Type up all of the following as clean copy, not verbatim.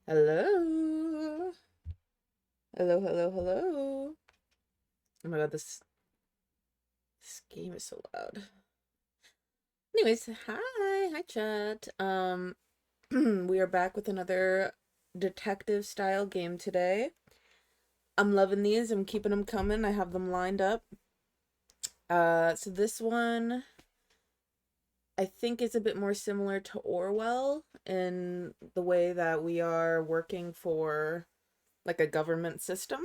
Hello. Hello, hello, hello. Oh my god, this game is so loud. Anyways, hi chat. We are back with another detective style game today. I'm loving these. I'm keeping them coming. I have them lined up. So this one I think is a bit more similar to Orwell in the way that we are working for like a government system.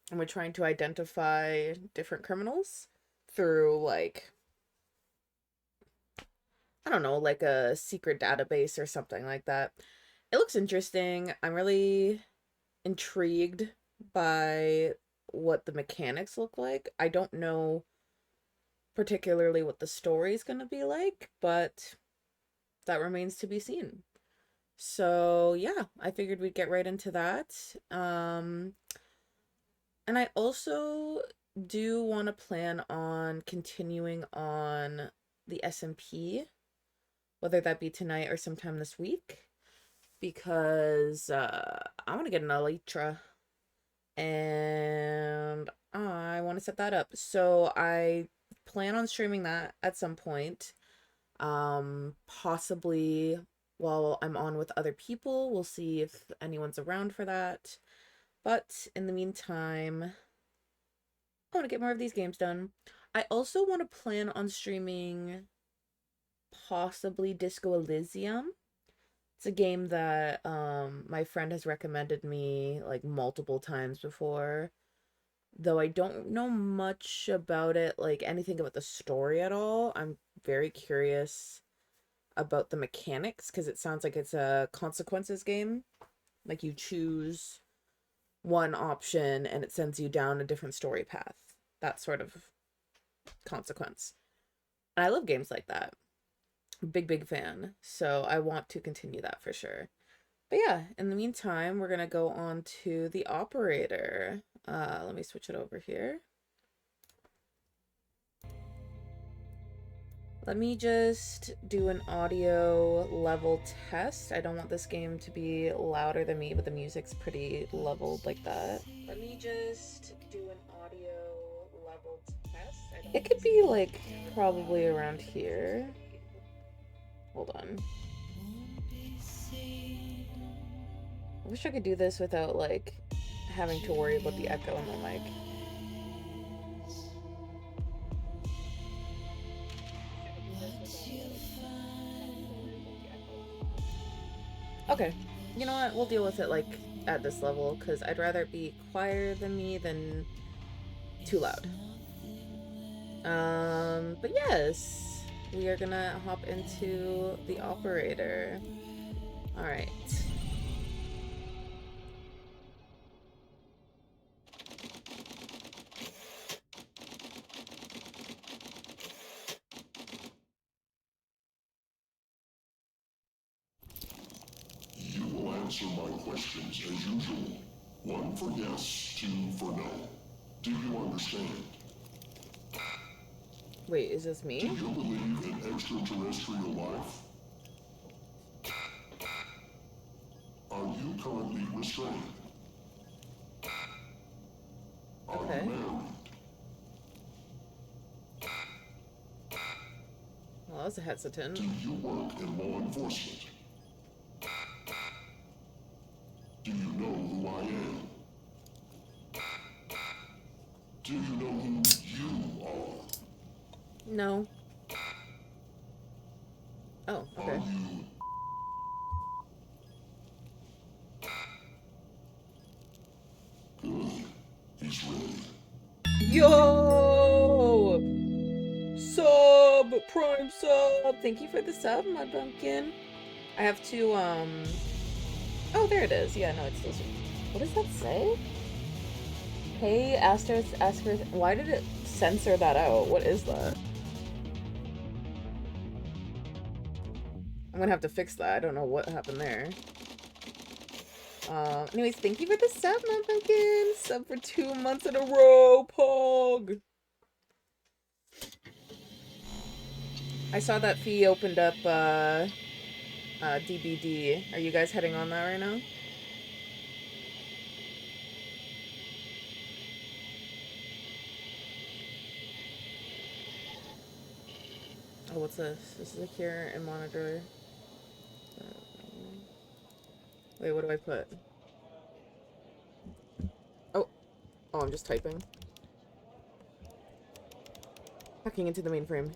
And we're trying to identify different criminals through like I don't know, like a secret database or something like that. It looks interesting. I'm really intrigued by what the mechanics look like. I don't know particularly what the story is going to be like, but that remains to be seen. So, yeah, I figured we'd get right into that. And I also do want to plan on continuing on the SMP, whether that be tonight or sometime this week, because I want to get an Elytra and I want to set that up. So I plan on streaming that at some point. Possibly while I'm on with other people. We'll see if anyone's around for that. But in the meantime, I want to get more of these games done. I also want to plan on streaming possibly Disco Elysium. It's a game that my friend has recommended me like multiple times before. Though I don't know much about it, like anything about the story at all. I'm very curious about the mechanics because it sounds like it's a consequences game. Like you choose one option and it sends you down a different story path. That sort of consequence. And I love games like that. Big fan. So I want to continue that for sure. But yeah, in the meantime, we're gonna go on to the operator. Let me switch it over here. Let me just do an audio level test. I don't want this game to be louder than me, but the music's pretty leveled like that. Let me just do an audio level test. It could be like probably around here. Hold on. I wish I could do this without like having to worry about the echo on my mic. Okay. You know what? We'll deal with it like at this level because I'd rather it be quieter than me than too loud. But yes, we are gonna hop into the operator. All right. You will answer my questions as usual. One for yes, two for no. Do you understand? Wait, is this Do me? you believe in extraterrestrial life? Are you currently restrained? Are you Okay. married? Well, I was hesitant. Do you work in law enforcement? Do you know who I am? Do you know who you are? No. Oh, Are okay. you... Good. He's ready. Yo! Sub! Prime sub! Thank you for the sub, my pumpkin. I have to, Oh, there it is. Yeah, no, it's still... What does that say? Hey, Astros... Why did it censor that out? What is that? I'm gonna have to fix that. I don't know what happened there. Anyways, thank you for the sub, my pumpkin. Sub for 2 months in a row, Pog. I saw that Fee opened up, DBD. Are you guys heading on that right now? Oh, what's this? This is secure and monitor. Wait, what do I put? Oh, oh, I'm just typing. Hacking into the mainframe.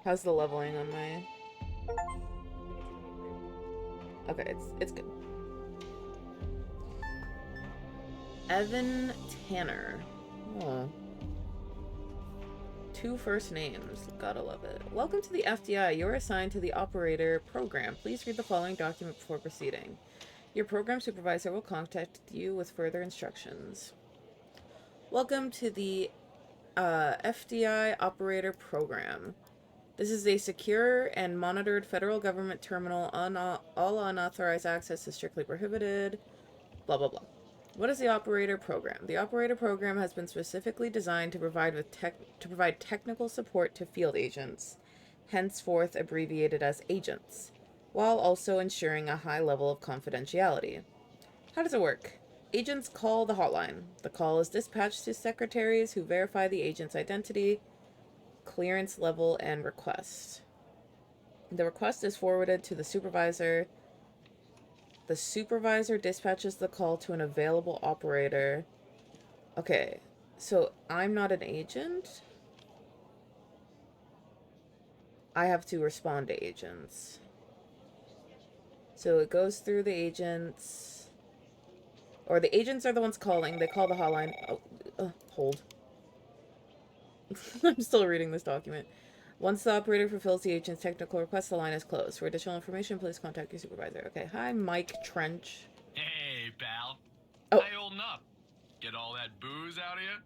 How's the leveling on my... Okay, it's good. Evan Tanner. Oh. 2 first names. Gotta love it. Welcome to the FDI. You're assigned to the operator program. Please read the following document before proceeding. Your program supervisor will contact you with further instructions. Welcome to the FDI operator program. This is a secure and monitored federal government terminal. All unauthorized access is strictly prohibited. Blah, blah, blah. What is the operator program? The operator program has been specifically designed to provide technical support to field agents, henceforth abbreviated as agents, while also ensuring a high level of confidentiality. How does it work? Agents call the hotline. The call is dispatched to secretaries who verify the agent's identity, clearance level, and request. The request is forwarded to the supervisor. The supervisor dispatches the call to an available operator. Okay, so I'm not an agent. I have to respond to agents. So it goes through the agents. Or the agents are the ones calling. They call the hotline. Oh, hold. I'm still reading this document. Once the operator fulfills the agent's technical request, the line is closed. For additional information, please contact your supervisor. Okay, hi, Mike Trench. Hey, pal. Oh. How you holding up? Get all that booze out of you?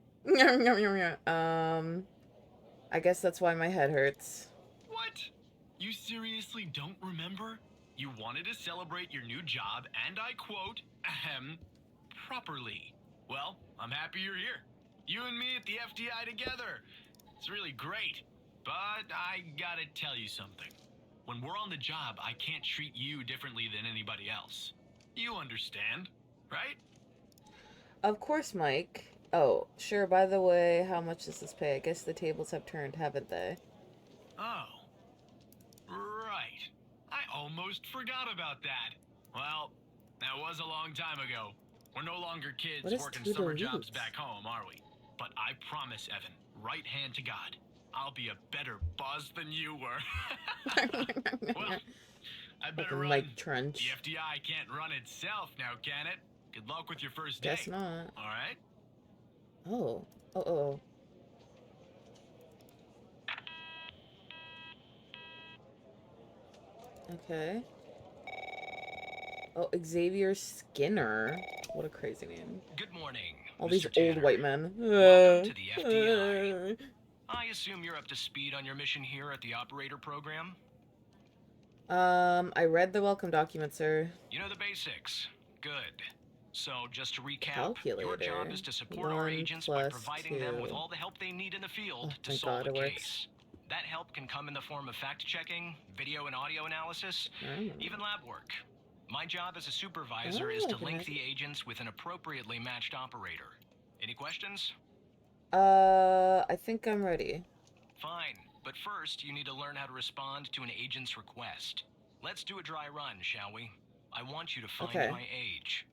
I guess that's why my head hurts. What? You seriously don't remember? You wanted to celebrate your new job, and I quote, properly. Well, I'm happy you're here. You and me at the FDI together. It's really great. But I gotta tell you something. When we're on the job, I can't treat you differently than anybody else. You understand, right? Of course, Mike. Oh, sure, by the way, how much does this pay? I guess the tables have turned, haven't they? Oh. Right. I almost forgot about that. Well, that was a long time ago. We're no longer kids working summer jobs back home, are we? But I promise, Evan, right hand to God, I'll be a better boss than you were. Well, I better run. Mike Trench. The FDI can't run itself now, can it? Good luck with your first day. Guess not. All right? Oh. Oh. Okay. Oh, Xavier Skinner. What a crazy name. Good morning. All Mr. these Tanner. old white men. Welcome to the FDI. I assume you're up to speed on your mission here at the operator program? I read the welcome document, sir. You know the basics. Good. So, just to recap, your job is to support our agents by providing them with all the help they need in the field to solve a case. That help can come in the form of fact-checking, video and audio analysis, even lab work. My job as a supervisor is to link the agents with an appropriately matched operator. Any questions? I think I'm ready. Fine, but first you need to learn how to respond to an agent's request. Let's do a dry run, shall we? I want you to find my age.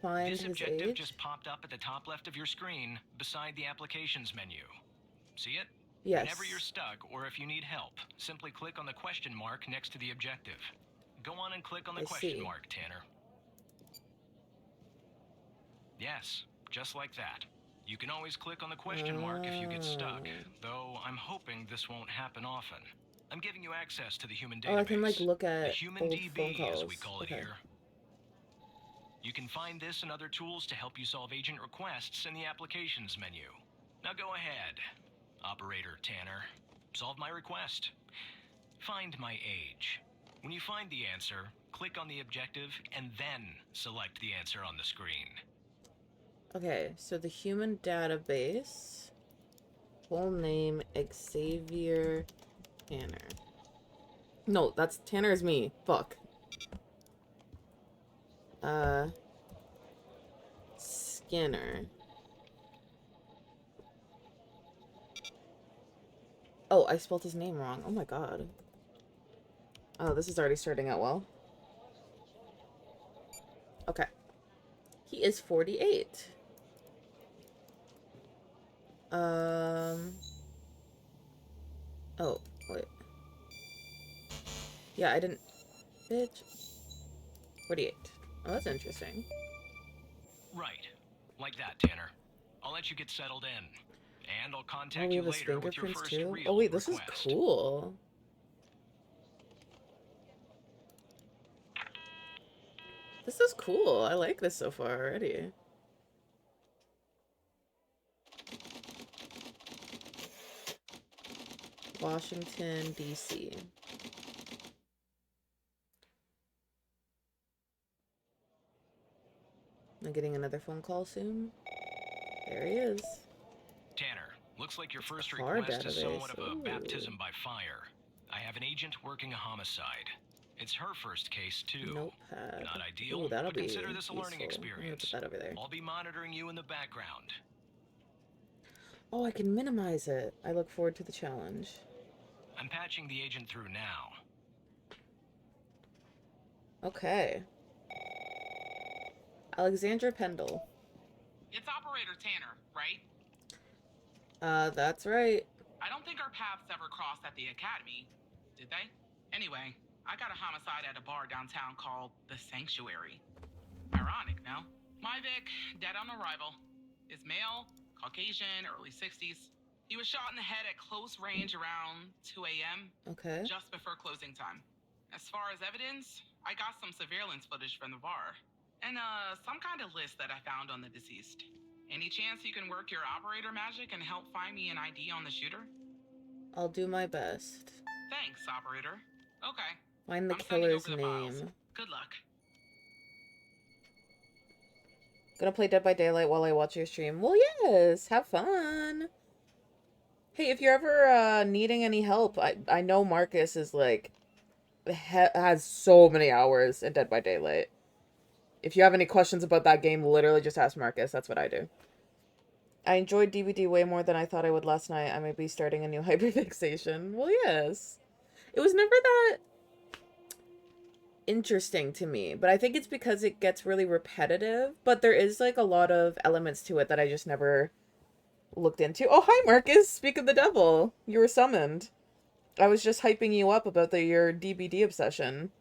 Find this his objective age? just popped up at the top left of your screen, beside the applications menu. See it? Yes. Whenever you're stuck, or if you need help, simply click on the question mark next to the objective. Go on and click on the question mark, Tanner. Yes, just like that. You can always click on the question mark if you get stuck, though I'm hoping this won't happen often. I'm giving you access to the human database. Oh, I can look at the human old DB, phone calls. as we call it here. You can find this and other tools to help you solve agent requests in the applications menu. Now go ahead, Operator Tanner. Solve my request. Find my age. When you find the answer, click on the objective and then select the answer on the screen. Okay, so the human database. Full name, Xavier Tanner. No, that's Tanner is me. Fuck. Skinner. Oh, I spelled his name wrong. Oh my god. Oh, this is already starting out well. Okay. He is 48. Oh, wait. Yeah, I didn't... Bitch. 48. Oh, that's interesting. Right. Like that, Tanner. I'll let you get settled in. And I'll contact you later with your first too? real Oh wait, this request. is cool. This is cool. I like this so far already. Washington, D.C. I'm getting another phone call soon. There he is. Tanner, looks like your first request is somewhat of a baptism by fire. I have an agent working a homicide. It's her first case, too. Notepad. Not ideal, Ooh, that'll but be consider this a learning useful. experience. I'm gonna put that over there. I'll be monitoring you in the background. Oh, I can minimize it. I look forward to the challenge. I'm patching the agent through now. Okay. Alexandra Pendle. It's Operator Tanner, right? That's right. I don't think our paths ever crossed at the academy, did they? Anyway, I got a homicide at a bar downtown called The Sanctuary. Ironic, no? My Vic, dead on arrival. Is male, Caucasian, early 60s. He was shot in the head at close range around 2 a.m. Okay. Just before closing time. As far as evidence, I got some surveillance footage from the bar. And some kind of list that I found on the deceased. Any chance you can work your operator magic and help find me an ID on the shooter? I'll do my best. Thanks, operator. Okay. Find the killer's name. Good luck. Gonna play Dead by Daylight while I watch your stream. Well, yes. Have fun. Hey, if you're ever needing any help, I know Marcus is like has so many hours in Dead by Daylight. If you have any questions about that game, literally just ask Marcus. That's what I do. I enjoyed DVD way more than I thought I would last night. I may be starting a new hyperfixation. Well, yes. It was never that interesting to me, but I think it's because it gets really repetitive, but there is like a lot of elements to it that I just never looked into. Oh, hi Marcus! Speak of the devil. You were summoned. I was just hyping you up about your DVD obsession.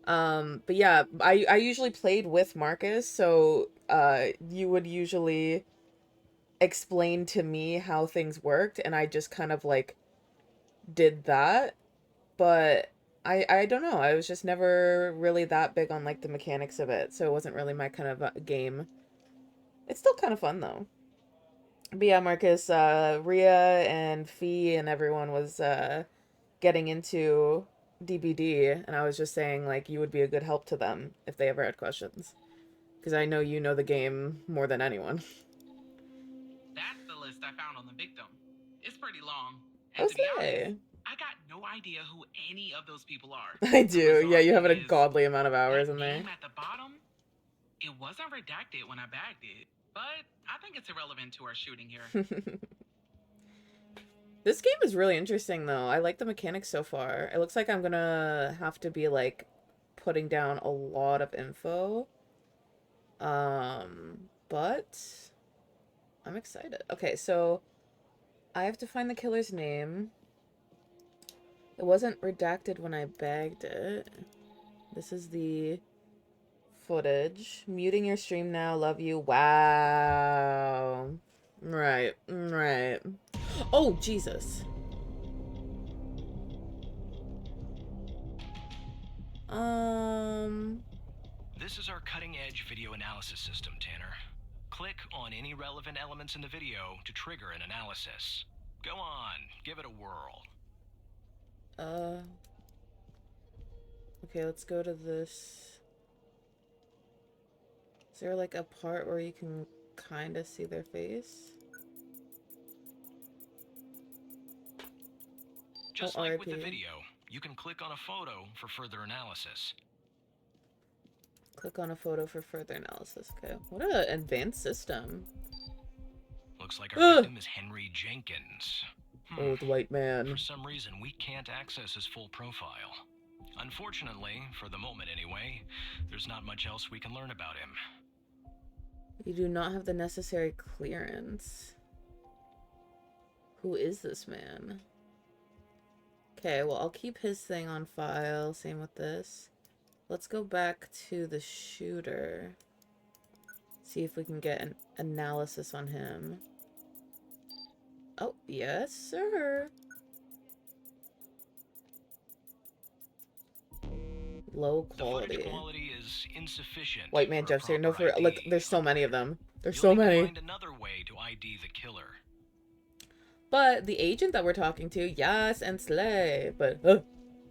But yeah, I usually played with Marcus, so you would usually explain to me how things worked, and I just kind of like did that. But I don't know, I was just never really that big on like the mechanics of it, so it wasn't really my kind of game. It's still kind of fun though. But yeah, Marcus, Rhea and Fee and everyone was getting into DBD, and I was just saying like you would be a good help to them if they ever had questions, because I know you know the game more than anyone. That's the list I found on the victim. It's pretty long. And to be honest, I got no idea who any of those people are. I do. Yeah, you have a godly amount of hours in there. At the bottom, it wasn't redacted when I bagged it, but I think it's irrelevant to our shooting here. This game is really interesting though. I like the mechanics so far. It looks like I'm gonna have to be like putting down a lot of info. But I'm excited. Okay, so I have to find the killer's name. It wasn't redacted when I bagged it. This is the footage. Muting your stream now. Love you. Wow. Right. Right. Oh, Jesus. This is our cutting-edge video analysis system, Tanner. Click on any relevant elements in the video to trigger an analysis. Go on, give it a whirl. Okay, let's go to this. Is there like a part where you can kind of see their face? Just like with the video, you can click on a photo for further analysis. Click on a photo for further analysis. Okay. What an advanced system. Looks like our victim is Henry Jenkins. Old white man. For some reason, we can't access his full profile. Unfortunately, for the moment anyway, there's not much else we can learn about him. You do not have the necessary clearance. Who is this man? Okay, well, I'll keep his thing on file. Same with this. Let's go back to the shooter. See if we can get an analysis on him. Oh, yes, sir. Low quality. The footage quality is insufficient. White man Jeff's here. No, for ID. like, there's so many of them. There's You'll so need to many. find another way to ID the killer. But the agent that we're talking to, yes, and Slay. But this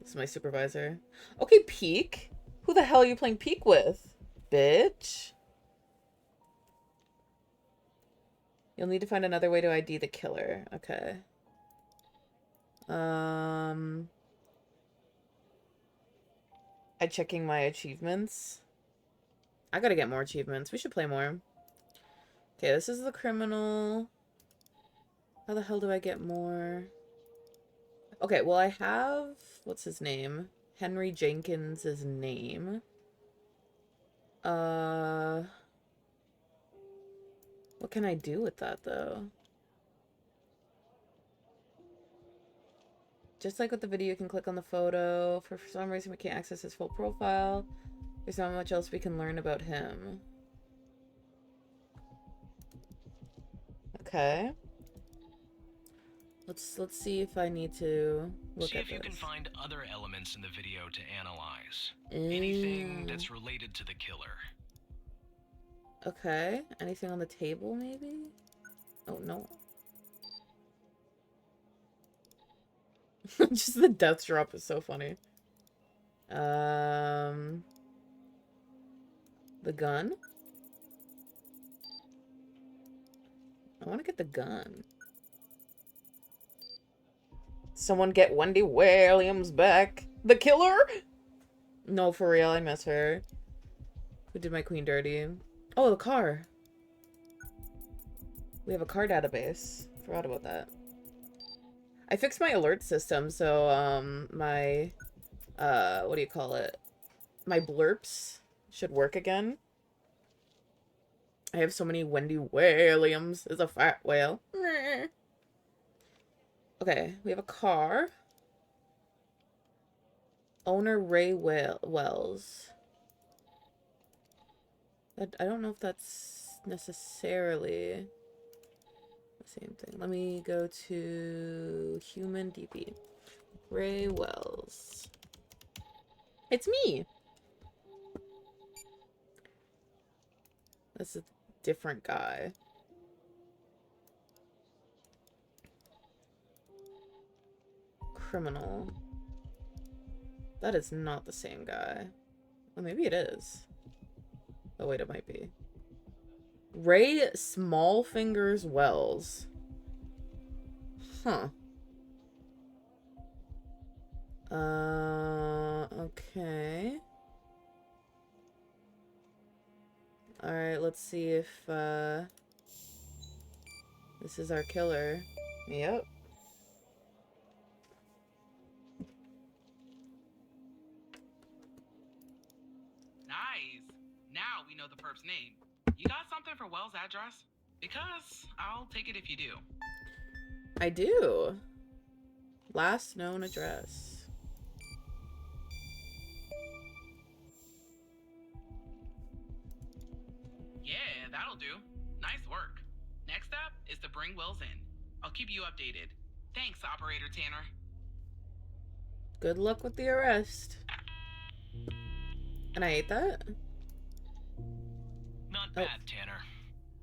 is my supervisor. Okay, Peek. Who the hell are you playing Peek with, bitch? You'll need to find another way to ID the killer. Okay. I'm checking my achievements. I gotta get more achievements. We should play more. Okay, this is the criminal. How the hell do I get more? Okay, well, I have... What's his name? Henry Jenkins' name. What can I do with that, though? Just like with the video, you can click on the photo. For some reason, we can't access his full profile. There's not much else we can learn about him. Okay. Let's see if I need to look See at if you this. can find other elements in the video to analyze. Anything that's related to the killer. Okay. Anything on the table, maybe? Oh, no. Just the death drop is so funny. The gun? I want to get the gun. Someone get Wendy Williams back. The killer? No, for real, I miss her. Who did my queen dirty? Oh, the car. We have a car database. Forgot about that. I fixed my alert system, so, my, what do you call it? My blurps should work again. I have so many Wendy Williams is a fat whale. Okay, we have a car. Owner Ray Wells. I don't know if that's necessarily the same thing. Let me go to human DP. Ray Wells. It's me. That's a different guy. Criminal. That is not the same guy. Well, maybe it is. Oh, wait, it might be. Ray Smallfingers Wells. Huh. Okay. Alright, let's see if, this is our killer. Yep. Nice. Now we know the perp's name. You got something for Wells' address? Because I'll take it if you do. I do. Last known address. Yeah, that'll do. Nice work. Next up is to bring Wells in. I'll keep you updated. Thanks, Operator Tanner. Good luck with the arrest. And I ate that? Not bad, Tanner.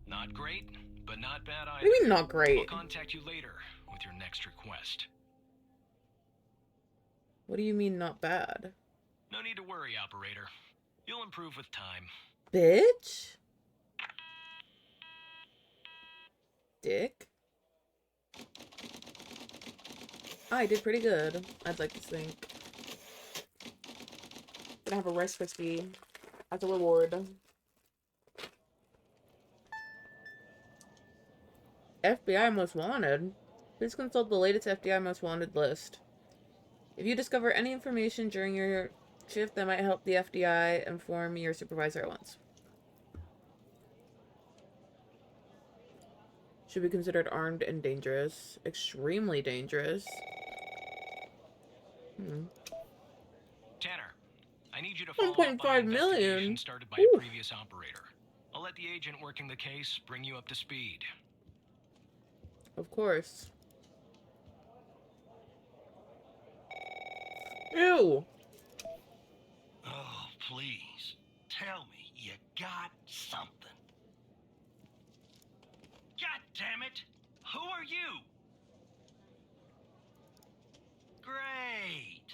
Not great, but not bad either. What do you mean not great? I'll contact you later with your next request. What do you mean not bad? No need to worry, Operator. You'll improve with time. Bitch? Dick? I did pretty good, I'd like to think. Gonna have a Rice Krispie as a reward. FBI Most Wanted. Please consult the latest FBI Most Wanted list. If you discover any information during your shift that might help the FBI, inform your supervisor at once. Should be considered armed and dangerous. Extremely dangerous. Tanner, I need you to follow up on an 1.5 million investigation started by a previous operator. I'll let the agent working the case bring you up to speed. Of course. Ew! Oh, please. Tell me you got something. God damn it! Who are you? Great.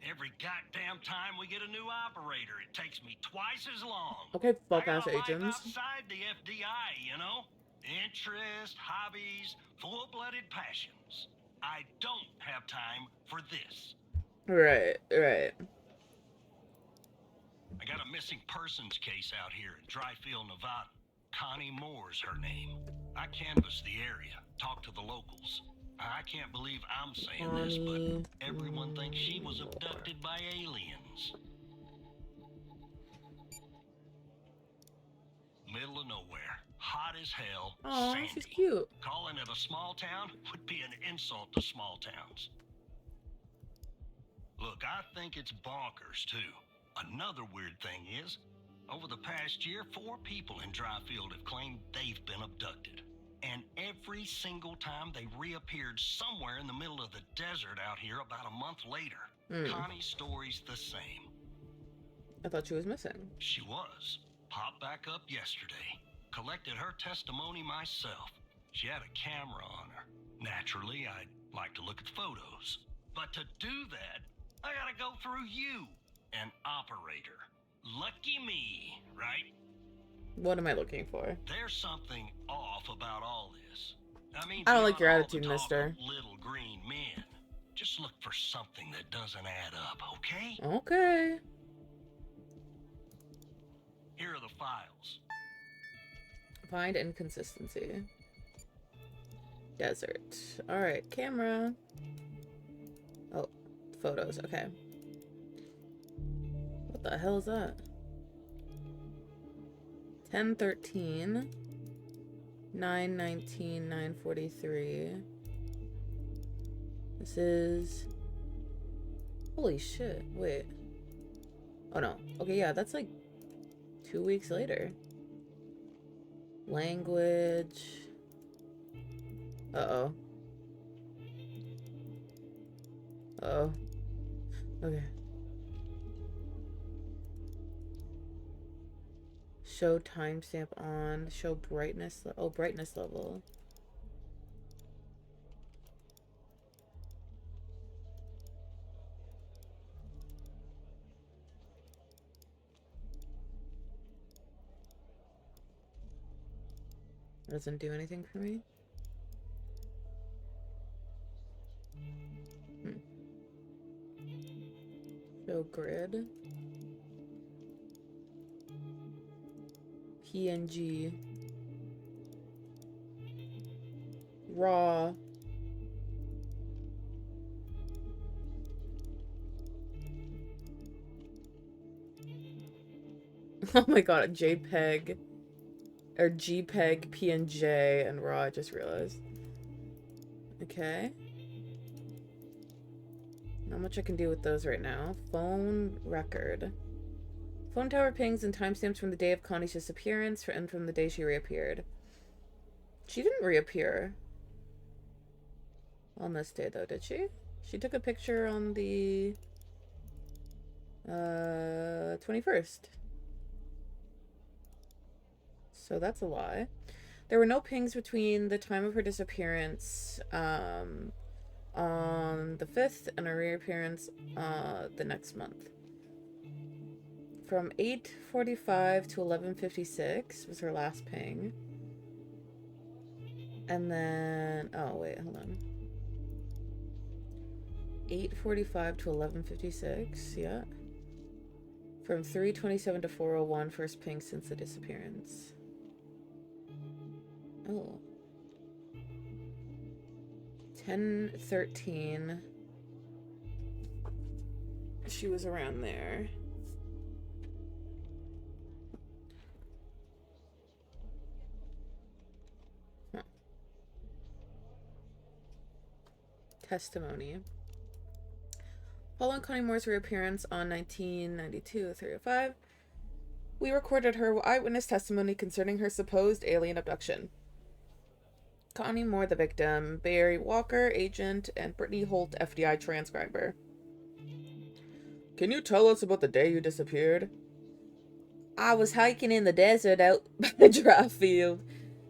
Every goddamn time we get a new operator, it takes me twice as long. Okay, fuck I ass got a life agents. outside the FDI, you know? Interests, hobbies, full-blooded passions. I don't have time for this. Right. I got a missing persons case out here in Dryfield, Nevada. Connie Moore's her name. I canvassed the area, talked to the locals. I can't believe I'm saying this, but everyone thinks she was abducted by aliens. Middle of nowhere, hot as hell, Aw, sandy. she's cute. Calling it a small town would be an insult to small towns. Look, I think it's bonkers, too. Another weird thing is, over the past year, 4 people in Dryfield have claimed they've been abducted. And every single time they reappeared somewhere in the middle of the desert out here about a month later. Connie's story's the same. I thought she was missing. She was. Popped back up yesterday. Collected her testimony myself. She had a camera on her. Naturally, I'd like to look at the photos. But to do that, I gotta go through you, an operator. Lucky me, right? What am I looking for? There's something off about all this. I mean, I don't like your beyond all attitude, the talk mister. of little green men. Just look for something that doesn't add up, okay? Okay. Here are the files. Find inconsistency. Desert. Alright, camera. Oh, photos. Okay. What the hell is that? 10/13. 9/19. 9/43. This is... Holy shit. Wait. Oh no. Okay, yeah, that's like 2 weeks later. Language. Uh-oh. Uh-oh. Okay. Show timestamp on. Show brightness. Oh, brightness level. Doesn't do anything for me. Show grid. PNG. Raw. Oh my god, a JPEG. Or JPEG, PNG, and RAW, I just realized. Okay. Not much I can do with those right now. Phone record. Phone tower pings and timestamps from the day of Connie's disappearance and from the day she reappeared. She didn't reappear on this day, though, did she? She took a picture on the 21st. So that's a lie. There were no pings between the time of her disappearance on the 5th and her reappearance the next month. From 8:45 to 11:56 was her last ping. And then... Oh, wait, hold on. 8:45 to 11:56. Yeah. From 3:27 to 4:01, first ping since the disappearance. Oh. 10:13. She was around there. Huh. Testimony. Following Connie Moore's reappearance on 1992-305, we recorded her eyewitness testimony concerning her supposed alien abduction. Connie Moore, the victim, Barry Walker, agent, and Brittany Holt, FDI transcriber. Can you tell us about the day you disappeared? I was hiking in the desert out by the dry field.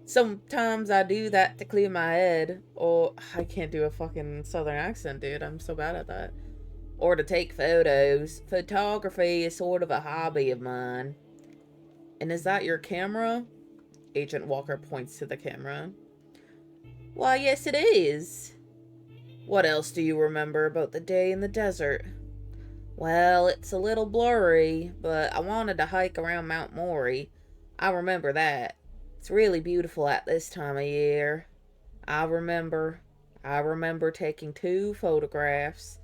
Sometimes I do that to clear my head. Or, I can't do a fucking southern accent, dude. I'm so bad at that. Or to take photos. Photography is sort of a hobby of mine. And is that your camera? Agent Walker points to the camera. Why, yes it is. What else do you remember about the day in the desert? Well, it's a little blurry, but I wanted to hike around Mount Maury. I remember that. It's really beautiful at this time of year. I remember taking 2 photographs.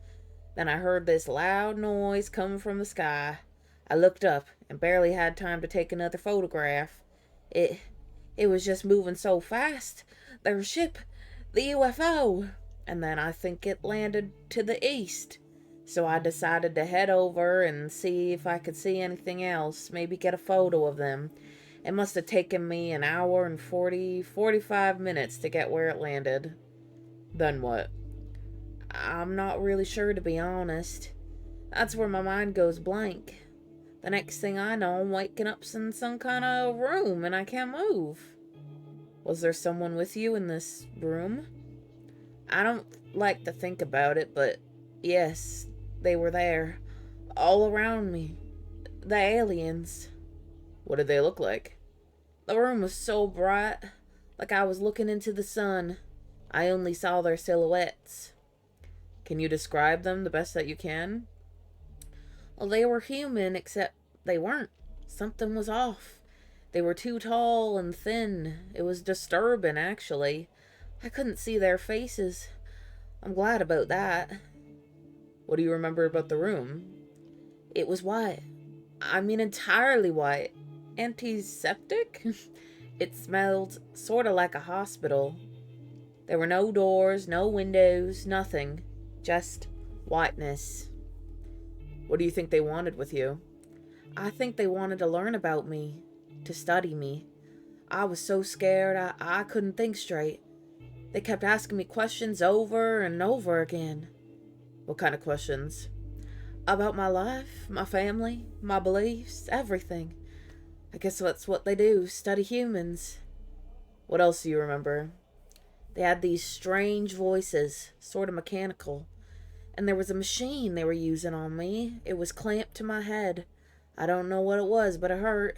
Then I heard this loud noise coming from the sky. I looked up and barely had time to take another photograph. It was just moving so fast. Their ship, the UFO. And then I think it landed to the east. So I decided to head over and see if I could see anything else. Maybe get a photo of them. It must have taken me an hour and 45 minutes to get where it landed. Then what? I'm not really sure, to be honest. That's where my mind goes blank. The next thing I know, I'm waking up in some kind of room and I can't move. Was there someone with you in this room? I don't like to think about it, but yes, they were there. All around me. The aliens. What did they look like? The room was so bright, like I was looking into the sun. I only saw their silhouettes. Can you describe them the best that you can? Well, they were human, except they weren't. Something was off. They were too tall and thin. It was disturbing, actually. I couldn't see their faces. I'm glad about that. What do you remember about the room? It was white. I mean, entirely white. Antiseptic? It smelled sort of like a hospital. There were no doors, no windows, nothing. Just whiteness. What do you think they wanted with you? I think they wanted to learn about me, to study me. I was so scared I couldn't think straight. They kept asking me questions over and over again. What kind of questions? About my life, my family, my beliefs, everything. I guess that's what they do, study humans. What else do you remember? They had these strange voices, sort of mechanical. And there was a machine they were using on me. It was clamped to my head. I don't know what it was, but it hurt.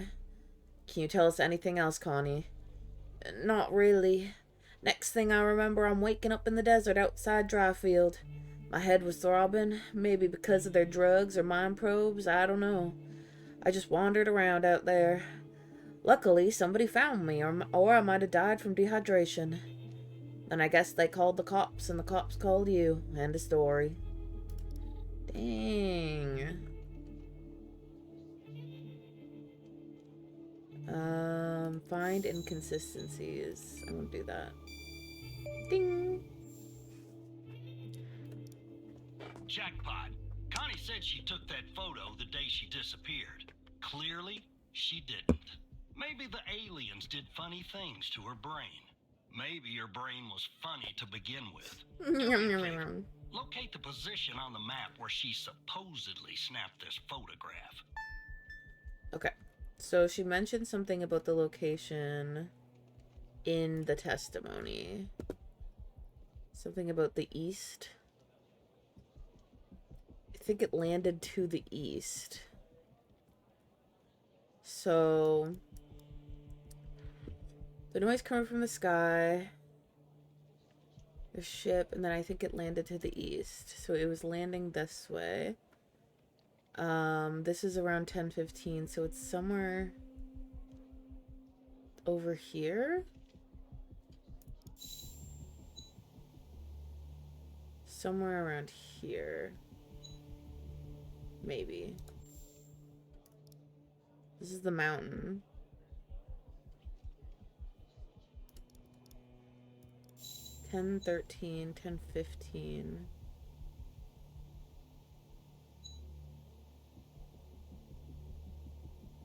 Can you tell us anything else, Connie? Not really. Next thing I remember, I'm waking up in the desert outside Dryfield. My head was throbbing, maybe because of their drugs or mind probes, I don't know. I just wandered around out there. Luckily, somebody found me, or I might have died from dehydration. Then I guess they called the cops, and the cops called you. End of story. Dang. Find inconsistencies. I'm gonna do that. Ding. Jackpot. Connie said she took that photo the day she disappeared. Clearly, she didn't. Maybe the aliens did funny things to her brain. Maybe her brain was funny to begin with. Locate the position on the map where she supposedly snapped this photograph. Okay. So she mentioned something about the location in the testimony. Something about the east. I think it landed to the east. So the noise coming from the sky. The ship, and then I think it landed to the east. So it was landing this way. This is around 10:15, so it's somewhere over here. Somewhere around here. Maybe. This is the mountain. Ten 13, 10:15.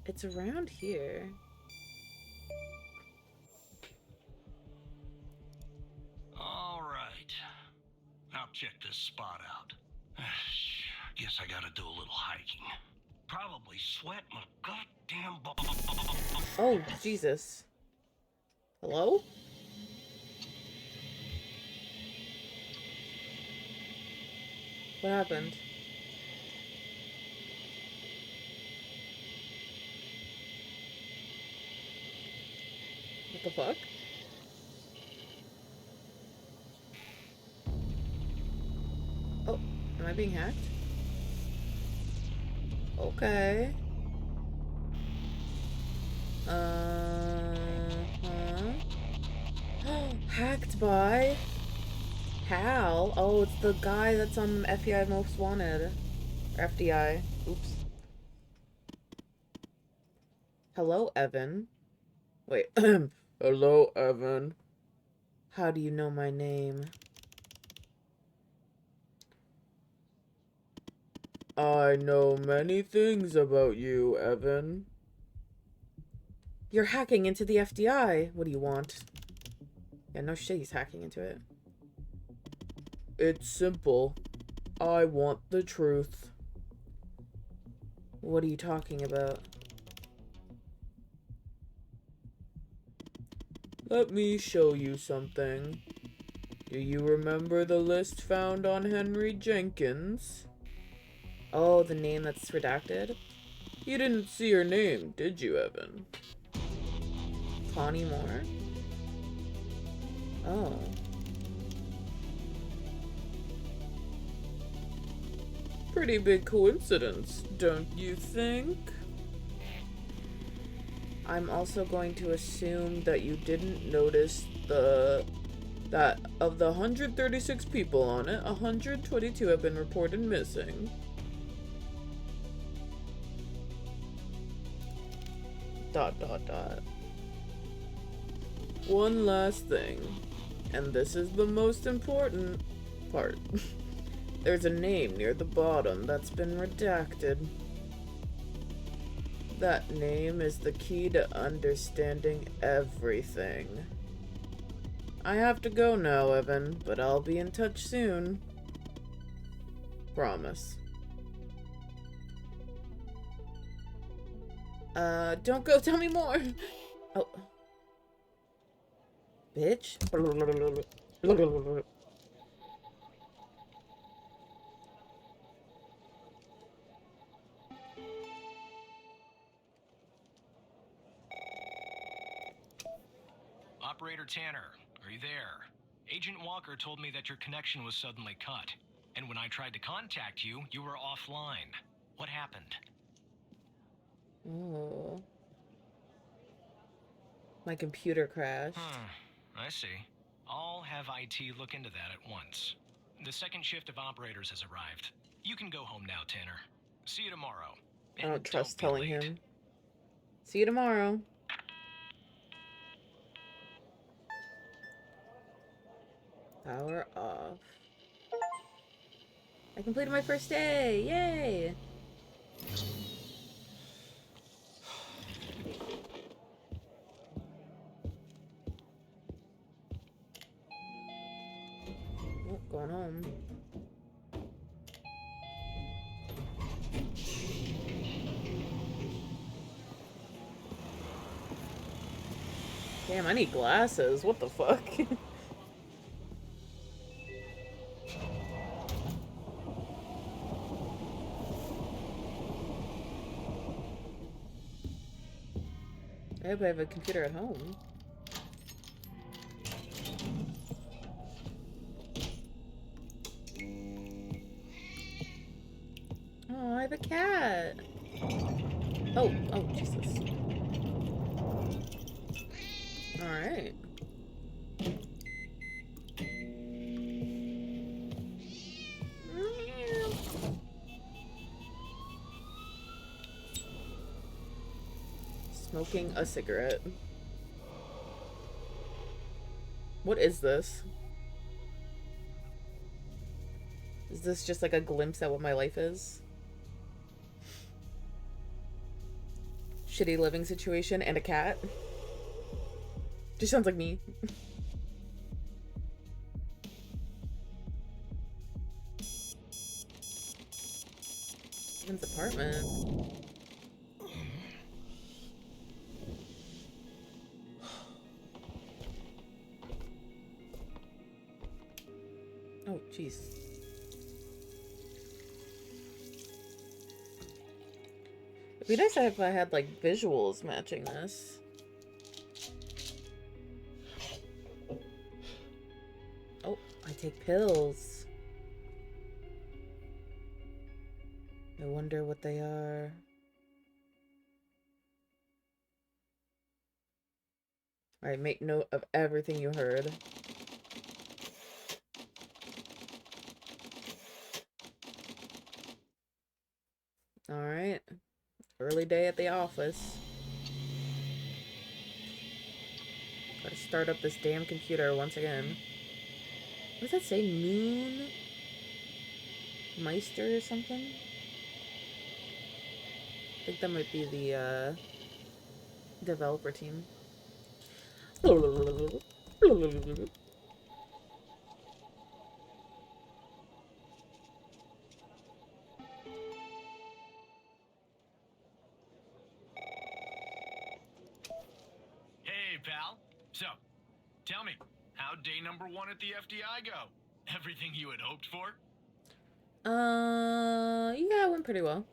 It's around here. All right. I'll check this spot out. Guess I gotta do a little hiking. Probably sweat my goddamn Oh, Jesus. Hello? What happened? What the fuck? Oh, am I being hacked? Okay. Hacked by Hal. Oh, it's the guy that's on FBI Most Wanted. Or FDI. Oops. Hello, Evan. Wait. Hello, Evan. How do you know my name? I know many things about you, Evan. You're hacking into the FDI. What do you want? Yeah, no shit, he's hacking into it. It's simple. I want the truth. What are you talking about? Let me show you something. Do you remember the list found on Henry Jenkins? Oh, the name that's redacted? You didn't see her name, did you, Evan? Connie Moore? Oh. Pretty big coincidence, don't you think? I'm also going to assume that you didn't notice that of the 136 people on it, 122 have been reported missing. Dot dot dot. One last thing, and this is the most important part. There's a name near the bottom that's been redacted. That name is the key to understanding everything. I have to go now, Evan, but I'll be in touch soon. Promise. Don't go, tell me more! Oh. Bitch. Operator Tanner, are you there? Agent Walker told me that your connection was suddenly cut. And when I tried to contact you, you were offline. What happened? Oh. My computer crashed. I see. I'll have IT look into that at once. The second shift of operators has arrived. You can go home now, Tanner. See you tomorrow. I don't trust telling him. See you tomorrow. Power off. I completed my first day! Yay! Oh, going home. Damn, I need glasses. What the fuck? I hope I have a computer at home. Oh, I have a cat. Oh, Jesus. Alright. Smoking a cigarette. What is this? Is this just like a glimpse at what my life is? Shitty living situation and a cat? Just sounds like me. Evan's apartment. Oh, jeez. It'd be nice if I had, like, visuals matching this. Oh, I take pills. I wonder what they are. Alright, make note of everything you heard. Alright. Early day at the office. Gotta start up this damn computer once again. What does that say? Moon Meister or something? I think that might be the developer team. Hey, pal. So, tell me, how'd day number 1 at the FDI go? Everything you had hoped for? Yeah, it went pretty well.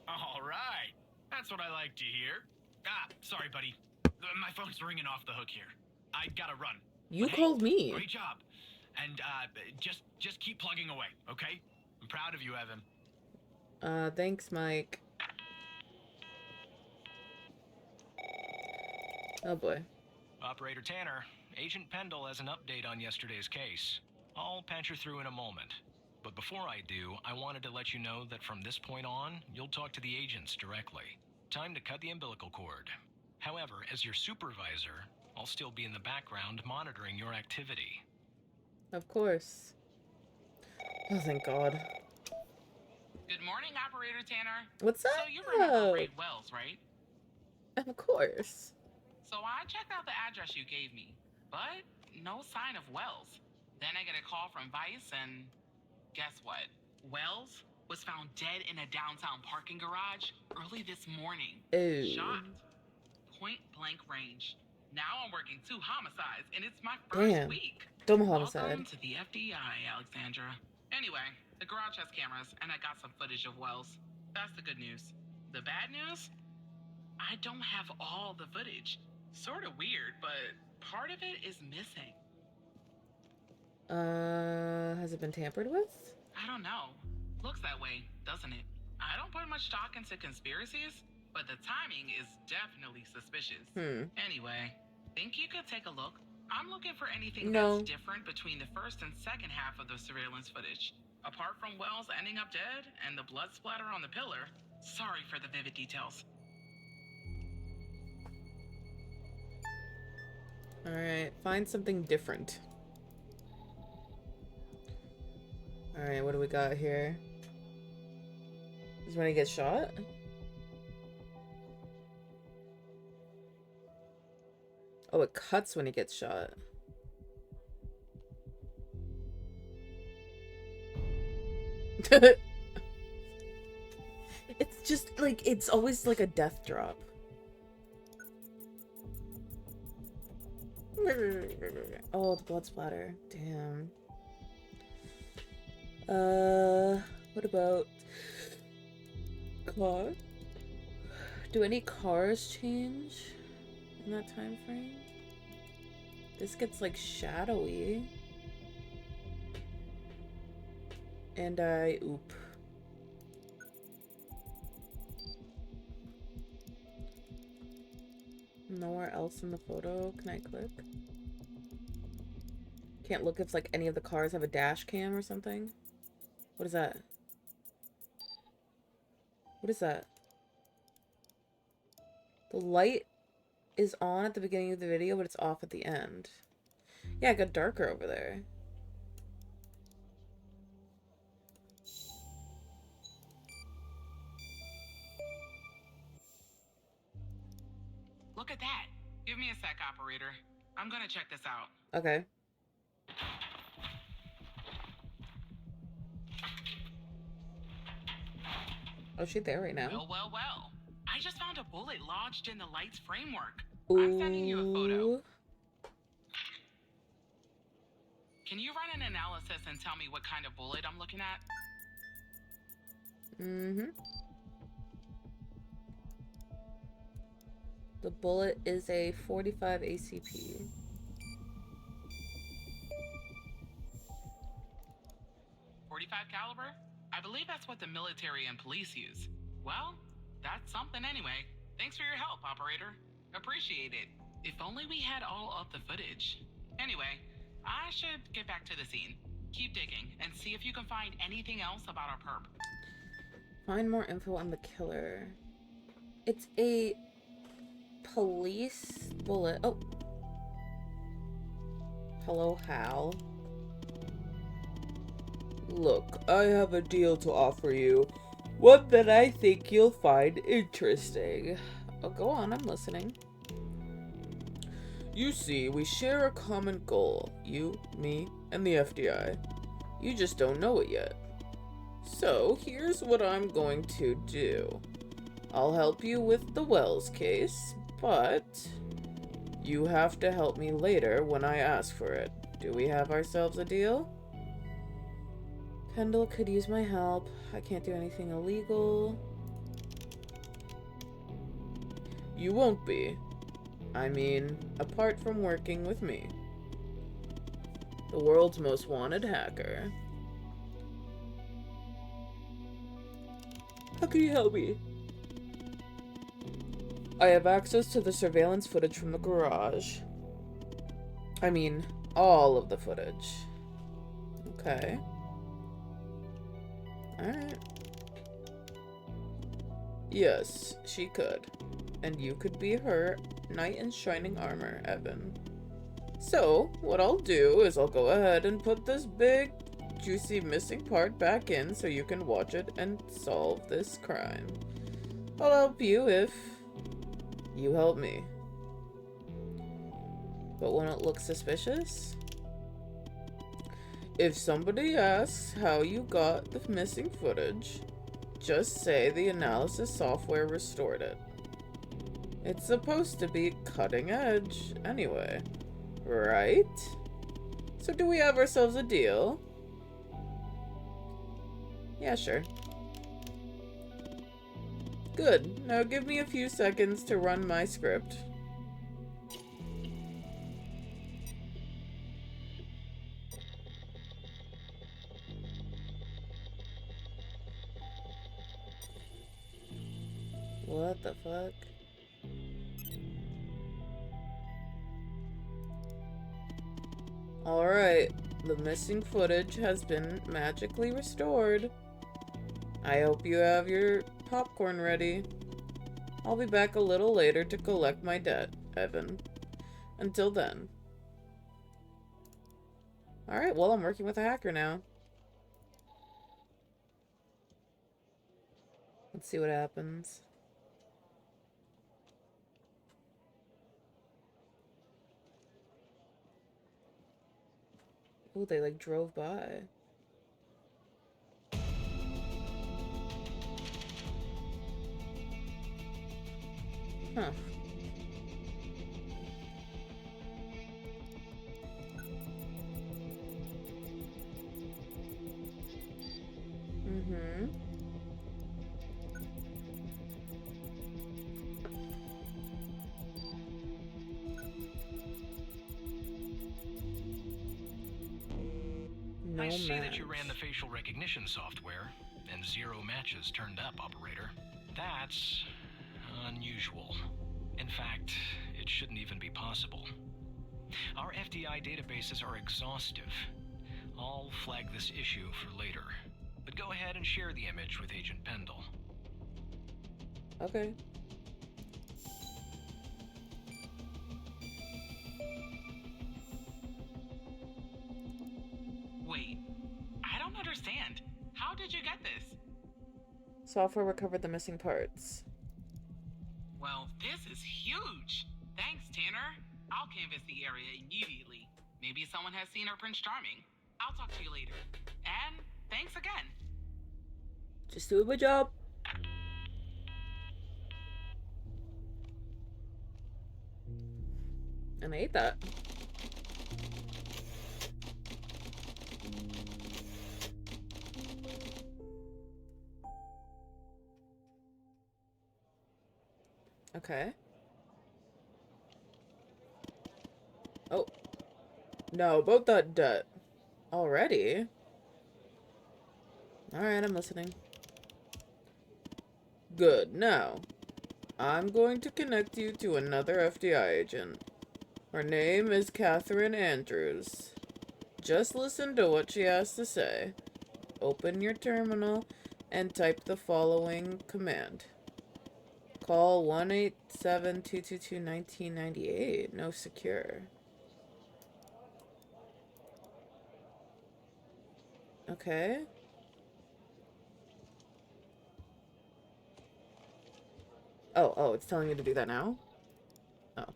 All right. That's what I like to hear. Ah, sorry, buddy. My phone's ringing off the hook here. I gotta run. You But called hey, me. Great job. And, just keep plugging away, okay? I'm proud of you, Evan. Thanks, Mike. Oh boy. Operator Tanner, Agent Pendle has an update on yesterday's case. I'll patch her through in a moment. But before I do, I wanted to let you know that from this point on, you'll talk to the agents directly. Time to cut the umbilical cord. However, as your supervisor, I'll still be in the background monitoring your activity. Of course. Oh, thank God. Good morning, Operator Tanner. What's up? So you remember Raid Wells, right? Of course. So I checked out the address you gave me, but no sign of Wells. Then I get a call from Vice, and guess what? Wells was found dead in a downtown parking garage early this morning. Ooh. Shot. Point blank range. Now I'm working 2 homicides, and it's my first week. Dumb homicide. Welcome to the FDI, Alexandra. Anyway, the garage has cameras, and I got some footage of Wells. That's the good news. The bad news? I don't have all the footage. Sort of weird, but part of it is missing. Has it been tampered with? I don't know. Looks that way, doesn't it? I don't put much stock into conspiracies, but the timing is definitely suspicious. Anyway, think you could take a look? I'm looking for anything that's different between the first and second half of the surveillance footage. Apart from Wells ending up dead and the blood splatter on the pillar, sorry for the vivid details. Alright, find something different. Alright, what do we got here? Is when he gets shot? Oh, it cuts when he gets shot. It's just like, it's always like a death drop. Oh, the blood splatter. Damn. What about car? Do any cars change in that time frame? This gets like shadowy. And oop. Nowhere else in the photo can I click? Can't look if like any of the cars have a dash cam or something. What is that? What is that? The light is on at the beginning of the video, but it's off at the end. Yeah, it got darker over there. Look at that. Give me a sec, operator. I'm gonna check this out. Okay. Oh, she's there right now. Well. I just found a bullet lodged in the light's framework. Ooh. I'm sending you a photo. Can you run an analysis and tell me what kind of bullet I'm looking at? Mm-hmm. The bullet is a 45 ACP. .45 caliber? I believe that's what the military and police use. Well, that's something anyway. Thanks for your help, operator. Appreciate it. If only we had all of the footage. Anyway, I should get back to the scene. Keep digging and see if you can find anything else about our perp. Find more info on the killer. It's a police bullet. Oh. Hello, Hal. Look, I have a deal to offer you. One that I think you'll find interesting. Oh, go on, I'm listening. You see, we share a common goal. You, me, and the FDI. You just don't know it yet. So, here's what I'm going to do. I'll help you with the Wells case, but you have to help me later when I ask for it. Do we have ourselves a deal? Kendall could use my help. I can't do anything illegal. You won't be. I mean, apart from working with me. The world's most wanted hacker. How can you help me? I have access to the surveillance footage from the garage. I mean, all of the footage. Okay. Alright. Yes, she could. And you could be her knight in shining armor, Evan. So, what I'll do is I'll go ahead and put this big, juicy missing part back in so you can watch it and solve this crime. I'll help you if you help me. But won't it look suspicious? If somebody asks how you got the missing footage, just say the analysis software restored it. It's supposed to be cutting edge anyway, right? So do we have ourselves a deal? Yeah, sure. Good. Now give me a few seconds to run my script. What the fuck? Alright, the missing footage has been magically restored. I hope you have your popcorn ready. I'll be back a little later to collect my debt, Evan. Until then. Alright, well, I'm working with a hacker now. Let's see what happens. Oh, they like drove by. Huh. Mm-hmm. No I see match. that you ran the facial recognition software, and 0 matches turned up, operator. That's unusual. In fact, it shouldn't even be possible. Our FDI databases are exhaustive. I'll flag this issue for later, but go ahead and share the image with Agent Pendle. Okay. Wait, I don't understand. How did you get this? Software recovered the missing parts. Well, this is huge. Thanks, Tanner. I'll canvass the area immediately. Maybe someone has seen our Prince Charming. I'll talk to you later. And thanks again. Just doing my job. And I ate that. Okay. Oh. No, about that debt. Already? Alright, I'm listening. Good. Now, I'm going to connect you to another FBI agent. Her name is Catherine Andrews. Just listen to what she has to say. Open your terminal and type the following command. Call 1-877-222-1998. No secure. Okay. Oh, it's telling me to do that now? Oh.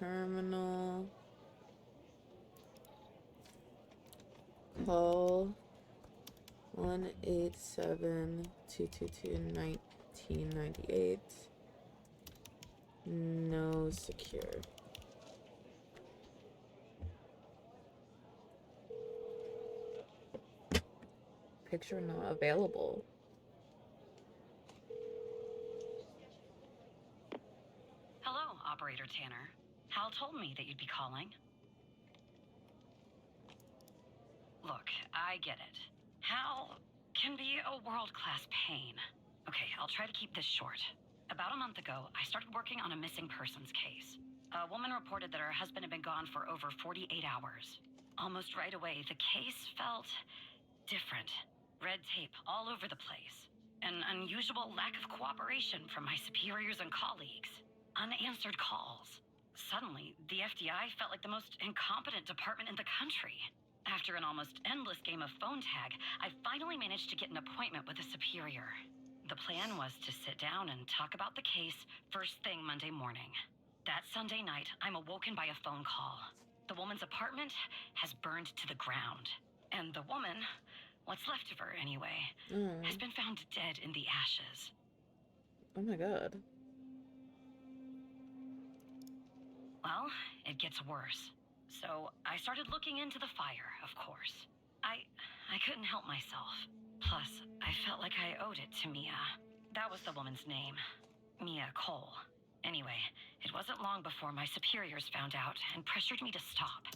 Terminal. Call 1-877-222-1998. No secure. Picture not available. Hello, Operator Tanner. Hal told me that you'd be calling. Look, I get it. Hal can be a world-class pain. Okay, I'll try to keep this short. About a month ago, I started working on a missing persons case. A woman reported that her husband had been gone for over 48 hours. Almost right away, the case felt different. Red tape all over the place. An unusual lack of cooperation from my superiors and colleagues. Unanswered calls. Suddenly, the FDI felt like the most incompetent department in the country. After an almost endless game of phone tag, I finally managed to get an appointment with a superior. The plan was to sit down and talk about the case first thing Monday morning. That Sunday night, I'm awoken by a phone call. The woman's apartment has burned to the ground. And the woman, what's left of her anyway, has been found dead in the ashes. Oh my god. Well, it gets worse. So I started looking into the fire, of course. I couldn't help myself. Plus, I felt like I owed it to Mia. That was the woman's name. Mia Cole. Anyway, it wasn't long before my superiors found out and pressured me to stop.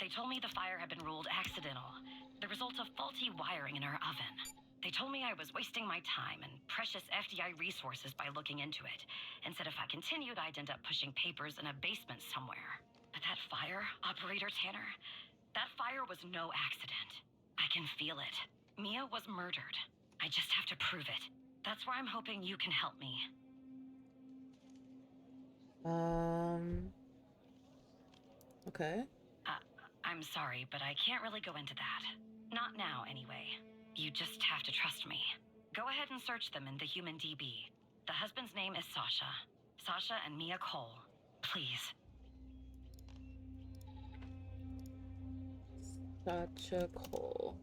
They told me the fire had been ruled accidental, the result of faulty wiring in her oven. They told me I was wasting my time and precious FDI resources by looking into it, and said if I continued, I'd end up pushing papers in a basement somewhere. But that fire, Operator Tanner, that fire was no accident. I can feel it. Mia was murdered. I just have to prove it. That's where I'm hoping you can help me. Okay. I'm sorry, but I can't really go into that. Not now, anyway. You just have to trust me. Go ahead and search them in the Human DB. The husband's name is Sasha. Sasha and Mia Cole. Please. Sasha Cole.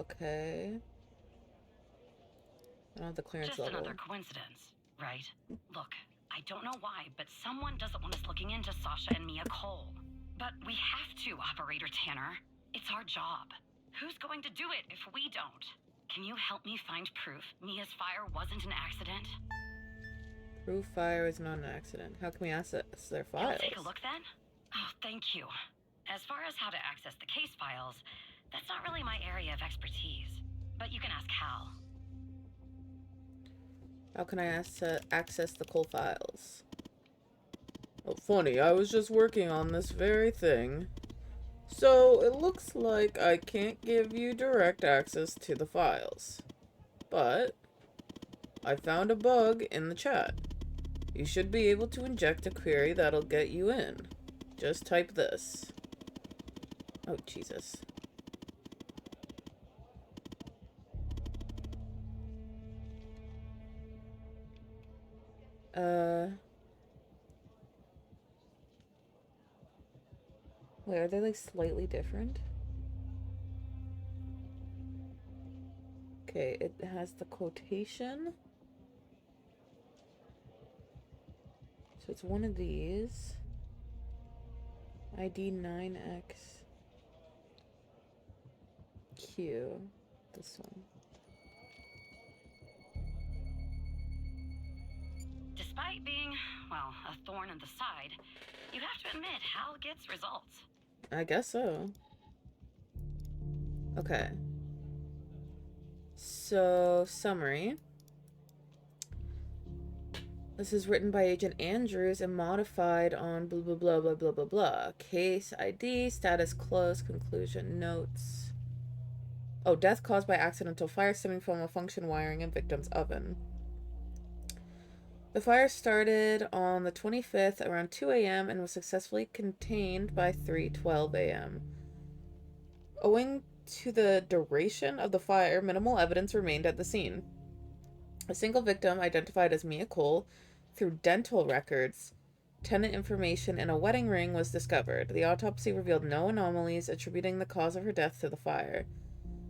Okay. I don't have the clearance Just level. another coincidence, right? Look, I don't know why, but someone doesn't want us looking into Sasha and Mia Cole. But we have to, Operator Tanner. It's our job. Who's going to do it if we don't? Can you help me find proof Mia's fire wasn't an accident? Proof fire is not an accident. How can we access their files? You'll take a look then? Oh, thank you. As far as how to access the case files, That's not really my area of expertise, but you can ask Hal. How can I access the coal files? Oh, funny, I was just working on this very thing. So, it looks like I can't give you direct access to the files. But, I found a bug in the chat. You should be able to inject a query that'll get you in. Just type this. Oh, Jesus. Wait, are they like slightly different? Okay, it has the quotation. So it's one of these. ID 9XQ. This one. Despite being, well, a thorn in the side, you have to admit Hal gets results. I guess so. Okay. So, summary. This is written by Agent Andrews and modified on blah blah blah blah blah blah blah. Case ID, status closed, conclusion, notes. Oh, death caused by accidental fire stemming from malfunction wiring in victim's oven. The fire started on the 25th around 2 a.m. and was successfully contained by 3:12 a.m. Owing to the duration of the fire, minimal evidence remained at the scene. A single victim, identified as Mia Cole, through dental records, tenant information, and a wedding ring was discovered. The autopsy revealed no anomalies attributing the cause of her death to the fire.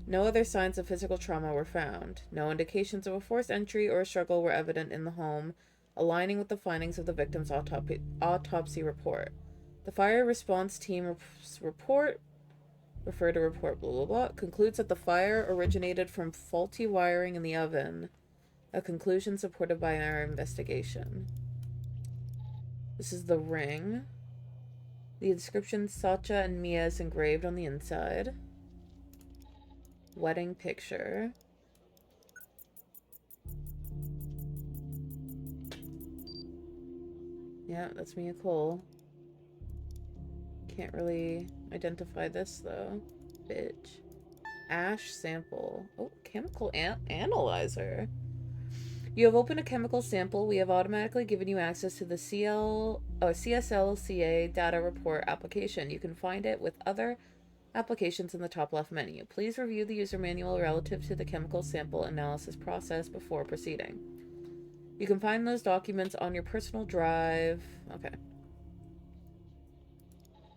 No other signs of physical trauma were found. No indications of a forced entry or a struggle were evident in the home, aligning with the findings of the victim's autopsy report. The fire response team's report, refer to report blah blah blah, concludes that the fire originated from faulty wiring in the oven, a conclusion supported by our investigation. This is the ring. The inscription Satya and Mia is engraved on the inside. Wedding picture. Yeah, that's Mia Cole. Can't really identify this though. Bitch. Ash sample. Oh, chemical analyzer. You have opened a chemical sample. We have automatically given you access to the CSLCA data report application. You can find it with other applications in the top left menu. Please review the user manual relative to the chemical sample analysis process before proceeding. You can find those documents on your personal drive. Okay.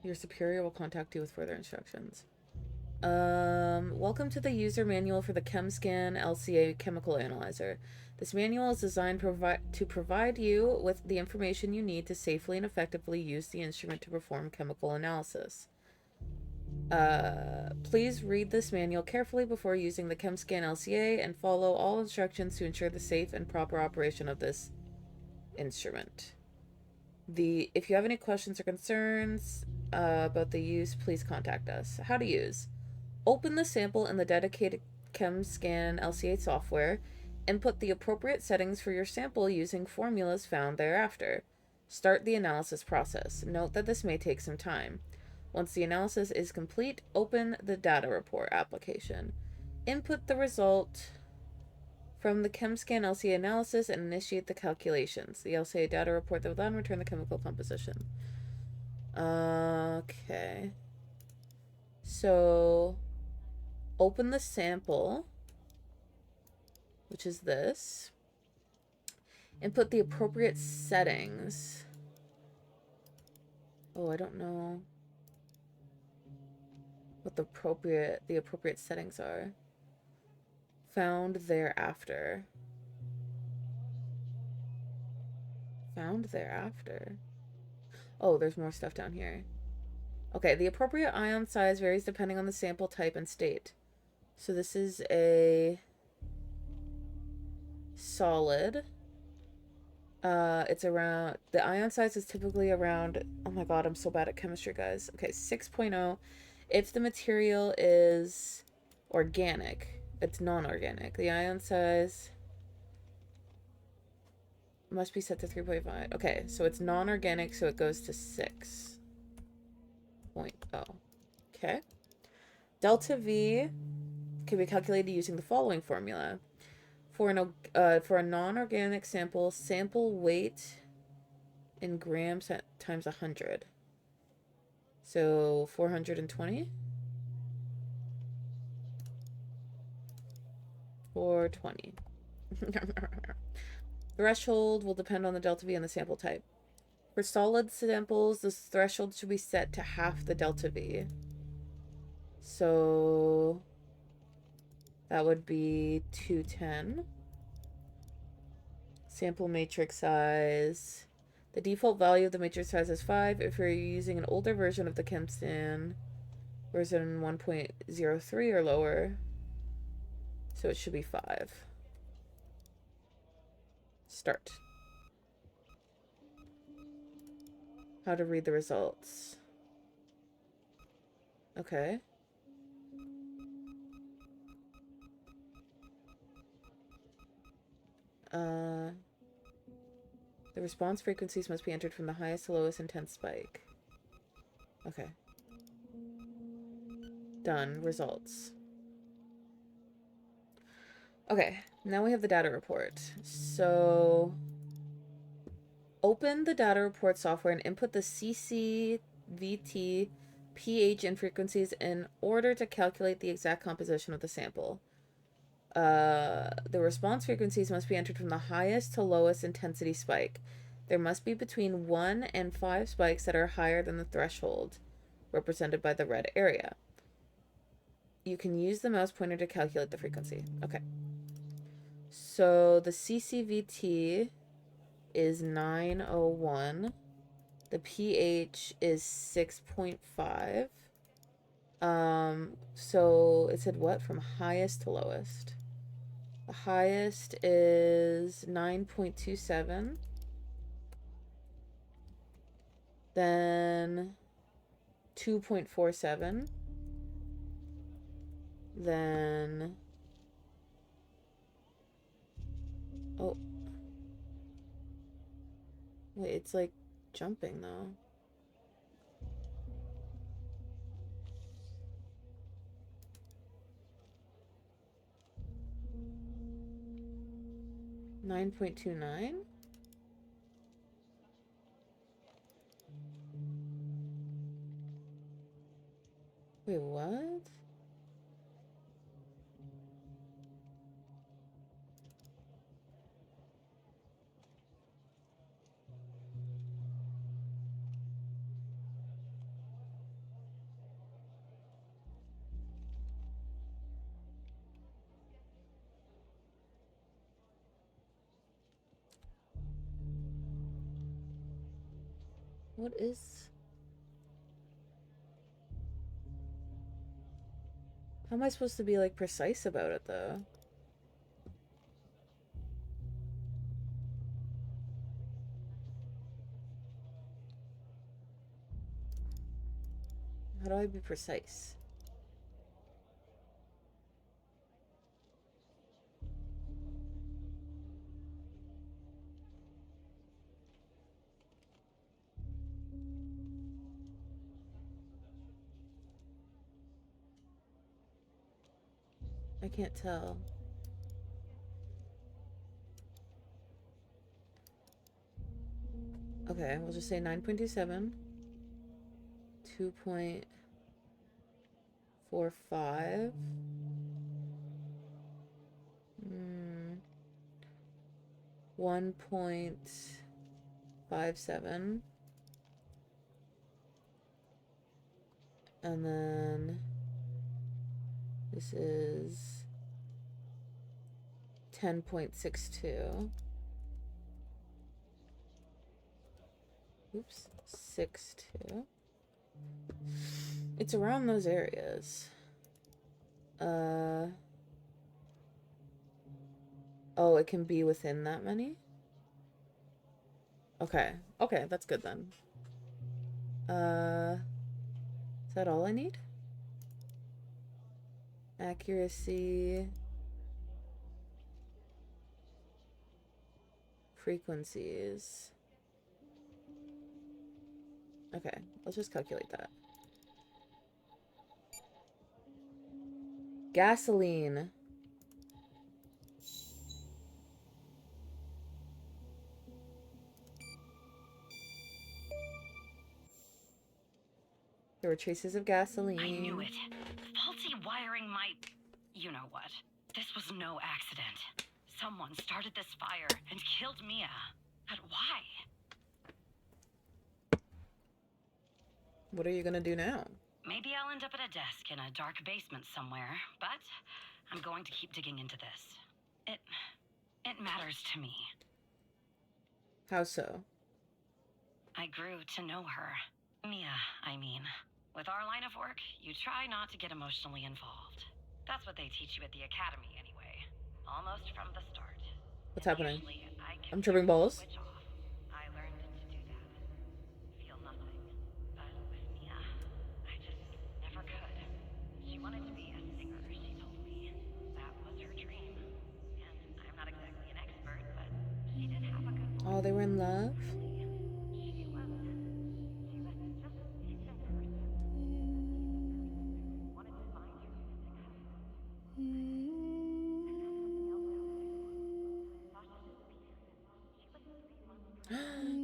Your superior will contact you with further instructions. Welcome to the user manual for the ChemScan LCA chemical analyzer. This manual is designed to provide you with the information you need to safely and effectively use the instrument to perform chemical analysis. Please read this manual carefully before using the ChemScan LCA and follow all instructions to ensure the safe and proper operation of this instrument. If you have any questions or concerns about the use, please contact us. How to use. Open the sample in the dedicated ChemScan LCA software. Input the appropriate settings for your sample using formulas found thereafter. Start the analysis process. Note that this may take some time. Once the analysis is complete, open the data report application. Input the result from the ChemScan LCA analysis and initiate the calculations. The LCA data report will then return the chemical composition. Okay. So, open the sample, which is this. Input the appropriate settings. Oh, I don't know what the appropriate settings are. Found thereafter. Found thereafter. Oh, there's more stuff down here. Okay, the appropriate ion size varies depending on the sample type and state. So this is a solid. It's around, the ion size is typically around, oh my god, I'm so bad at chemistry, guys. Okay, 6.0. If the material is organic, it's non-organic. The ion size must be set to 3.5. Okay, so it's non-organic, so it goes to 6.0. Okay. Delta V can be calculated using the following formula. For a non-organic sample, sample weight in grams times 100. So 420? 420. Threshold will depend on the delta V and the sample type. For solid samples, the threshold should be set to half the delta V. So that would be 210. Sample matrix size. The default value of the matrix size is 5. If you're using an older version of the ChemStan, version 1.03 or lower, so it should be 5. Start. How to read the results. Okay. The response frequencies must be entered from the highest to lowest intense spike. Okay. Done. Results. Okay, now we have the data report. So, open the data report software and input the CCVT, pH, and frequencies in order to calculate the exact composition of the sample. The response frequencies must be entered from the highest to lowest intensity spike. There must be between 1 and 5 spikes that are higher than the threshold, represented by the red area. You can use the mouse pointer to calculate the frequency. Okay. So the CCVT is 901. The pH is 6.5. So it said what? From highest to lowest. The highest is 9.27. Then 2.47. Then... Oh. Wait, it's like jumping though. $9.29? Wait, what? What is... How am I supposed to be, like, precise about it, though? How do I be precise? I can't tell. Okay, we'll just say 9.27. 2.45. 1.57. And then this is 10.62. Oops, 6.2. It's around those areas. Oh, it can be within that many? Okay. Okay, that's good then. Is that all I need? Accuracy. Frequencies. Okay, let's just calculate that. Gasoline. There were traces of gasoline. I knew it. Faulty wiring might... You know what? This was no accident. Someone started this fire and killed Mia. But why? What are you gonna do now? Maybe I'll end up at a desk in a dark basement somewhere, but I'm going to keep digging into this. It matters to me. How so? I grew to know her. Mia, I mean. With our line of work, you try not to get emotionally involved. That's what they teach you at the academy anyway. Almost from the start. What's happening? I'm tripping tripping balls. I learned to do that. Feel nothing. But with Mia, I just never could. She wanted to be a singer, she told me. That was her dream. And I'm not exactly an expert, but she did have a good voice. Oh, they were in love?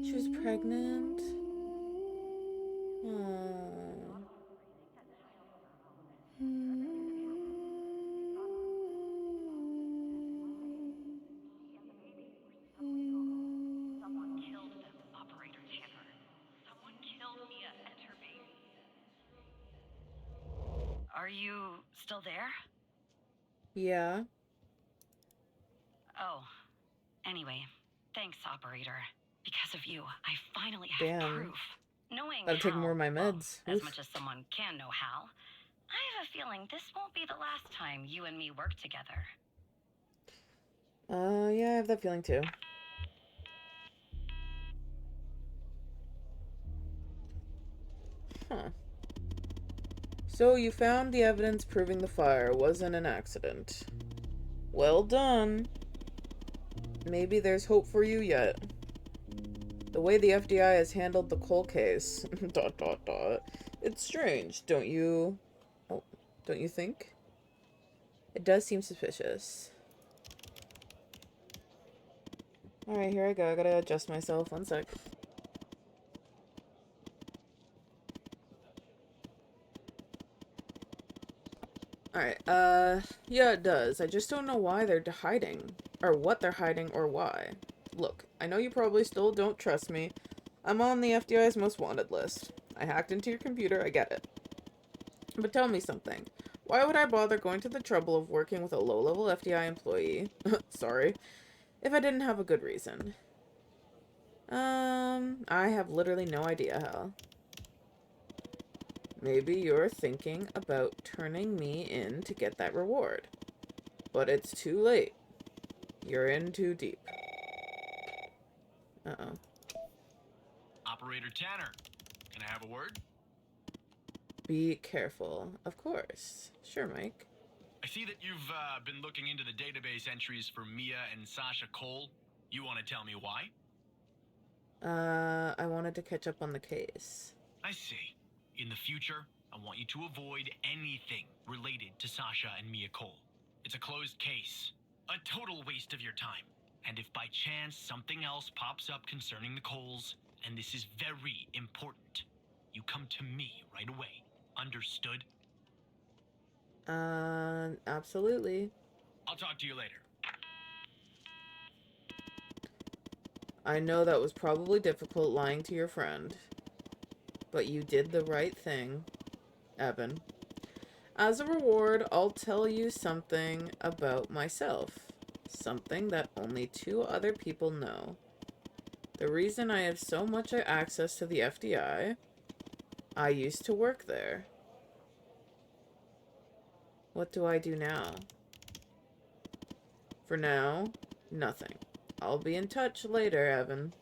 She was pregnant. Oh. Someone killed them, Operator Tanner. Someone killed Mia and her baby. Are you still there? Yeah. Oh. Anyway, thanks, Operator. Because of you, I finally have proof. Knowing Gotta take more of my meds. Well, as much as someone can know how, I have a feeling this won't be the last time you and me work together. Yeah, I have that feeling too. Huh. So you found the evidence proving the fire wasn't an accident. Well done. Maybe there's hope for you yet. The way the FBI has handled the Cole case, ... It's strange, don't you think? It does seem suspicious. Alright, here I go. I gotta adjust myself. One sec. Alright, yeah, it does. I just don't know why they're hiding. Or what they're hiding, or why. Look, I know you probably still don't trust me. I'm on the FBI's most wanted list. I hacked into your computer, I get it. But tell me something. Why would I bother going to the trouble of working with a low-level FBI employee? Sorry. If I didn't have a good reason. I have literally no idea how. Maybe you're thinking about turning me in to get that reward. But it's too late. You're in too deep. Uh-oh. Operator Tanner, can I have a word? Be careful. Of course. Sure, Mike. I see that you've been looking into the database entries for Mia and Sasha Cole. You want to tell me why? I wanted to catch up on the case. I see. In the future, I want you to avoid anything related to Sasha and Mia Cole. It's a closed case. A total waste of your time. And if by chance something else pops up concerning the Coles, and this is very important, you come to me right away. Understood? Absolutely. I'll talk to you later. I know that was probably difficult lying to your friend. But you did the right thing, Evan. As a reward, I'll tell you something about myself. Something that only 2 other people know. The reason I have so much access to the FDI, I used to work there. What do I do now? For now, nothing. I'll be in touch later, Evan.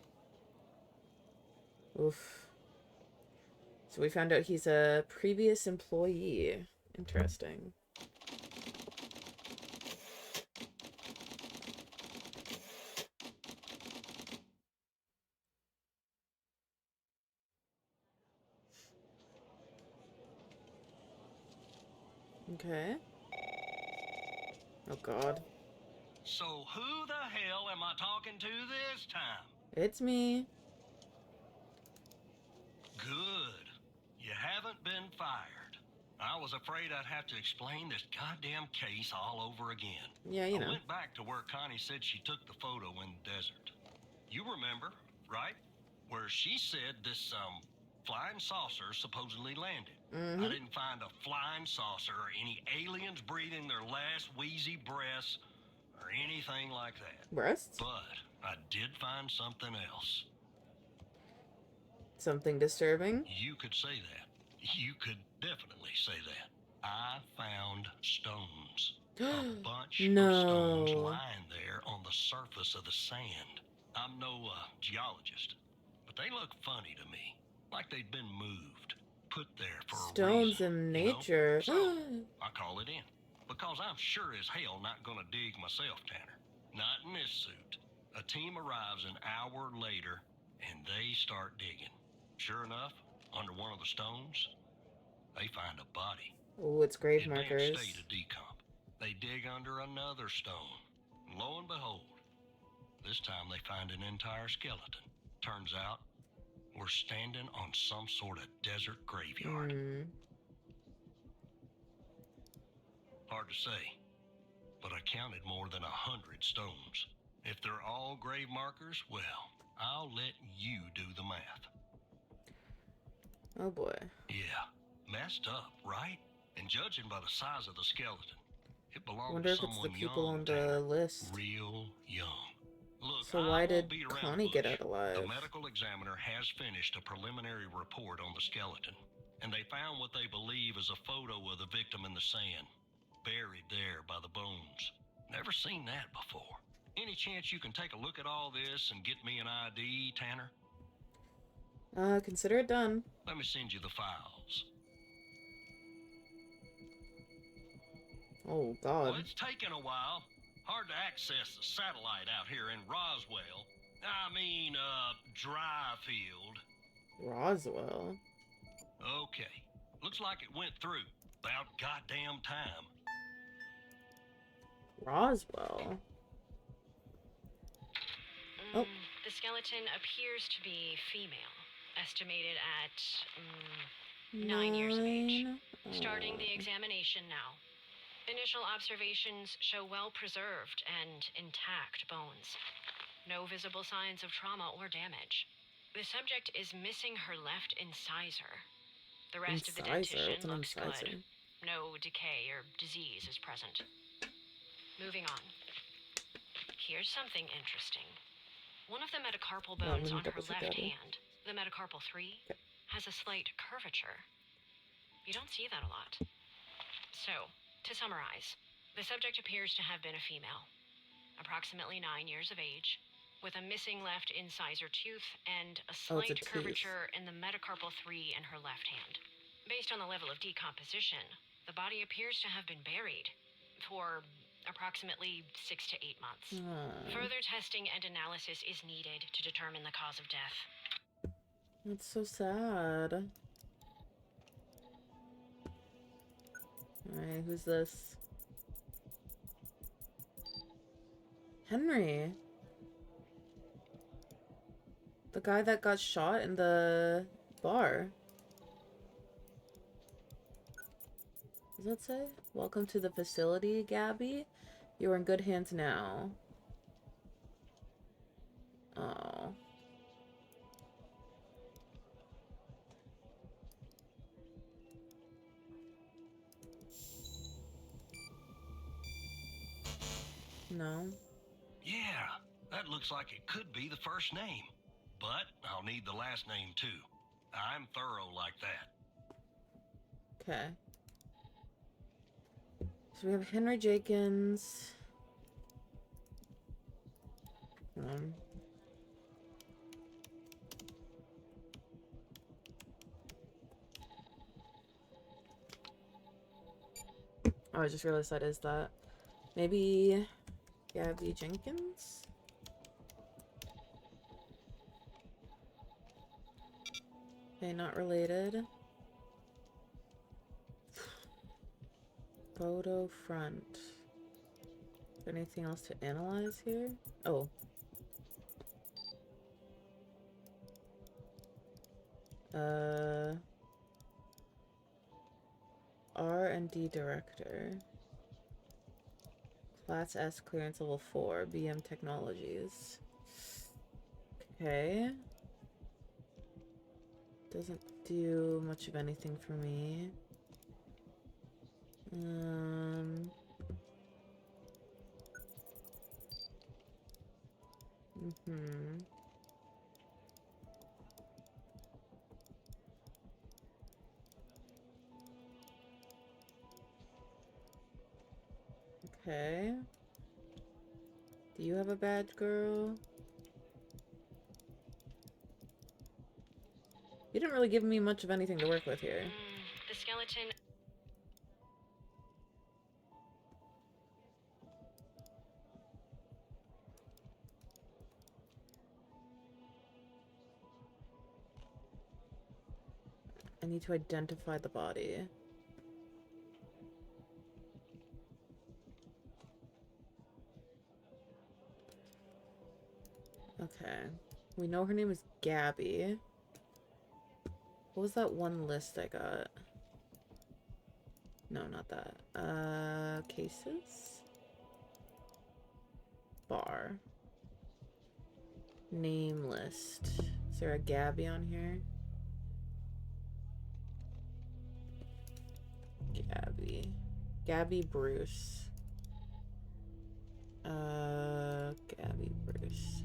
Oof. So we found out he's a previous employee. Interesting. Okay. Oh, God. So who the hell am I talking to this time? It's me. Good. You haven't been fired. I was afraid I'd have to explain this goddamn case all over again. Yeah, you know. I went back to where Connie said she took the photo in the desert. You remember, right? Where she said this, flying saucer supposedly landed. I didn't find a flying saucer or any aliens breathing their last wheezy breaths or anything like that. Breasts? But I did find something else. Something disturbing? You could say that. You could definitely say that. I found stones. A bunch of stones lying there on the surface of the sand. I'm no geologist, but they look funny to me. Like they'd been moved. Put there for stones a reason, in nature. You know? So, I call it in. Because I'm sure as hell not gonna dig myself, Tanner. Not in this suit. A team arrives an hour later, and they start digging. Sure enough, under one of the stones, they find a body. Oh, it's grave markers. Advanced state of decomp. They dig under another stone. And lo and behold, this time they find an entire skeleton. Turns out, we're standing on some sort of desert graveyard. Hard to say, but I counted more than 100 stones. If they're all grave markers, well, I'll let you do the math. Oh boy. Yeah, messed up, right? And judging by the size of the skeleton, it belonged Wonder to if it's someone the people young, on the list. real young. Look, So why did Connie get out alive? The medical examiner has finished a preliminary report on the skeleton, and they found what they believe is a photo of the victim in the sand, buried there by the bones. Never seen that before. Any chance you can take a look at all this and get me an ID, Tanner? Consider it done. Let me send you the files. Oh, God. Well, it's taken a while. Hard to access the satellite out here in Roswell. Dryfield. Roswell? Okay. Looks like it went through. About goddamn time. Roswell? Oh. The skeleton appears to be female, estimated at 9 years of age. Starting the examination now. Initial observations show well-preserved and intact bones. No visible signs of trauma or damage. The subject is missing her left incisor. The rest of the dentition looks good. No decay or disease is present. Moving on. Here's something interesting. One of the metacarpal bones on her left hand, the metacarpal 3, has a slight curvature. You don't see that a lot. So, to summarize, the subject appears to have been a female, approximately 9 years of age, with a missing left incisor tooth and a slight curvature in the metacarpal 3 in her left hand. Based on the level of decomposition, the body appears to have been buried for approximately 6 to 8 months. Further testing and analysis is needed to determine the cause of death. That's so sad. Alright, who's this? Henry. The guy that got shot in the bar. Does that say? Welcome to the facility, Gabby. You are in good hands now. Oh. No. Yeah, that looks like it could be the first name. But I'll need the last name too. I'm thorough like that. Okay. So we have Henry Jenkins. Oh, I just realized that is that. Maybe Gabby Jenkins? Okay, not related. Photo front. Is there anything else to analyze here? Oh. R&D director. Class S clearance level 4, BM Technologies. Okay. Doesn't do much of anything for me. Okay. Do you have a badge, girl? You didn't really give me much of anything to work with here. The skeleton... I need to identify the body. Okay. We know her name is Gabby. What was that one list I got? No, not that. Cases? Bar. Name list. Is there a Gabby on here? Gabby Bruce. Gabby Bruce.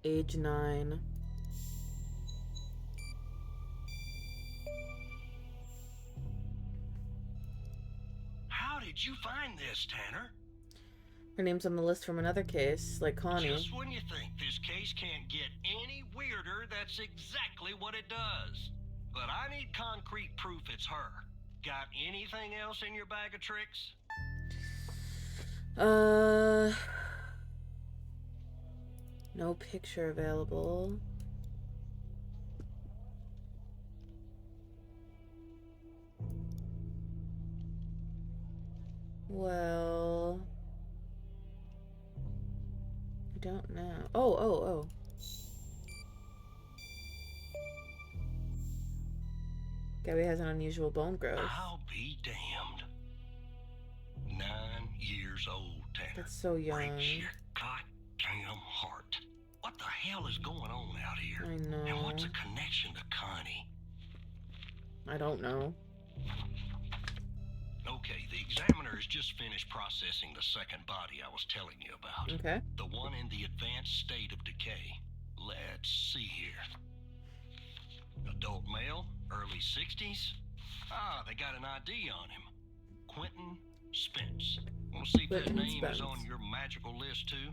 Age 9. How did you find this, Tanner? Her name's on the list from another case, like Connie. Just when you think this case can't get any weirder, that's exactly what it does. But I need concrete proof it's her. Got anything else in your bag of tricks? No picture available. Well, I don't know. Oh. Gabby has an unusual bone growth. I'll be damned. 9 years old, Tanner. That's so young. Breaks your goddamn heart. What the hell is going on out here? I know. And what's a connection to Connie? I don't know. Okay, the examiner has just finished processing the second body I was telling you about. Okay. The one in the advanced state of decay. Let's see here. Adult male, early 60s. Ah, they got an ID on him. Quentin Spence. Want to see if his name is on your magical list too?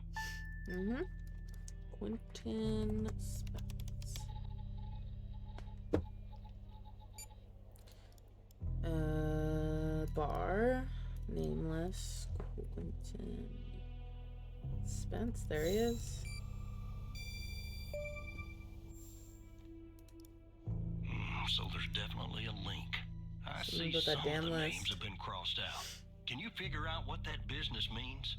Mm-hmm. Quentin Spence. Bar. Nameless. Quentin Spence. There he is. So there's definitely a link. I see that some damn of the list. names have been crossed out. Can you figure out what that business means?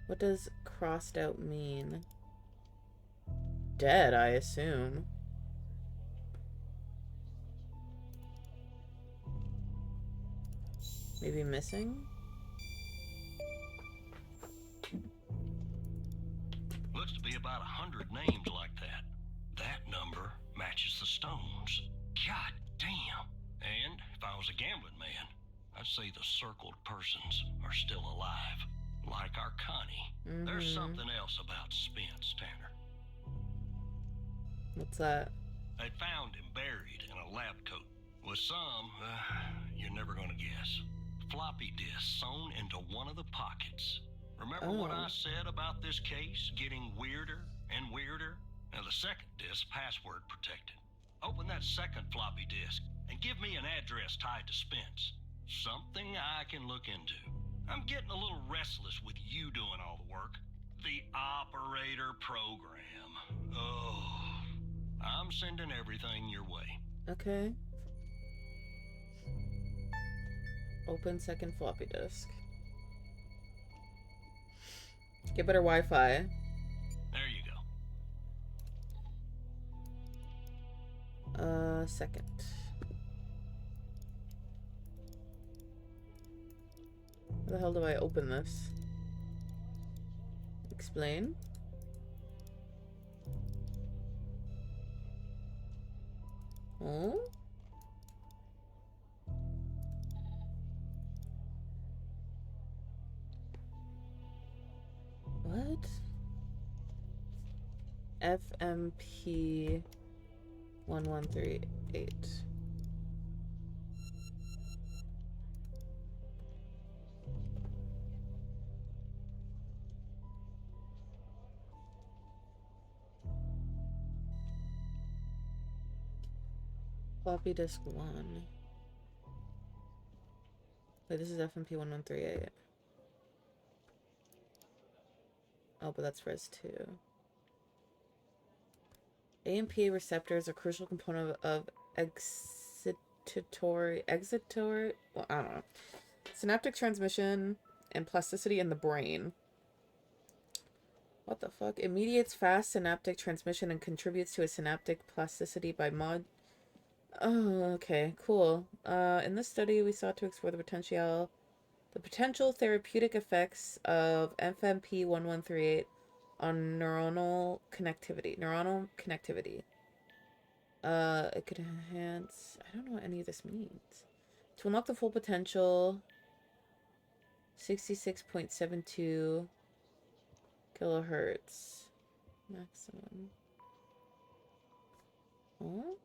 What does crossed out mean? Dead, I assume. Maybe missing? Looks to be about 100 names like that. That number matches the stones. God damn. And if I was a gambling man, I'd say the circled persons are still alive. Like our Connie. There's something else about Spence, Tanner. What's that? They found him buried in a lab coat. With some, you're never gonna guess. Floppy disk sewn into one of the pockets. Remember what I said about this case getting weirder and weirder? Now the second disk password protected. Open that second floppy disk and give me an address tied to Spence. Something I can look into. I'm getting a little restless with you doing all the work. The Operator program. Oh, I'm sending everything your way. Okay. Open second floppy disk. Get better Wi-Fi. There you go. Second. How the hell do I open this? Explain. Oh? What? FMP 1138. Floppy disk 1. Wait, this is FMP 1138. Oh, but that's Res 2. AMPA receptors are a crucial component of exitatory, well, I don't know. Synaptic transmission and plasticity in the brain. What the fuck? It mediates fast synaptic transmission and contributes to a synaptic plasticity by Oh, okay, cool. In this study, we sought to explore the potential therapeutic effects of FMP 1138 on neuronal connectivity. It could enhance... I don't know what any of this means. To unlock the full potential, 66.72 kilohertz maximum. Oh?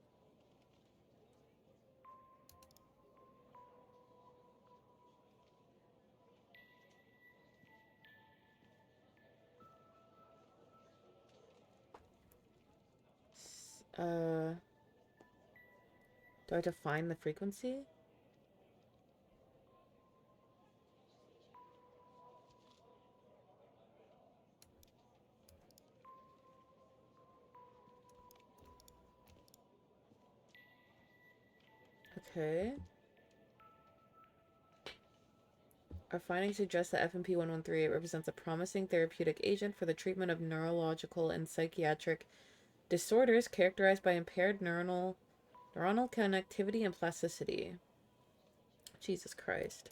Do I define the frequency? Okay. Our findings suggest that FMP 1138 represents a promising therapeutic agent for the treatment of neurological and psychiatric disorders characterized by impaired neuronal connectivity and plasticity. Jesus Christ.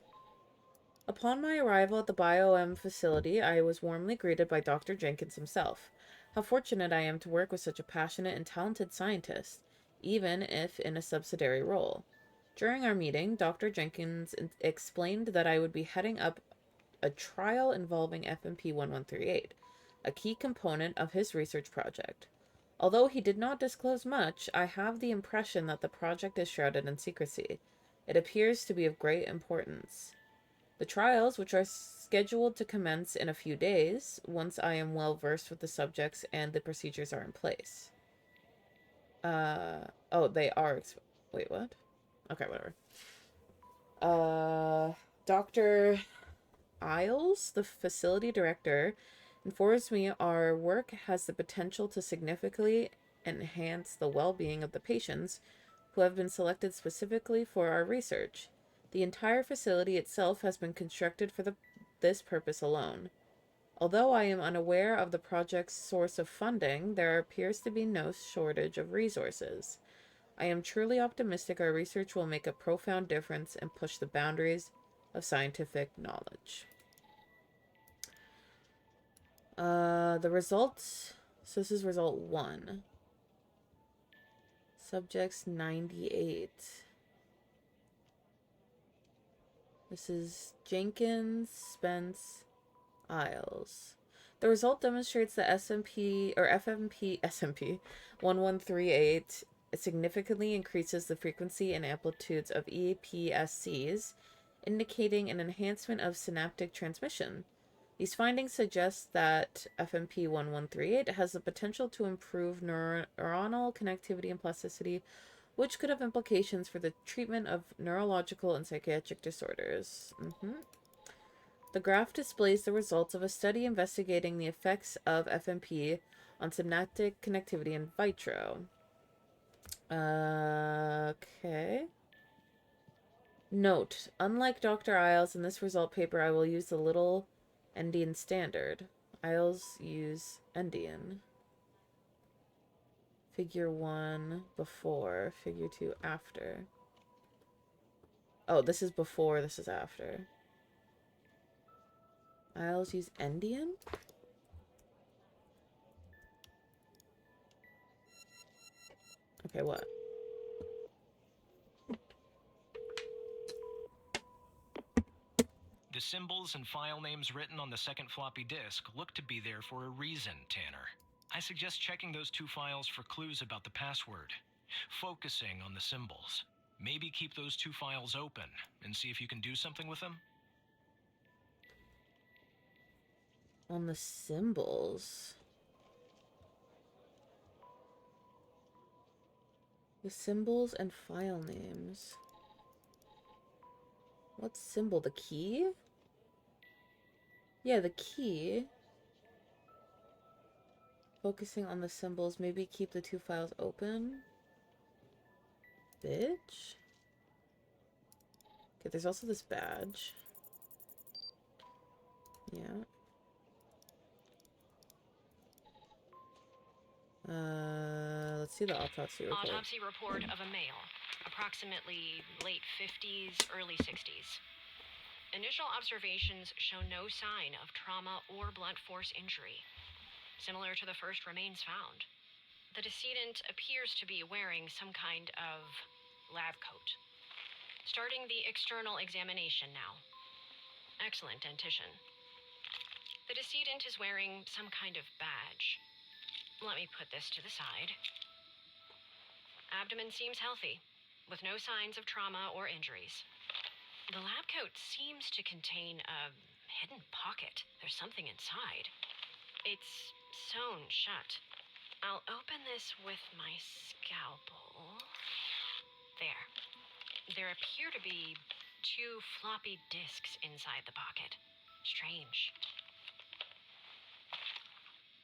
Upon my arrival at the BioM facility, I was warmly greeted by Dr. Jenkins himself. How fortunate I am to work with such a passionate and talented scientist, even if in a subsidiary role. During our meeting, Dr. Jenkins explained that I would be heading up a trial involving FMP 1138, a key component of his research project. Although he did not disclose much, I have the impression that the project is shrouded in secrecy. It appears to be of great importance. The trials, which are scheduled to commence in a few days, once I am well versed with the subjects and the procedures are in place. Oh, they are, wait, what? Okay, whatever. Dr. Isles, the facility director, informs me our work has the potential to significantly enhance the well-being of the patients who have been selected specifically for our research. The entire facility itself has been constructed for this purpose alone. Although I am unaware of the project's source of funding, there appears to be no shortage of resources. I am truly optimistic our research will make a profound difference and push the boundaries of scientific knowledge. The results... So this is result 1. Subjects 98. This is Jenkins, Spence, Isles. The result demonstrates that FMP 1138 significantly increases the frequency and amplitudes of EPSCs, indicating an enhancement of synaptic transmission. These findings suggest that FMP 1138 has the potential to improve neuronal connectivity and plasticity, which could have implications for the treatment of neurological and psychiatric disorders. The graph displays the results of a study investigating the effects of FMP on synaptic connectivity in vitro. Okay. Note, unlike Dr. Isles in this result paper, I will use the little Endian standard. Isles use Endian. Figure 1 before, figure 2 after. Oh, this is before, this is after. Isles use Endian? Okay, what? The symbols and file names written on the second floppy disk look to be there for a reason, Tanner. I suggest checking those 2 files for clues about the password. Focusing on the symbols. Maybe keep those 2 files open and see if you can do something with them. On the symbols. The symbols and file names. What symbol? The key? Yeah, the key. Focusing on the symbols. Maybe keep the 2 files open. Bitch. Okay, there's also this badge. Yeah. Let's see the autopsy report. Autopsy report of a male, approximately late 50s, early 60s. Initial observations show no sign of trauma or blunt force injury, similar to the first remains found. The decedent appears to be wearing some kind of lab coat. Starting the external examination now. Excellent dentition. The decedent is wearing some kind of badge. Let me put this to the side. Abdomen seems healthy, with no signs of trauma or injuries. The lab coat seems to contain a hidden pocket. There's something inside. It's sewn shut. I'll open this with my scalpel. There. There appear to be 2 floppy disks inside the pocket. Strange.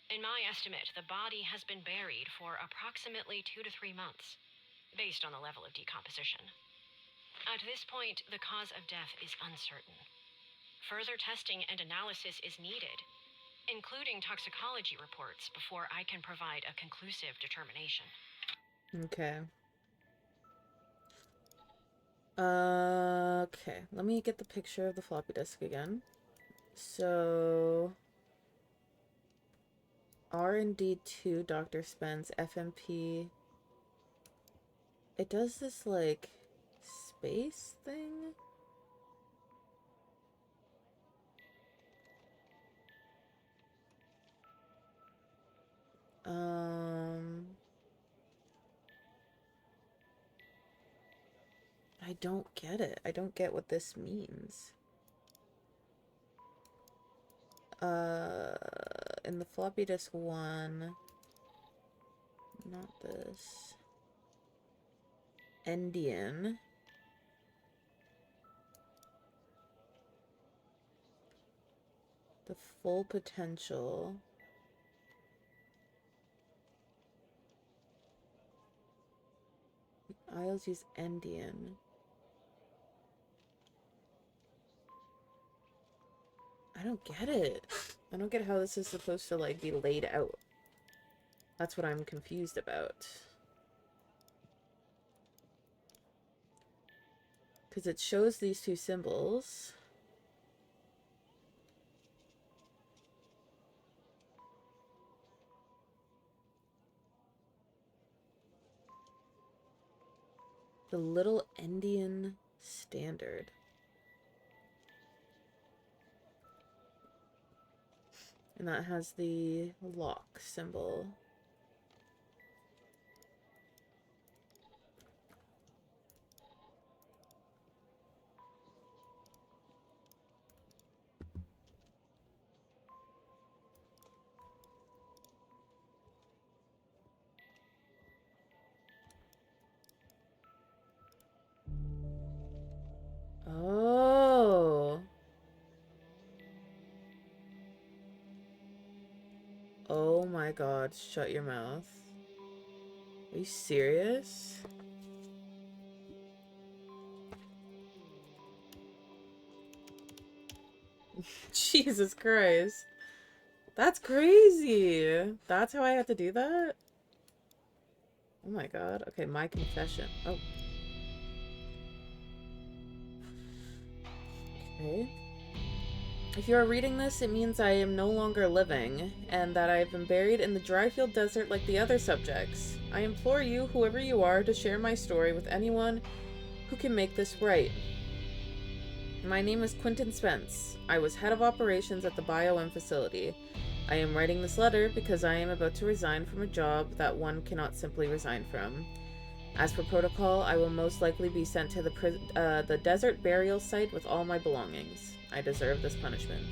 In my estimate, the body has been buried for approximately 2 to 3 months, based on the level of decomposition. At this point, the cause of death is uncertain. Further testing and analysis is needed, including toxicology reports, before I can provide a conclusive determination. Okay. Okay. Let me get the picture of the floppy disk again. So... R&D2, Dr. Spence, FMP. It does this, like, space thing? I don't get it. I don't get what this means. In the floppy disk one, not this. Endian. The full potential. Isles use Endian. I don't get it. I don't get how this is supposed to, like, be laid out. That's what I'm confused about. Because it shows these 2 symbols. The little Endian standard. And that has the lock symbol. Oh. Oh my god, shut your mouth. Are you serious? Jesus Christ. That's crazy. That's how I have to do that? Oh my god. Okay, my confession. Oh. Okay. If you are reading this, it means I am no longer living, and that I have been buried in the Dryfield Desert like the other subjects. I implore you, whoever you are, to share my story with anyone who can make this right. My name is Quentin Spence. I was head of operations at the BioM facility. I am writing this letter because I am about to resign from a job that one cannot simply resign from. As per protocol, I will most likely be sent to the desert burial site with all my belongings. I deserve this punishment.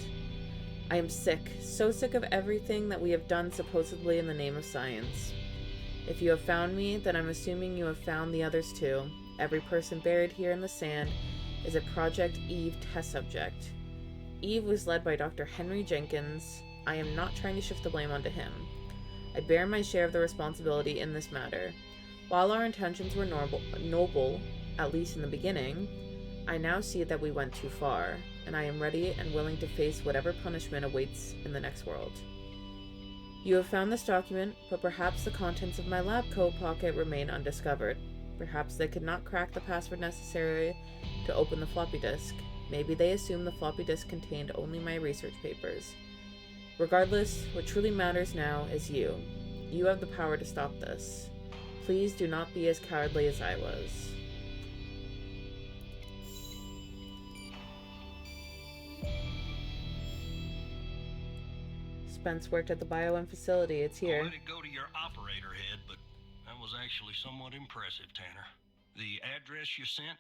I am sick, so sick of everything that we have done supposedly in the name of science. If you have found me, then I'm assuming you have found the others too. Every person buried here in the sand is a Project Eve test subject. Eve was led by Dr. Henry Jenkins. I am not trying to shift the blame onto him. I bear my share of the responsibility in this matter. While our intentions were noble, at least in the beginning, I now see that we went too far, and I am ready and willing to face whatever punishment awaits in the next world. You have found this document, but perhaps the contents of my lab coat pocket remain undiscovered. Perhaps they could not crack the password necessary to open the floppy disk. Maybe they assumed the floppy disk contained only my research papers. Regardless, what truly matters now is you. You have the power to stop this. Please do not be as cowardly as I was. Spence worked at the BioM facility. It's here. I'll let it go to your operator head, but that was actually somewhat impressive, Tanner. The address you sent,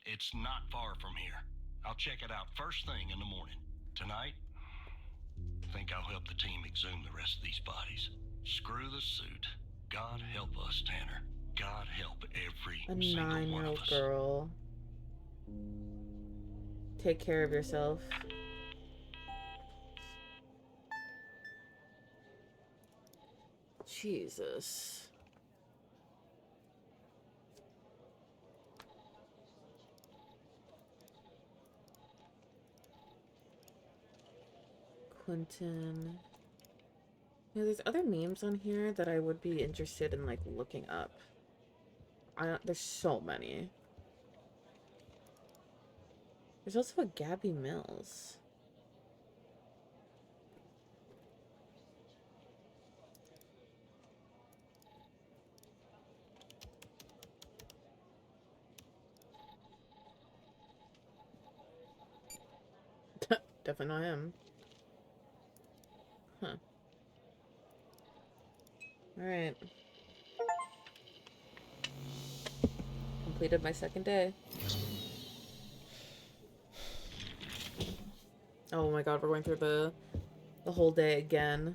it's not far from here. I'll check it out first thing in the morning. Tonight, I think I'll help the team exhume the rest of these bodies. Screw the suit. God help us, Tanner. God help every single one of us. A 9-year-old girl. Take care of yourself. Jesus. Quentin. Yeah, there's other memes on here that I would be interested in, like, looking up. There's so many. There's also a Gabby Mills. Definitely not him. Huh. Alright. Completed my second day. Oh my god, we're going through the whole day again.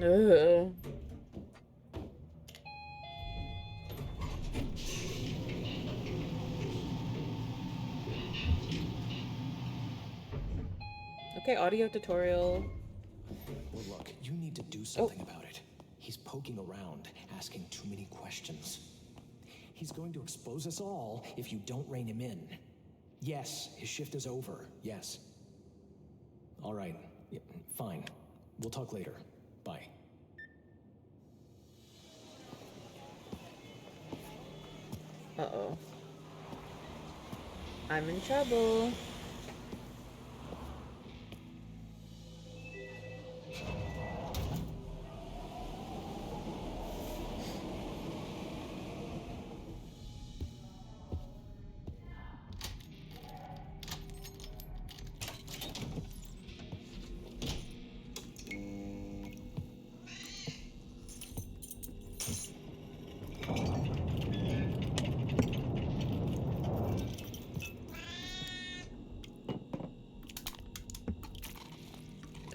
Ugh. Okay, audio tutorial. Well, look, you need to do something about it. He's poking around, asking too many questions. He's going to expose us all if you don't rein him in. Yes, his shift is over. Yes. All right. Yeah, fine. We'll talk later. Bye. Uh-oh. I'm in trouble.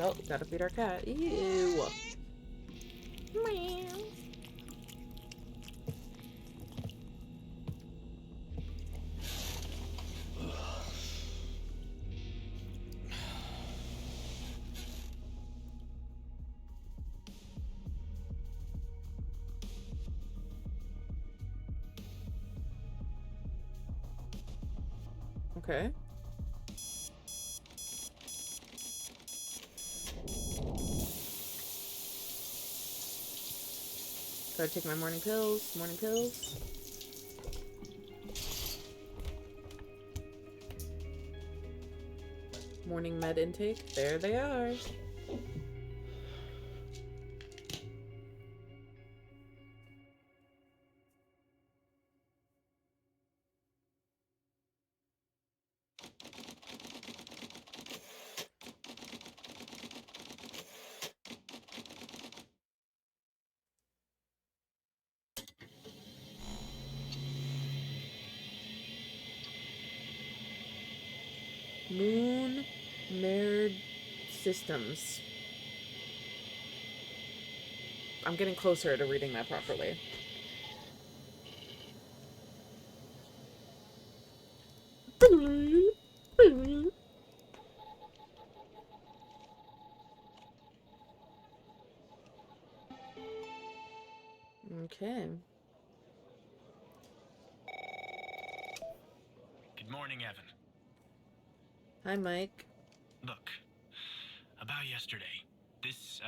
Oh, gotta feed our cat. Ew. Meow. Okay. Gotta take my morning pills. Morning pills. Morning med intake. There they are. Moon Mirrored Systems. I'm getting closer to reading that properly. Okay. Good morning, Evan. Hi, Mike. Look, about yesterday, this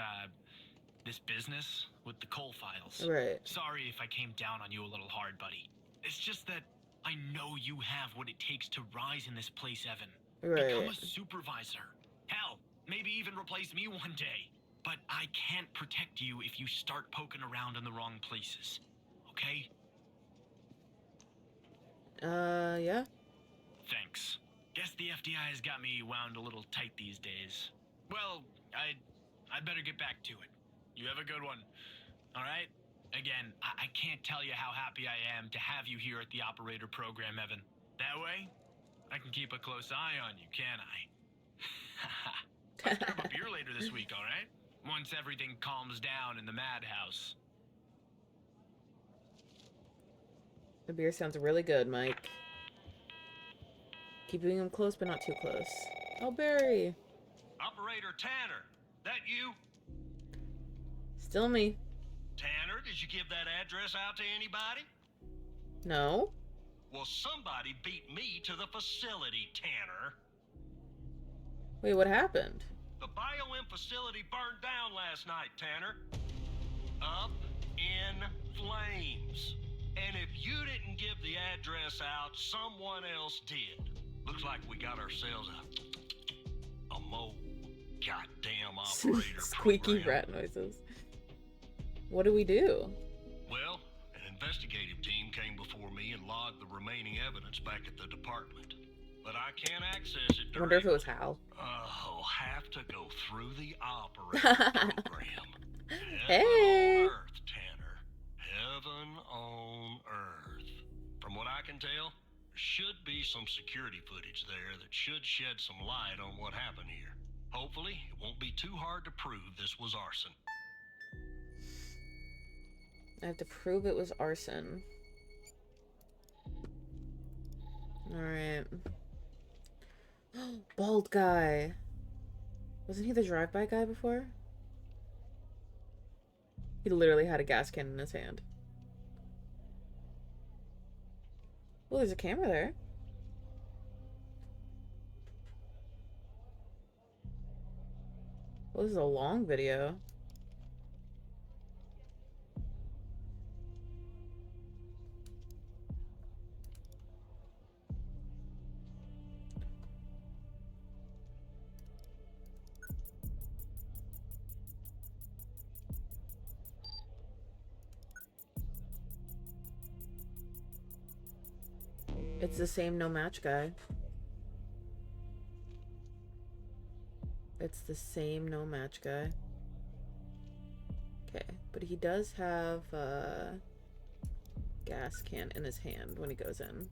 business with the coal files. Right. Sorry if I came down on you a little hard, buddy. It's just that I know you have what it takes to rise in this place, Evan. Right. Become a supervisor. Hell, maybe even replace me one day. But I can't protect you if you start poking around in the wrong places. Okay? Yeah. Thanks. Guess the FDI has got me wound a little tight these days. Well, I'd better get back to it. You have a good one. All right? Again, I can't tell you how happy I am to have you here at the operator program, Evan. That way, I can keep a close eye on you, can't I? Let's grab a beer later this week, all right? Once everything calms down in the madhouse. The beer sounds really good, Mike. Keeping him close, but not too close. Oh, Barry. Operator Tanner, that you? Still me. Tanner, did you give that address out to anybody? No. Well, somebody beat me to the facility, Tanner. Wait, what happened? The BioM facility burned down last night, Tanner. Up in flames. And if you didn't give the address out, someone else did. Looks like we got ourselves a mole goddamn operator Squeaky program. rat noises. What do we do? Well, an investigative team came before me and logged the remaining evidence back at the department. But I can't access it I wonder if it was directly. Hal. I'll have to go through the operator program. Hey! Heaven on Earth, Tanner. Heaven on Earth. From what I can tell, there should be some security footage there that should shed some light on what happened here. Hopefully, it won't be too hard to prove this was arson. I have to prove it was arson. Alright. Bald guy. Wasn't he the drive-by guy before? He literally had a gas can in his hand. Oh, there's a camera there. Well, this is a long video. It's the same no match guy. It's the same no match guy. Okay, but he does have a gas can in his hand when he goes in.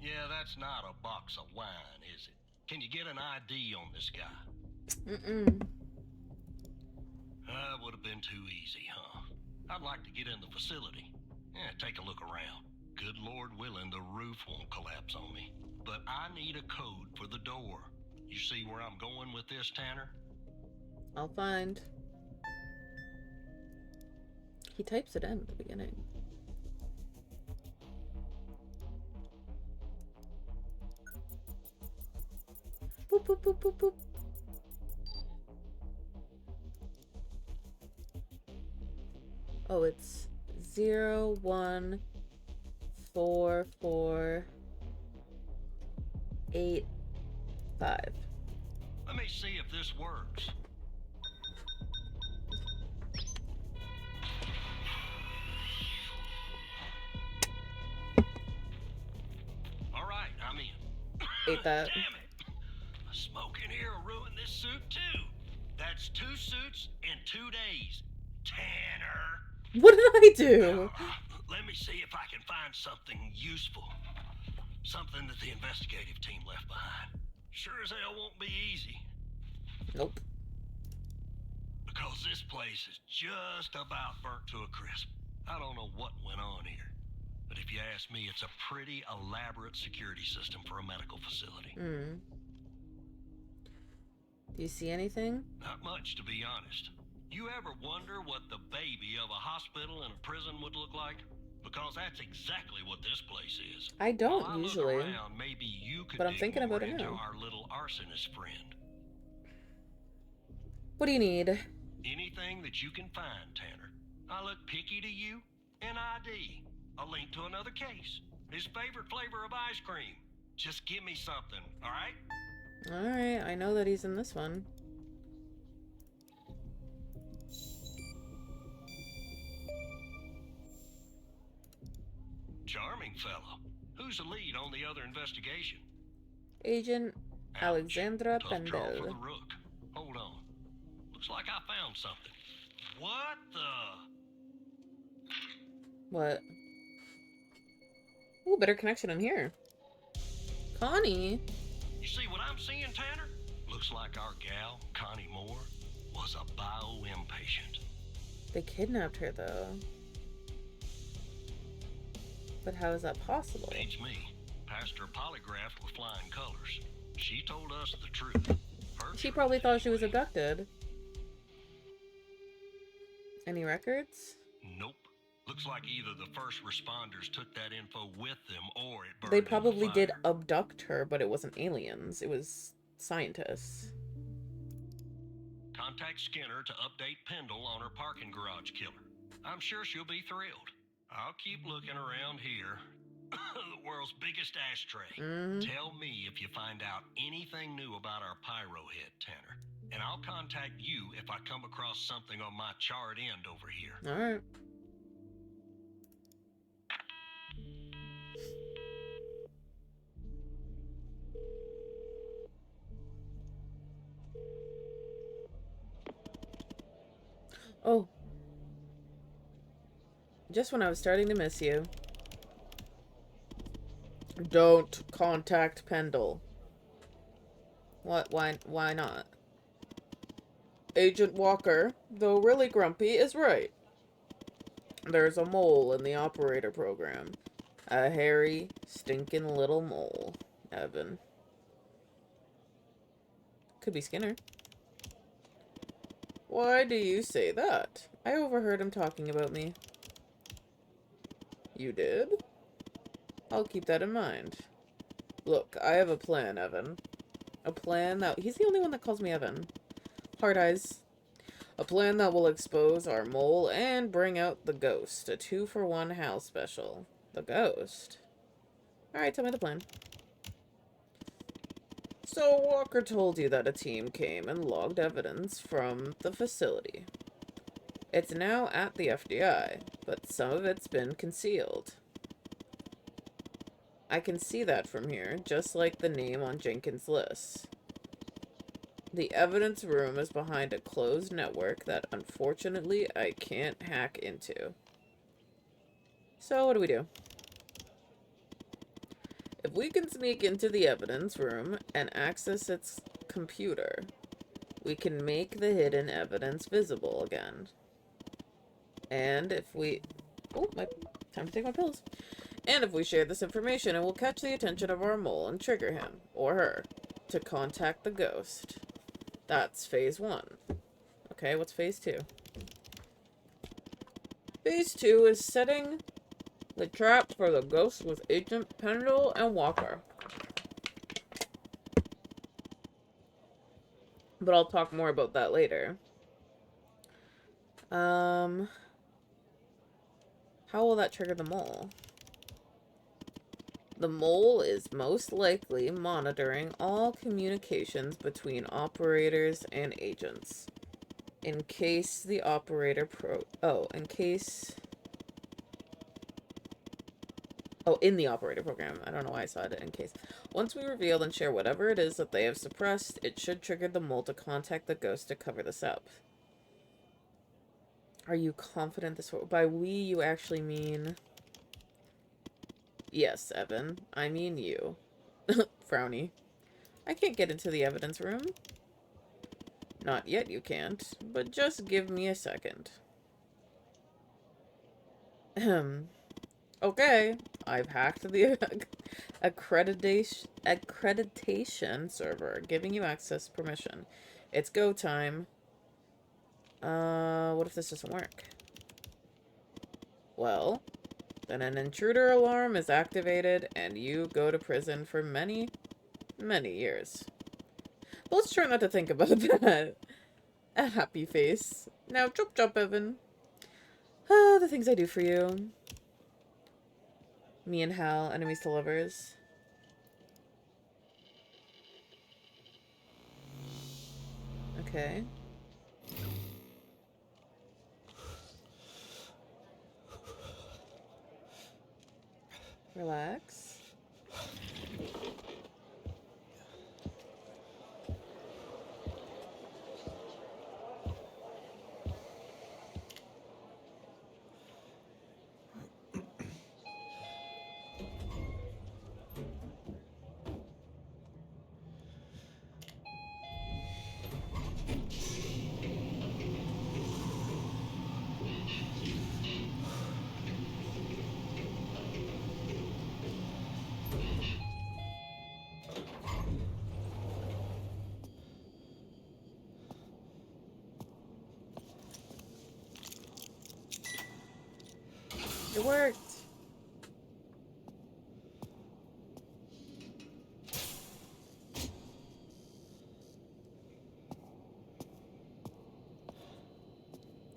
Yeah, that's not a box of wine, is it? Can you get an ID on this guy? Mm-mm. That would have been too easy, huh? I'd like to get in the facility. Yeah, take a look around. Good Lord willing, the roof won't collapse on me. But I need a code for the door. You see where I'm going with this, Tanner? I'll find. He types it in at the beginning. Boop, boop, boop, boop, boop. Oh, it's 0, 1, 4, 4, 8, 5. Let me see if this works. All right, I'm in. Ate that. Damn it! A smoke in here will ruin this suit too. That's 2 suits in 2 days. Tanner. What did I do? Let me see if I can find something useful. Something that the investigative team left behind. Sure as hell won't be easy. Nope. Because this place is just about burnt to a crisp. I don't know what went on here. But if you ask me, it's a pretty elaborate security system for a medical facility. Do you see anything? Not much, to be honest. You ever wonder what the baby of a hospital and a prison would look like? Because that's exactly what this place is. I don't While I usually. Look around, maybe you could but I'm dig thinking more about it into now. our little arsonist friend. What do you need? Anything that you can find, Tanner. I look picky to you. An ID. A link to another case. His favorite flavor of ice cream. Just give me something, alright? Alright, I know that he's in this one. Charming fellow. Who's the lead on the other investigation? Agent Alexandra Tough draw for Pendel. the rook. Hold on. Looks like I found something. What the? What? Ooh, better connection in here. Connie? You see what I'm seeing, Tanner? Looks like our gal, Connie Moore, was a bio-impatient. They kidnapped her, though. But how is that possible? Beats me. Passed her polygraph with flying colors. She told us the truth. She probably thought she was abducted. Any records? Nope. Looks like either the first responders took that info with them or it burned They in the probably did fire. abduct her, but it wasn't aliens. It was scientists. Contact Skinner to update Pendle on her parking garage killer. I'm sure she'll be thrilled. I'll keep looking around here. The world's biggest ashtray. Tell me if you find out anything new about our pyro head, Tanner. And I'll contact you if I come across something on my charred end over here. Alright. Oh. Just when I was starting to miss you. Don't contact Pendle. What? Why not? Agent Walker, though really grumpy, is right. There's a mole in the operator program. A hairy, stinking little mole. Evan. Could be Skinner. Why do you say that? I overheard him talking about me. You did? I'll keep that in mind. Look, I have a plan, Evan. A plan that... He's the only one that calls me Evan. Hard eyes. A plan that will expose our mole and bring out the ghost. A 2-for-1 Hal special. The ghost? Alright, tell me the plan. So, Walker told you that a team came and logged evidence from the facility. It's now at the FBI, but some of it's been concealed. I can see that from here, just like the name on Jenkins' list. The evidence room is behind a closed network that, unfortunately, I can't hack into. So, what do? If we can sneak into the evidence room and access its computer, we can make the hidden evidence visible again. And if we... Oh, time to take my pills. And if we share this information, it will catch the attention of our mole and trigger him, or her, to contact the ghost. That's phase 1. Okay, what's phase 2? Phase 2 is setting the trap for the ghosts with Agent Pendle and Walker. But I'll talk more about that later. How will that trigger the mole? The mole is most likely monitoring all communications between operators and agents. In case the operator in the operator program. I don't know why I said it in case. Once we reveal and share whatever it is that they have suppressed, it should trigger the mole to contact the ghost to cover this up. Are you confident this will... By we, you actually mean... Yes, Evan. I mean you. Frowny. I can't get into the evidence room. Not yet you can't, but just give me a second. Okay, I've hacked the accreditation server, giving you access permission. It's go time. What if this doesn't work? Well, then an intruder alarm is activated and you go to prison for many, many years. But let's try not to think about that. A happy face. Now, chop, Evan. Ah, the things I do for you. Me and Hal, enemies to lovers. Okay. Relax. It worked.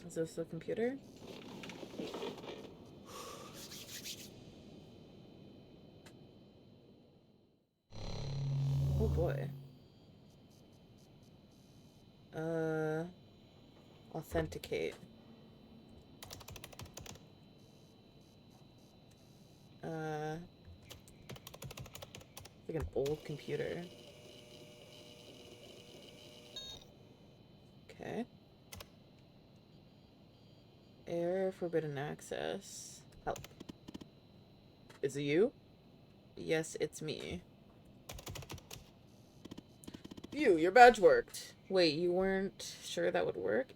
Is this the computer? Oh boy. Authenticate. Like an old computer. Okay. Error, forbidden access. Help. Is it you? Yes, it's me. Your badge worked. Wait, you weren't sure that would work?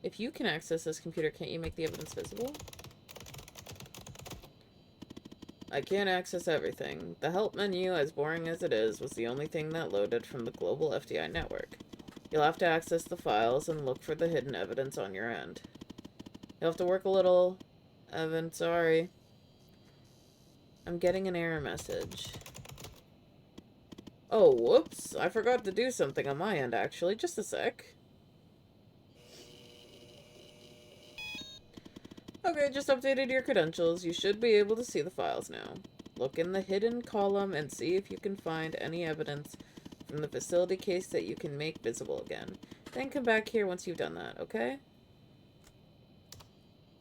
If you can access this computer, can't you make the evidence visible? I can't access everything. The help menu, as boring as it is, was the only thing that loaded from the global FDI network. You'll have to access the files and look for the hidden evidence on your end. You'll have to work a little. Evan, sorry. I'm getting an error message. Oh, whoops. I forgot to do something on my end, actually. Just a sec. Okay, just updated your credentials. You should be able to see the files now. Look in the hidden column and see if you can find any evidence from the facility case that you can make visible again. Then come back here once you've done that, okay?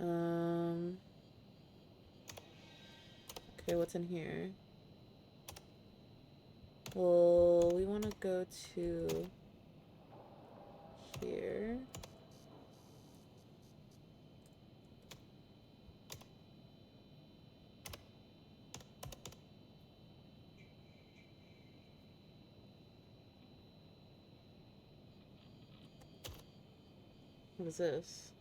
Okay, what's in here? Well, we want to go to here. What is this?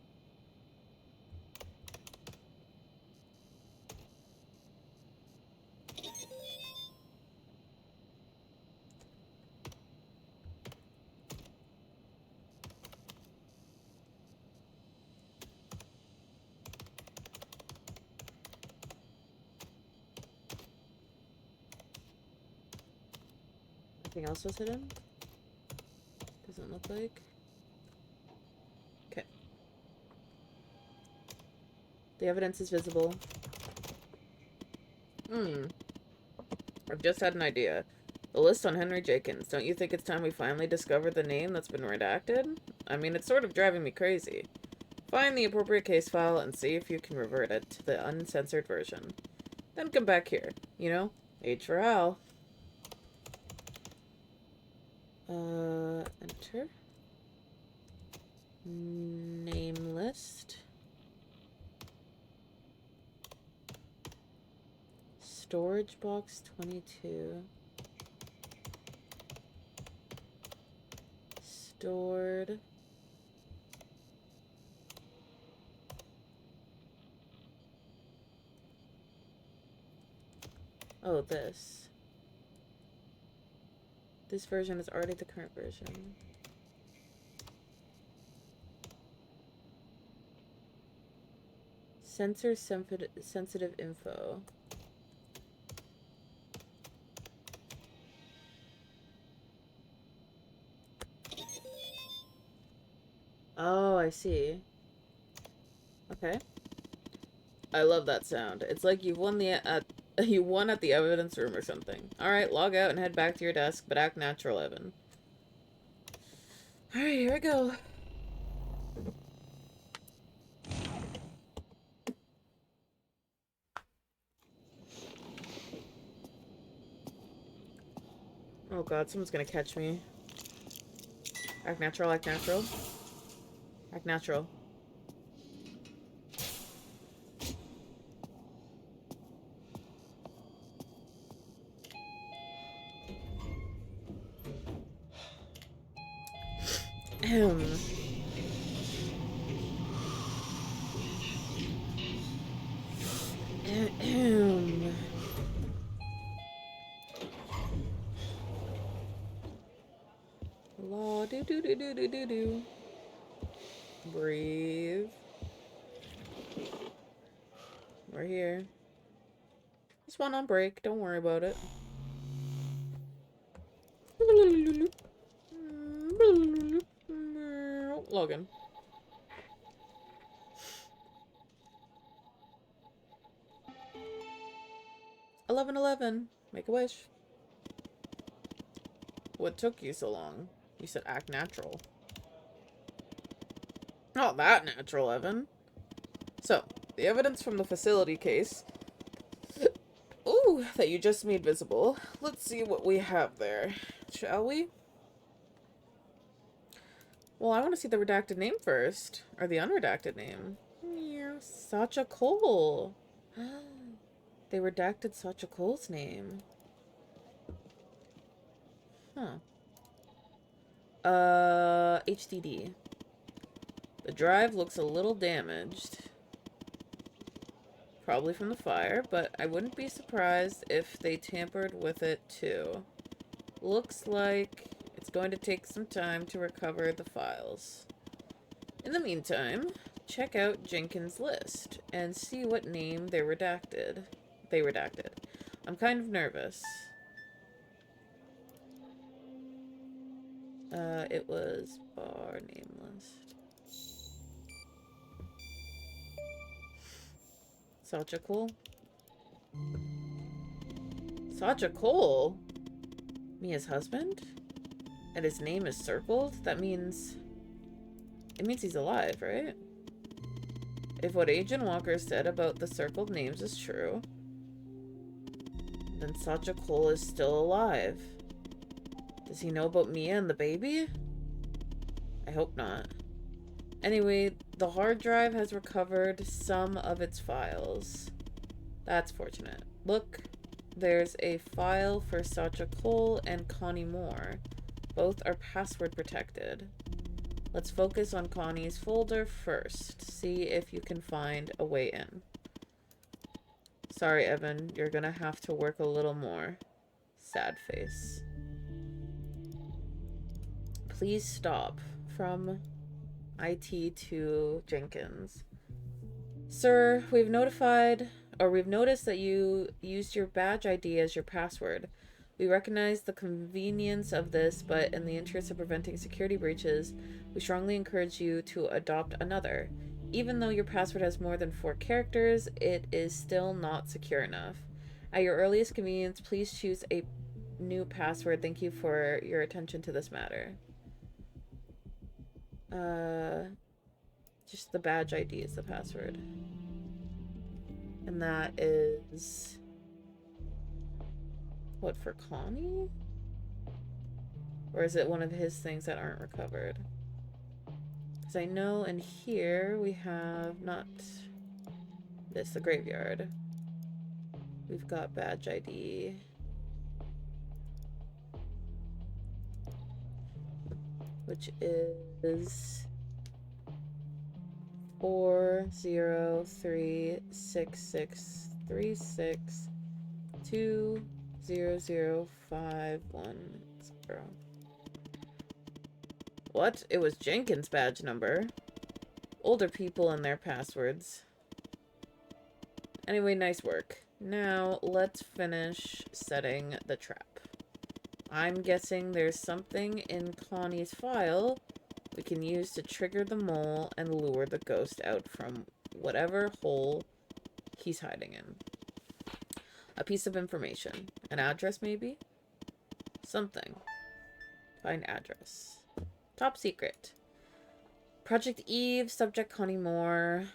Anything else was hidden? Doesn't look like. Okay. The evidence is visible. I've just had an idea. The list on Henry Jenkins. Don't you think it's time we finally discovered the name that's been redacted? I mean, it's sort of driving me crazy. Find the appropriate case file and see if you can revert it to the uncensored version. Then come back here. You know? H for Hal. Enter. Name list. Storage box 22. Stored. Oh, this. This version is already the current version. Censor sensitive info. Oh, I see. Okay. I love that sound. It's like you've won you won at the evidence room or something. Alright, log out and head back to your desk, but act natural, Evan. Alright, here I go. Oh god, someone's gonna catch me. Act natural, act natural. Act natural. Law do do do do do do do. Breathe. We're here. Just one on break. Don't worry about it. Logan. $11.11. Make a wish. What took you so long? You said act natural. Not that natural, Evan. So, the evidence from the facility case. Ooh, that you just made visible. Let's see what we have there. Shall we? Well, I want to see the redacted name first. Or the unredacted name. Yeah, Sacha Cole. They redacted Sacha Cole's name. Huh. HDD. The drive looks a little damaged. Probably from the fire, but I wouldn't be surprised if they tampered with it too. Looks like it's going to take some time to recover the files. In the meantime, check out Jenkins' list and see what name they redacted. I'm kind of nervous. It was bar name list. Sacha Cole? Sacha Cole? Mia's husband? And his name is circled? That means... It means he's alive, right? If what Agent Walker said about the circled names is true, then Sacha Cole is still alive. Does he know about Mia and the baby? I hope not. Anyway, the hard drive has recovered some of its files. That's fortunate. Look, there's a file for Sacha Cole and Connie Moore. Both are password protected. Let's focus on Connie's folder first. See if you can find a way in. Sorry, Evan. You're gonna have to work a little more. Sad face. Please stop. From IT to Jenkins. Sir, we've noticed that you used your badge ID as your password. We recognize the convenience of this, but in the interest of preventing security breaches, we strongly encourage you to adopt another. Even though your password has more than 4 characters, it is still not secure enough. At your earliest convenience, please choose a new password. Thank you for your attention to this matter. Just the badge ID is the password. And that is... what, for Connie? Or is it one of his things that aren't recovered? Because I know in here we have not this, the graveyard. We've got badge ID. Which is 4036636200510. What? It was Jenkins' badge number. Older people and their passwords. Anyway, nice work. Now, let's finish setting the trap. I'm guessing there's something in Connie's file we can use to trigger the mole and lure the ghost out from whatever hole he's hiding in. A piece of information. An address, maybe? Something. Find address. Top secret. Project Eve, subject Connie Moore.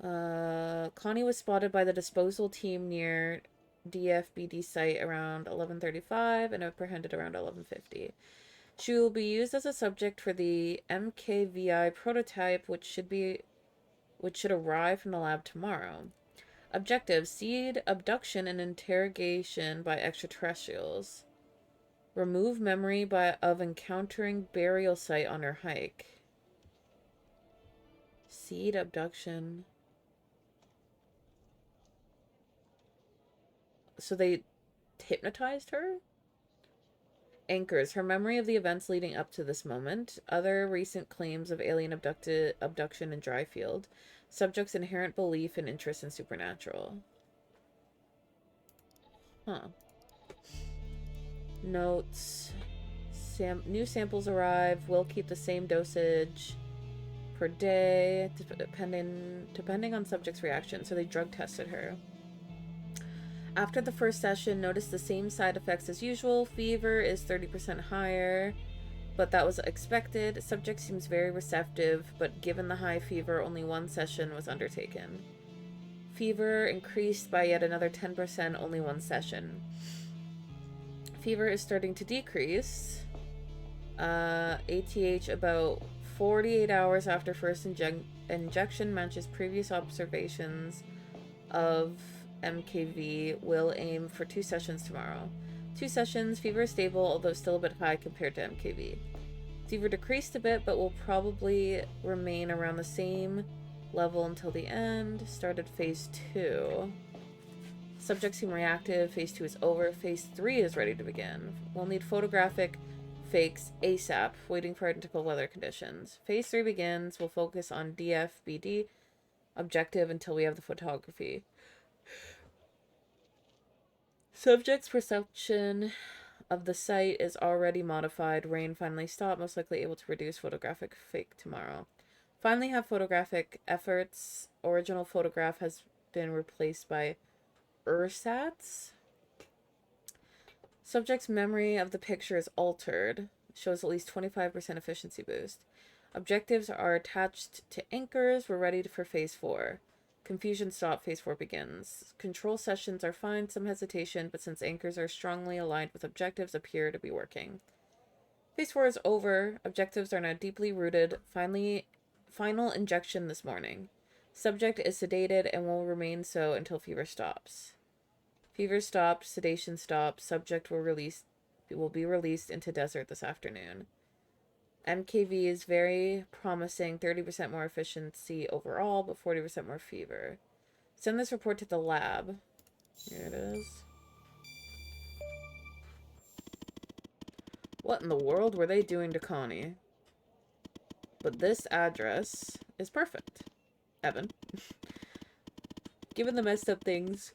Connie was spotted by the disposal team near DFBD site around 11:35 and apprehended around 11:50. She will be used as a subject for the MKVI prototype, which should arrive from the lab tomorrow. Objective: seed abduction and interrogation by extraterrestrials. Remove memory of encountering burial site on her hike. Seed abduction. So they hypnotized her? Anchors. Her memory of the events leading up to this moment. Other recent claims of alien abduction in Dryfield. Subject's inherent belief and interest in supernatural. Huh. Notes. New samples arrive. Will keep the same dosage per day, depending on subject's reaction. So they drug tested her. After the first session, notice the same side effects as usual. Fever is 30% higher, but that was expected. Subject seems very receptive, but given the high fever, only 1 session was undertaken. Fever increased by yet another 10%, only 1 session. Fever is starting to decrease. ATH about 48 hours after first injection matches previous observations of MKV. Will aim for 2 sessions tomorrow. 2 sessions, fever is stable, although still a bit high compared to MKV. Fever decreased a bit, but will probably remain around the same level until the end. Started phase 2. Subjects seem reactive. Phase 2 is over. Phase 3 is ready to begin. We'll need photographic fakes ASAP, waiting for identical weather conditions. Phase 3 begins. We'll focus on DFBD objective until we have the photography. Subject's perception of the site is already modified. Rain finally stopped, most likely able to reduce photographic fake tomorrow. Finally have photographic efforts. Original photograph has been replaced by ersatz. Subject's memory of the picture is altered. Shows at least 25% efficiency boost. Objectives are attached to anchors. We're ready for phase 4. Confusion stop. Phase 4 begins. Control sessions are fine. Some hesitation, but since anchors are strongly aligned with objectives, appear to be working. Phase 4 is over. Objectives are now deeply rooted. Final injection this morning. Subject is sedated and will remain so until fever stops. Fever stopped. Sedation stopped. Subject will be released into desert this afternoon. MKV is very promising, 30% more efficiency overall, but 40% more fever. Send this report to the lab. Here it is. What in the world were they doing to Connie? But this address is perfect. Evan. Given the messed up things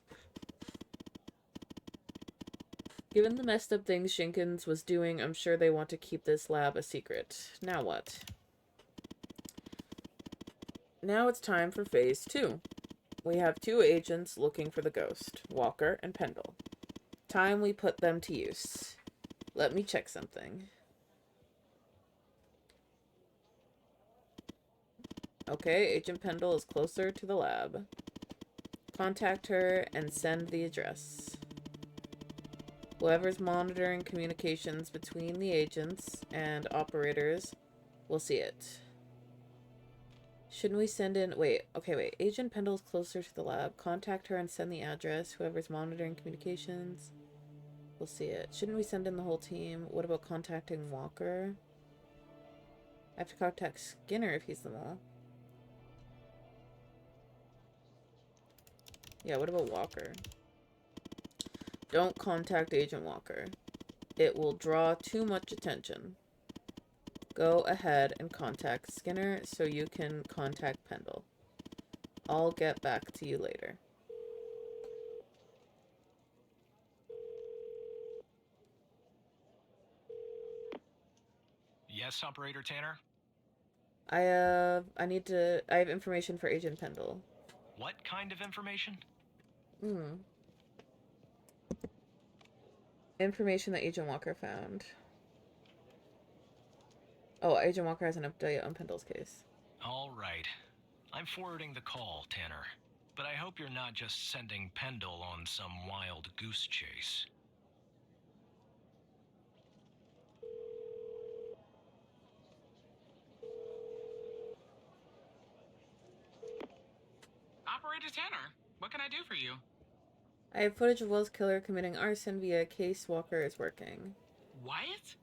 Given the messed up things Shinkins was doing, I'm sure they want to keep this lab a secret. Now what? Now it's time for phase 2. We have 2 agents looking for the ghost, Walker and Pendle. Time we put them to use. Let me check something. Okay, Agent Pendle is closer to the lab. Contact her and send the address. Whoever's monitoring communications between the agents and operators will see it. Shouldn't we send in... Wait. Agent Pendle is closer to the lab. Contact her and send the address. Whoever's monitoring communications will see it. Shouldn't we send in the whole team? What about contacting Walker? I have to contact Skinner if he's the mole. Yeah, what about Walker? Don't contact Agent Walker. It will draw too much attention. Go ahead and contact Skinner so you can contact Pendle. I'll get back to you later. Yes, Operator Tanner? I have information for Agent Pendle. What kind of information? Information that Agent Walker found. Oh, Agent Walker has an update on Pendle's case. All right. I'm forwarding the call, Tanner. But I hope you're not just sending Pendle on some wild goose chase. Operator Tanner, what can I do for you? I have footage of Will's killer committing arson via case Walker is working. What?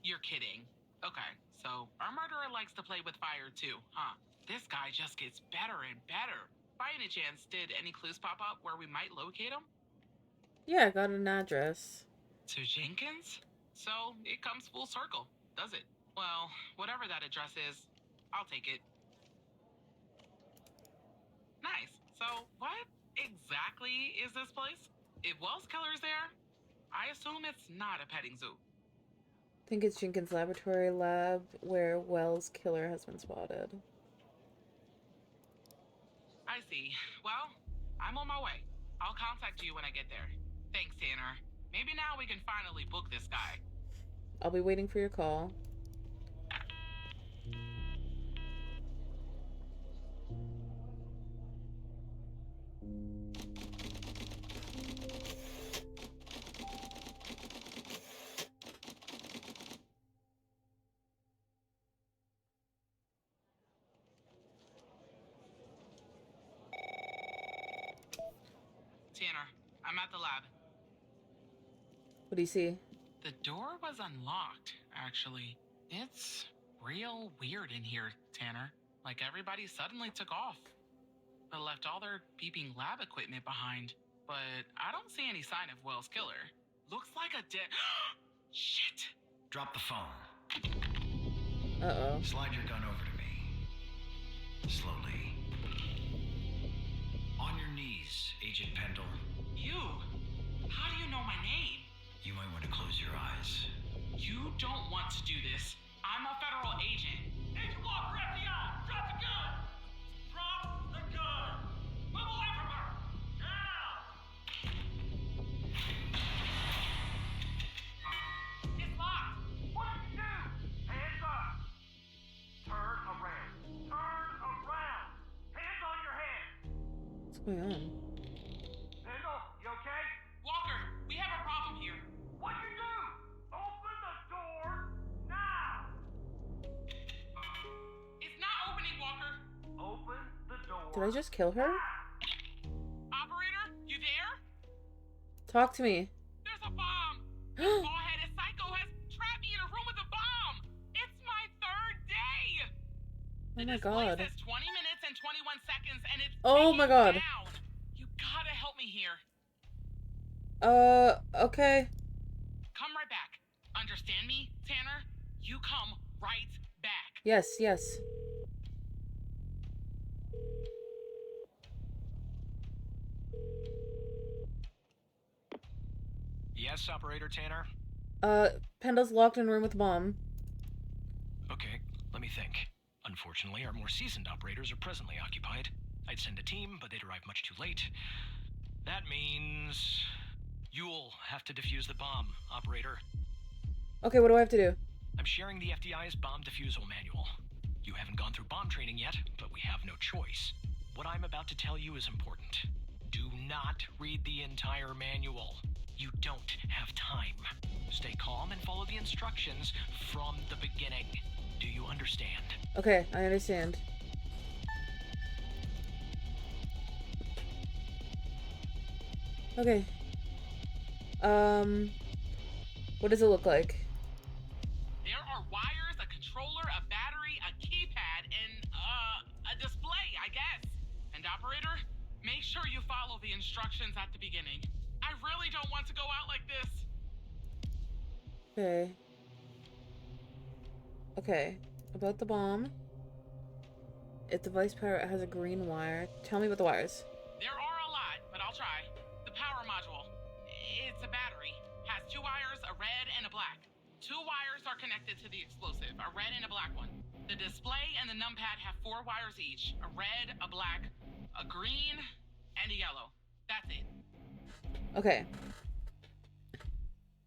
You're kidding. Okay, so our murderer likes to play with fire too, huh? This guy just gets better and better. By any chance, did any clues pop up where we might locate him? Yeah, I got an address. To Jenkins? So it comes full circle, does it? Well, whatever that address is, I'll take it. Nice. So what exactly is this place? If Wells Killer's there, I assume it's not a petting zoo. I think it's Jenkins' laboratory lab where Wells' killer has been spotted. I see. Well, I'm on my way. I'll contact you when I get there. Thanks, Tanner. Maybe now we can finally book this guy. I'll be waiting for your call. Tanner, I'm at the lab. What do you see? The door was unlocked, actually. It's real weird in here, Tanner. Like everybody suddenly took off. But left all their beeping lab equipment behind. But I don't see any sign of Wells' killer. Looks like a dead... Shit! Drop the phone. Uh-oh. Slide your gun over to me. Slowly. On your knees, Agent Pendle. You? How do you know my name? You might want to close your eyes. You don't want to do this. I'm a federal agent. Agent Walker, FBI! Drop the gun! Drop the gun! Move away from her! Now! It's locked! What did you do? Hands up! Turn around! Turn around! Hands on your head! What's going on? Pendle, you okay? Walker, we have a problem here. What'd you do? Open the door now! It's not opening, Walker. Open the door. Did I just kill her? Operator, you there? Talk to me. There's a bomb. This bald-headed psycho has trapped me in a room with a bomb. It's my third day. Oh my The god. display says 20 minutes and 21 seconds, and it's Oh my god. down. You gotta help me here. Okay. Come right back. Understand me, Tanner? You come right back. Yes, yes. Yes, Yes, Operator Tanner? Pendle's locked in a room with the bomb. Okay, let me think. Unfortunately, our more seasoned operators are presently occupied. I'd send a team, but they'd arrive much too late. That means... you'll have to defuse the bomb, Operator. Okay, what do I have to do? I'm sharing the FDI's bomb defusal manual. You haven't gone through bomb training yet, but we have no choice. What I'm about to tell you is important. Do not read the entire manual. You don't have time. Stay calm and follow the instructions from the beginning. Do you understand? Okay, I understand. Okay. What does it look like? There are wires, a controller, a battery, a keypad, and, a display, I guess. And operator, make sure you follow the instructions at the beginning. I really don't want to go out like this. Okay. Okay. About the bomb. If device power has a green wire. Tell me about the wires. There are a lot, but I'll try. The power module. It's a battery. Has 2 wires, a red and a black. 2 wires are connected to the explosive, a red and a black one. The display and the numpad have 4 wires each. A red, a black, a green, and a yellow. That's it. Okay.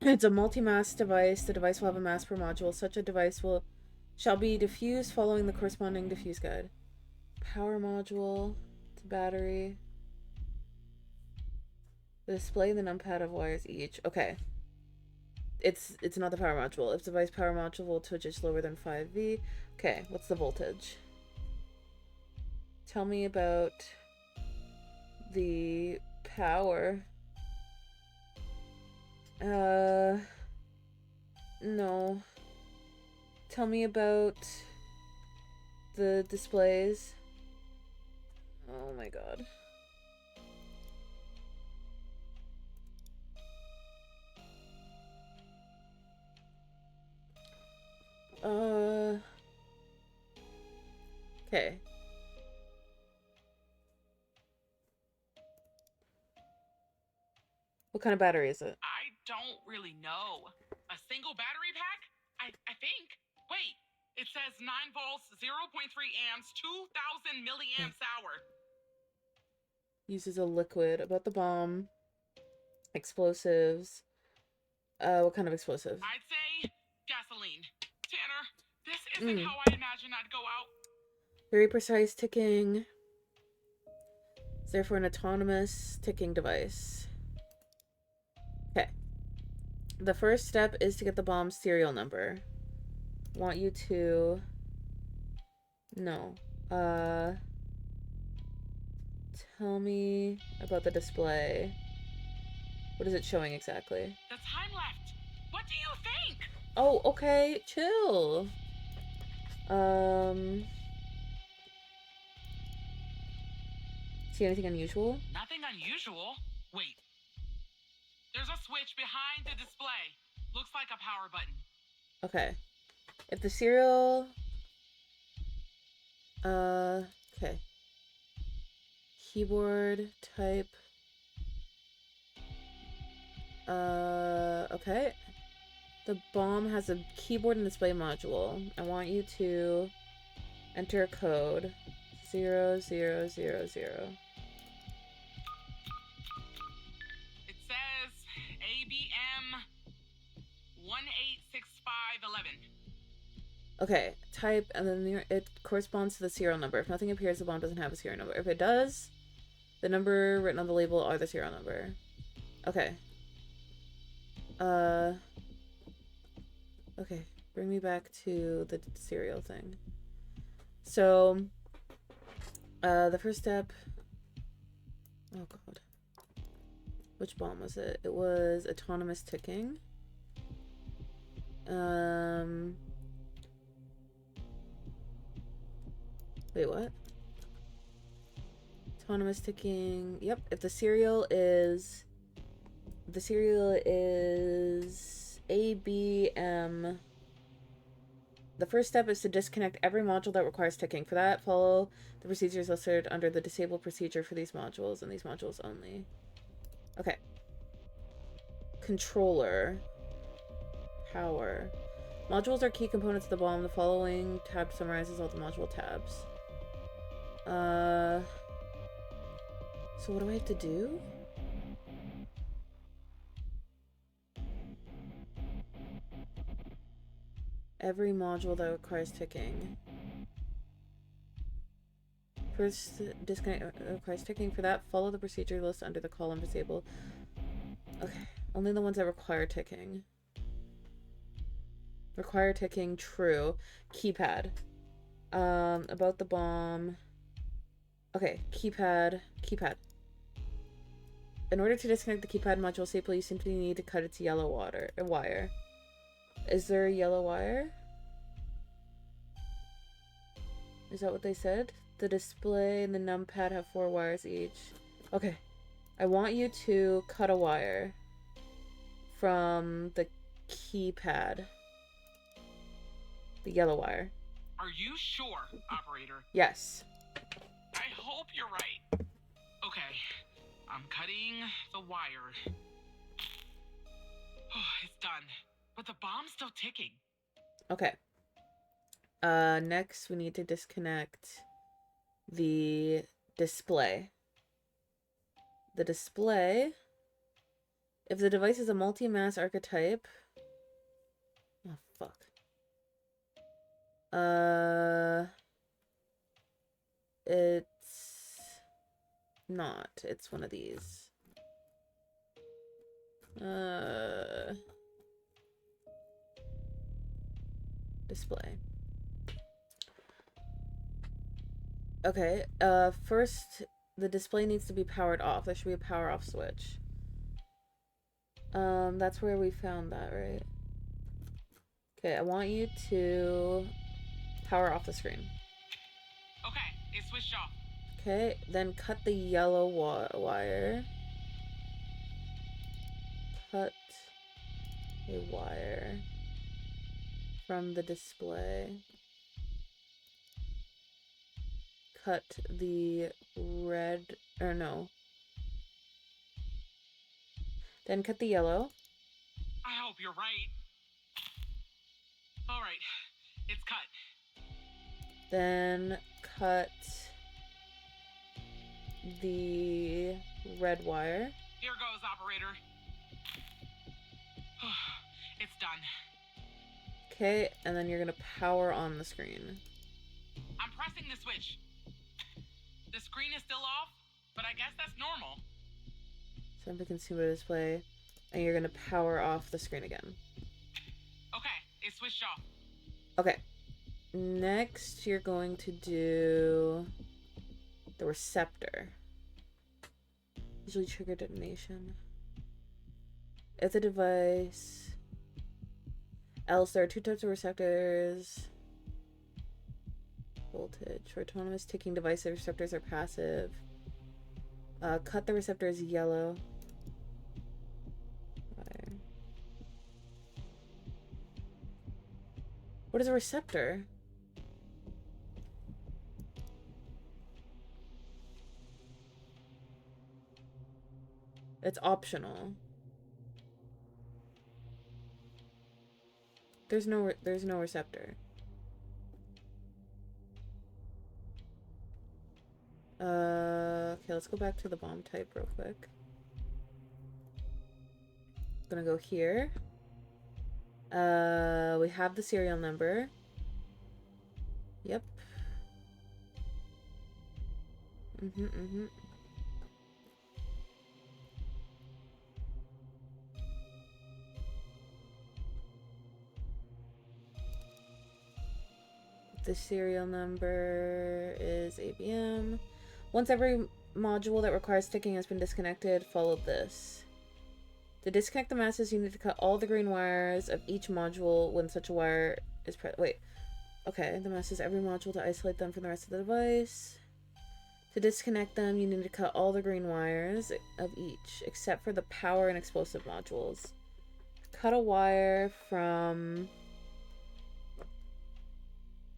It's a multi-mass device. The device will have a mass per module. Such a device shall be diffused following the corresponding diffuse guide. Power module. It's a battery. The display and the numpad have wires each. Okay. It's not the power module. If the device power module voltage is lower than 5V. Okay, what's the voltage? Tell me about the power. No. Tell me about the displays. Oh my god. Okay. What kind of battery is it? I don't really know. A single battery pack? I think. Wait, it says 9 volts, 0.3 amps, 2,000 milliamps hour. Uses a liquid. About the bomb. Explosives. What kind of explosive? I'd say gasoline. Tanner, this isn't how I imagined I'd go out. Very precise ticking. It's therefore an autonomous ticking device. Okay. The first step is to get the bomb's serial number. Want you to... No. Tell me about the display. What is it showing exactly? The time left. What do you think? Oh, okay. Chill. See anything unusual? Nothing unusual. Wait. There's a switch behind the display. Looks like a power button. Okay. If the serial... okay. Keyboard, type... okay. The bomb has a keyboard and display module. I want you to enter a code. 0000. It says ABM 186511. Okay, type, and then it corresponds to the serial number. If nothing appears, the bomb doesn't have a serial number. If it does, the number written on the label are the serial number. Okay. Okay, bring me back to the serial thing. So, the first step... Oh god. Which bomb was it? It was autonomous ticking. Wait, what? Autonomous ticking. Yep, if the serial is... The serial is ABM. The first step is to disconnect every module that requires ticking. For that, follow the procedures listed under the disabled procedure for these modules and these modules only. Okay. controller. Power. Modules are key components of the bomb. The following tab summarizes all the module tabs. So what do I have to do? Every module that requires ticking. First, disconnect requires ticking. For that, follow the procedure list under the column disable. Okay, only the ones that require ticking. Require ticking, true. Keypad. About the bomb. Okay, keypad. In order to disconnect the keypad module safely, you simply need to cut its yellow wire. Is there a yellow wire? Is that what they said? The display and the numpad have 4 wires each. Okay. I want you to cut a wire from the keypad. The yellow wire. Are you sure, operator? Yes. I hope you're right. Okay. I'm cutting the wire. Oh, it's done. But the bomb's still ticking. Okay. Next we need to disconnect the display. The display, if the device is a multi-mass archetype, oh fuck. It's not. It's one of these. Display. Okay, first, the display needs to be powered off. There should be a power off switch. That's where we found that, right? Okay, I want you to power off the screen. Okay, it's switched off. Okay, then cut the yellow wire. Cut a wire from the display. Cut the red, or no. Then cut the yellow. I hope you're right. All right, it's cut. Then cut the red wire. Here goes, operator. It's done. Okay, and then you're gonna power on the screen. I'm pressing the switch. The screen is still off, but I guess that's normal. Set to consumer display, and you're gonna power off the screen again. Okay, it's switched off. Okay. Next, you're going to do the receptor. Usually trigger detonation. If the device... Else, there are 2 types of receptors. Voltage. For autonomous ticking devices, receptors are passive. Cut the receptor as yellow. Wire. What is a receptor? It's optional. There's no receptor. Okay, let's go back to the bomb type real quick. Gonna go here. We have the serial number. Yep. The serial number is ABM. Once every module that requires ticking has been disconnected, follow this. To disconnect the masses, you need to cut all the green wires of each module when such a wire is wait. Okay, the masses every module to isolate them from the rest of the device. To disconnect them, you need to cut all the green wires of each, except for the power and explosive modules. Cut a wire from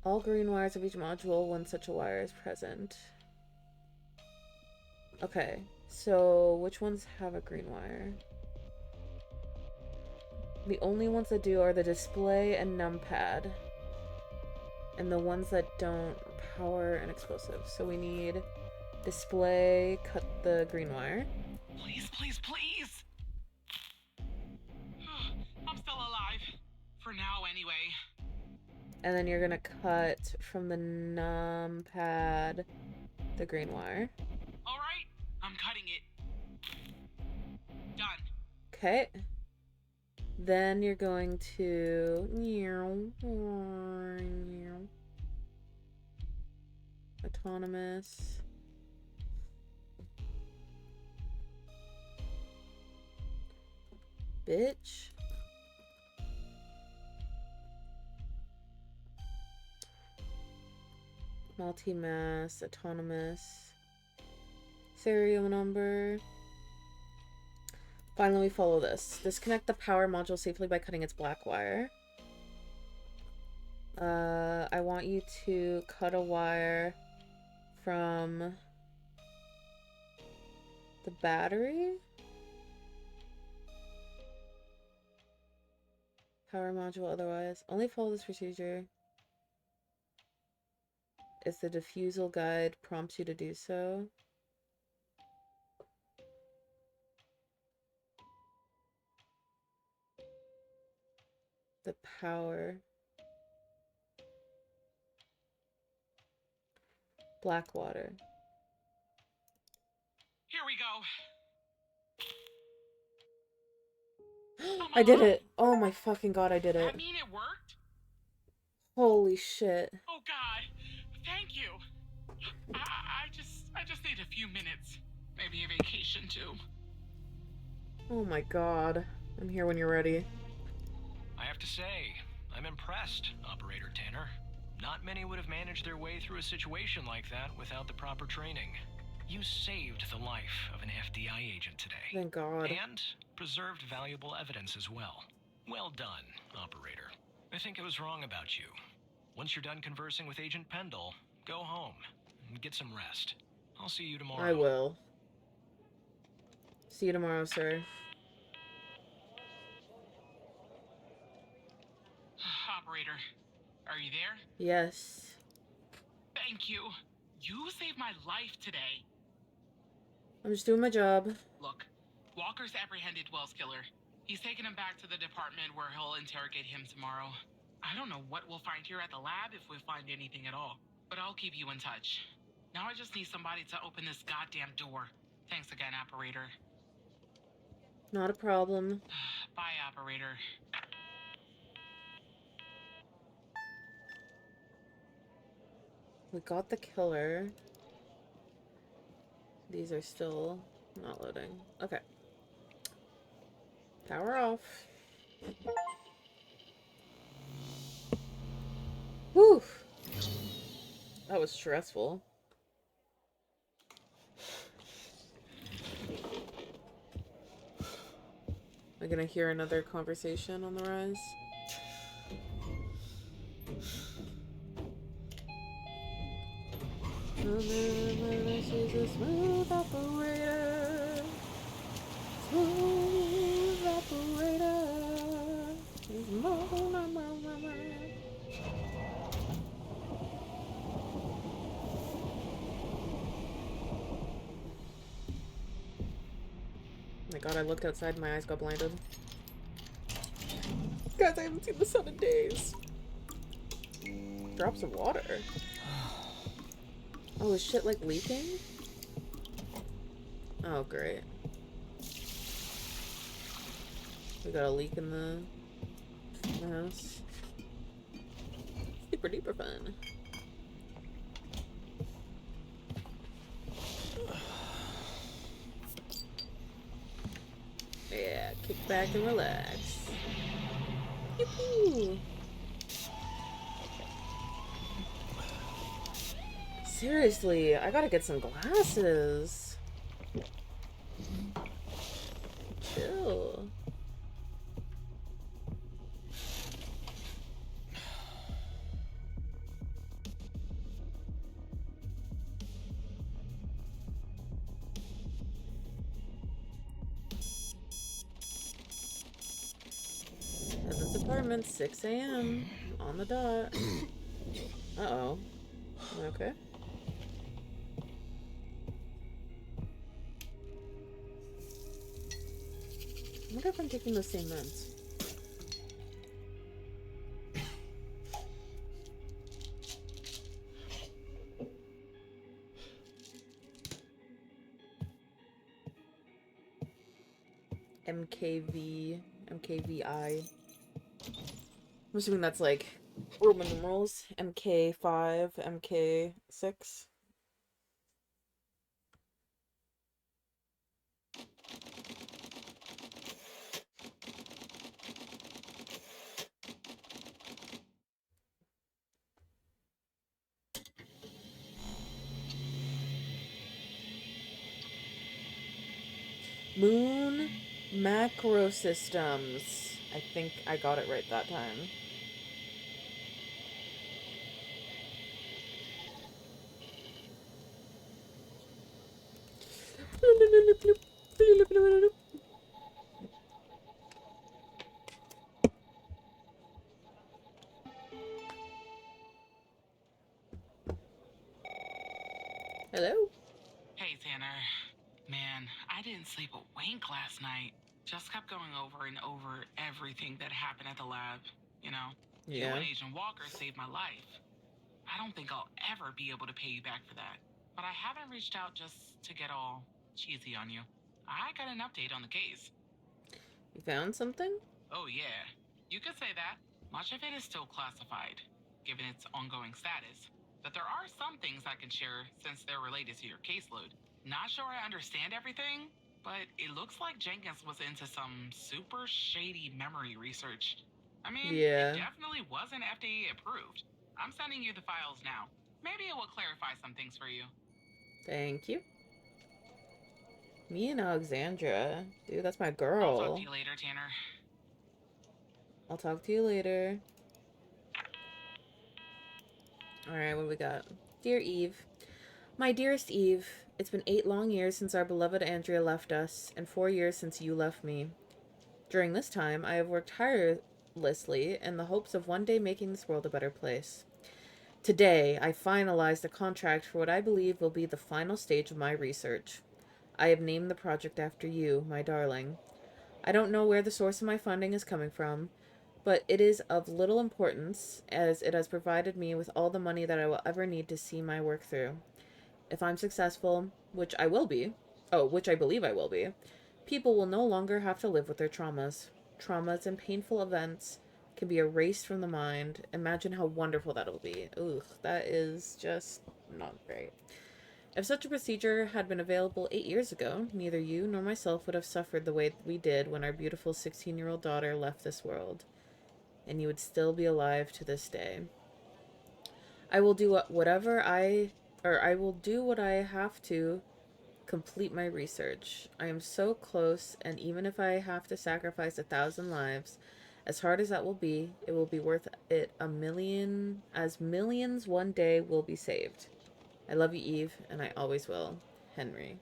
all green wires of each module when such a wire is present. Okay, so which ones have a green wire? The only ones that do are the display and numpad. And the ones that don't, power and explosive. So we need display, cut the green wire. Please, please, please! I'm still alive. For now, anyway. And then you're gonna cut from the numpad the green wire. Alright, I'm cutting it. Done. Okay. Then you're going to autonomous. Bitch. Multi-mass, autonomous. Serial number. Finally, we follow this. Disconnect the power module safely by cutting its black wire. I want you to cut a wire from the battery. Power module otherwise. Only follow this procedure if the diffusal guide prompts you to do so. The power. Black water. Here we go. I did it. Oh my fucking god, I did it. I mean, it worked? Holy shit. Oh god. Thank you. I just need a few minutes. Maybe a vacation too. Oh my god. I'm here when you're ready. I have to say, I'm impressed, Operator Tanner. Not many would have managed their way through a situation like that without the proper training. You saved the life of an FDI agent today. Thank God. And preserved valuable evidence as well. Well done, Operator. I think I was wrong about you. Once you're done conversing with Agent Pendle, go home and get some rest. I'll see you tomorrow. I will. See you tomorrow, sir. Operator, are you there? Yes. Thank you. You saved my life today. I'm just doing my job. Look, Walker's apprehended Wells' killer. He's taken him back to the department where he'll interrogate him tomorrow. I don't know what we'll find here at the lab if we find anything at all, but I'll keep you in touch. Now I just need somebody to open this goddamn door. Thanks again, Operator. Not a problem. Bye, Operator. We got the killer. These are still not loading. Okay. Power off. Whew. That was stressful. Am I gonna hear another conversation on the rise? She's a smooth operator. Smooth operator. Oh my god, I looked outside and my eyes got blinded. Guys, I haven't seen the sun in days. Drops of water. Oh, is shit like leaking? Oh, great. We got a leak in the house. Super duper fun. Yeah, kick back and relax. Yoo-hoo. Seriously, I gotta get some glasses. Chill. apartment, 6 a.m. on the dot. Uh-oh. Okay. I wonder if I'm taking those same meds. MKVI. I'm assuming that's like Roman numerals. MK5, MK6. Moon macro systems. I think I got it right that time. Hello? Hey, Tanner. Man, I didn't sleep a wink last night. Just kept going over and over everything that happened at the lab. You know, you Yeah. and Agent Walker saved my life. I don't think I'll ever be able to pay you back for that. But I haven't reached out just to get all cheesy on you. I got an update on the case. You found something? Oh, yeah. You could say that. Much of it is still classified, given its ongoing status. But there are some things I can share since they're related to your caseload. Not sure I understand everything, but it looks like Jenkins was into some super shady memory research. I mean, Yeah. it definitely wasn't FDA approved. I'm sending you the files now. Maybe it will clarify some things for you. Thank you. Me and Alexandra. Dude, that's my girl. I'll talk to you later, Tanner. I'll talk to you later. Alright, what do we got? Dear Eve. My dearest Eve, it's been 8 long years since our beloved Andrea left us, and 4 years since you left me. During this time, I have worked tirelessly in the hopes of one day making this world a better place. Today, I finalized a contract for what I believe will be the final stage of my research. I have named the project after you, my darling. I don't know where the source of my funding is coming from, but it is of little importance, as it has provided me with all the money that I will ever need to see my work through. If I'm successful, which I will be, which I believe I will be, people will no longer have to live with their traumas. Traumas and painful events can be erased from the mind. Imagine how wonderful that'll be. Ugh, that is just not great. If such a procedure had been available 8 years ago, neither you nor myself would have suffered the way we did when our beautiful 16-year-old daughter left this world. And you would still be alive to this day. I will do what I have to complete my research. I am so close, and even if I have to sacrifice 1,000 lives, as hard as that will be, it will be worth it as millions one day will be saved. I love you, Eve, and I always will. Henry.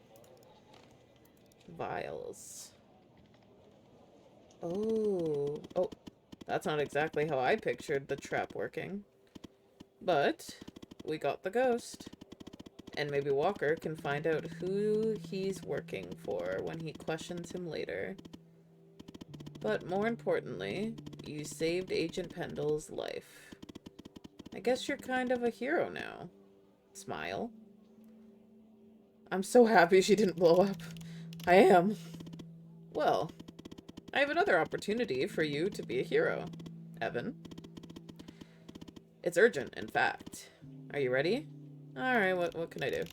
Vials. Oh, that's not exactly how I pictured the trap working. But we got the ghost. And maybe Walker can find out who he's working for when he questions him later. But more importantly, you saved Agent Pendle's life. I guess you're kind of a hero now. Smile. I'm so happy she didn't blow up. I am. Well, I have another opportunity for you to be a hero, Evan. It's urgent, in fact. Are you ready? Alright, what can I do?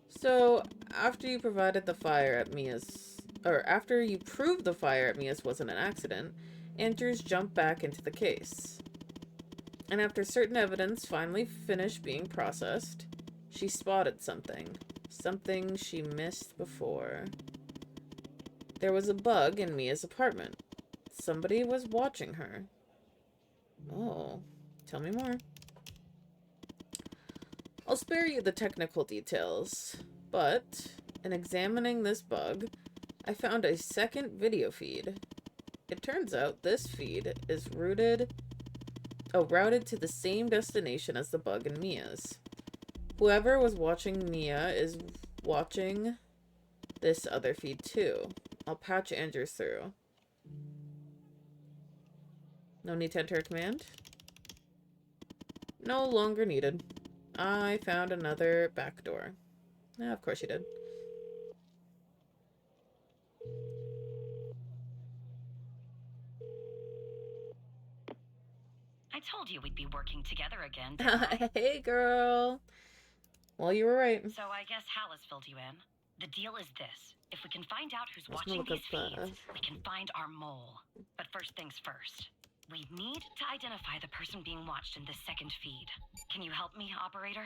So, after you proved the fire at Mia's wasn't an accident, Andrews jumped back into the case. And after certain evidence finally finished being processed, she spotted something. Something she missed before. There was a bug in Mia's apartment. Somebody was watching her. Oh, tell me more. I'll spare you the technical details, but in examining this bug, I found a second video feed. it turns out this feed is routed to the same destination as the bug in Mia's. Whoever was watching Mia is watching this other feed too. I'll patch Andrew through. No need to enter a command? No longer needed. I found another back door. Yeah, of course you did. I told you we'd be working together again, didn't I? Hey, girl. Well, you were right. So I guess Hal has filled you in. The deal is this. If we can find out who's watching these feeds, we can find our mole. But first things first. We need to identify the person being watched in this second feed. Can you help me, operator?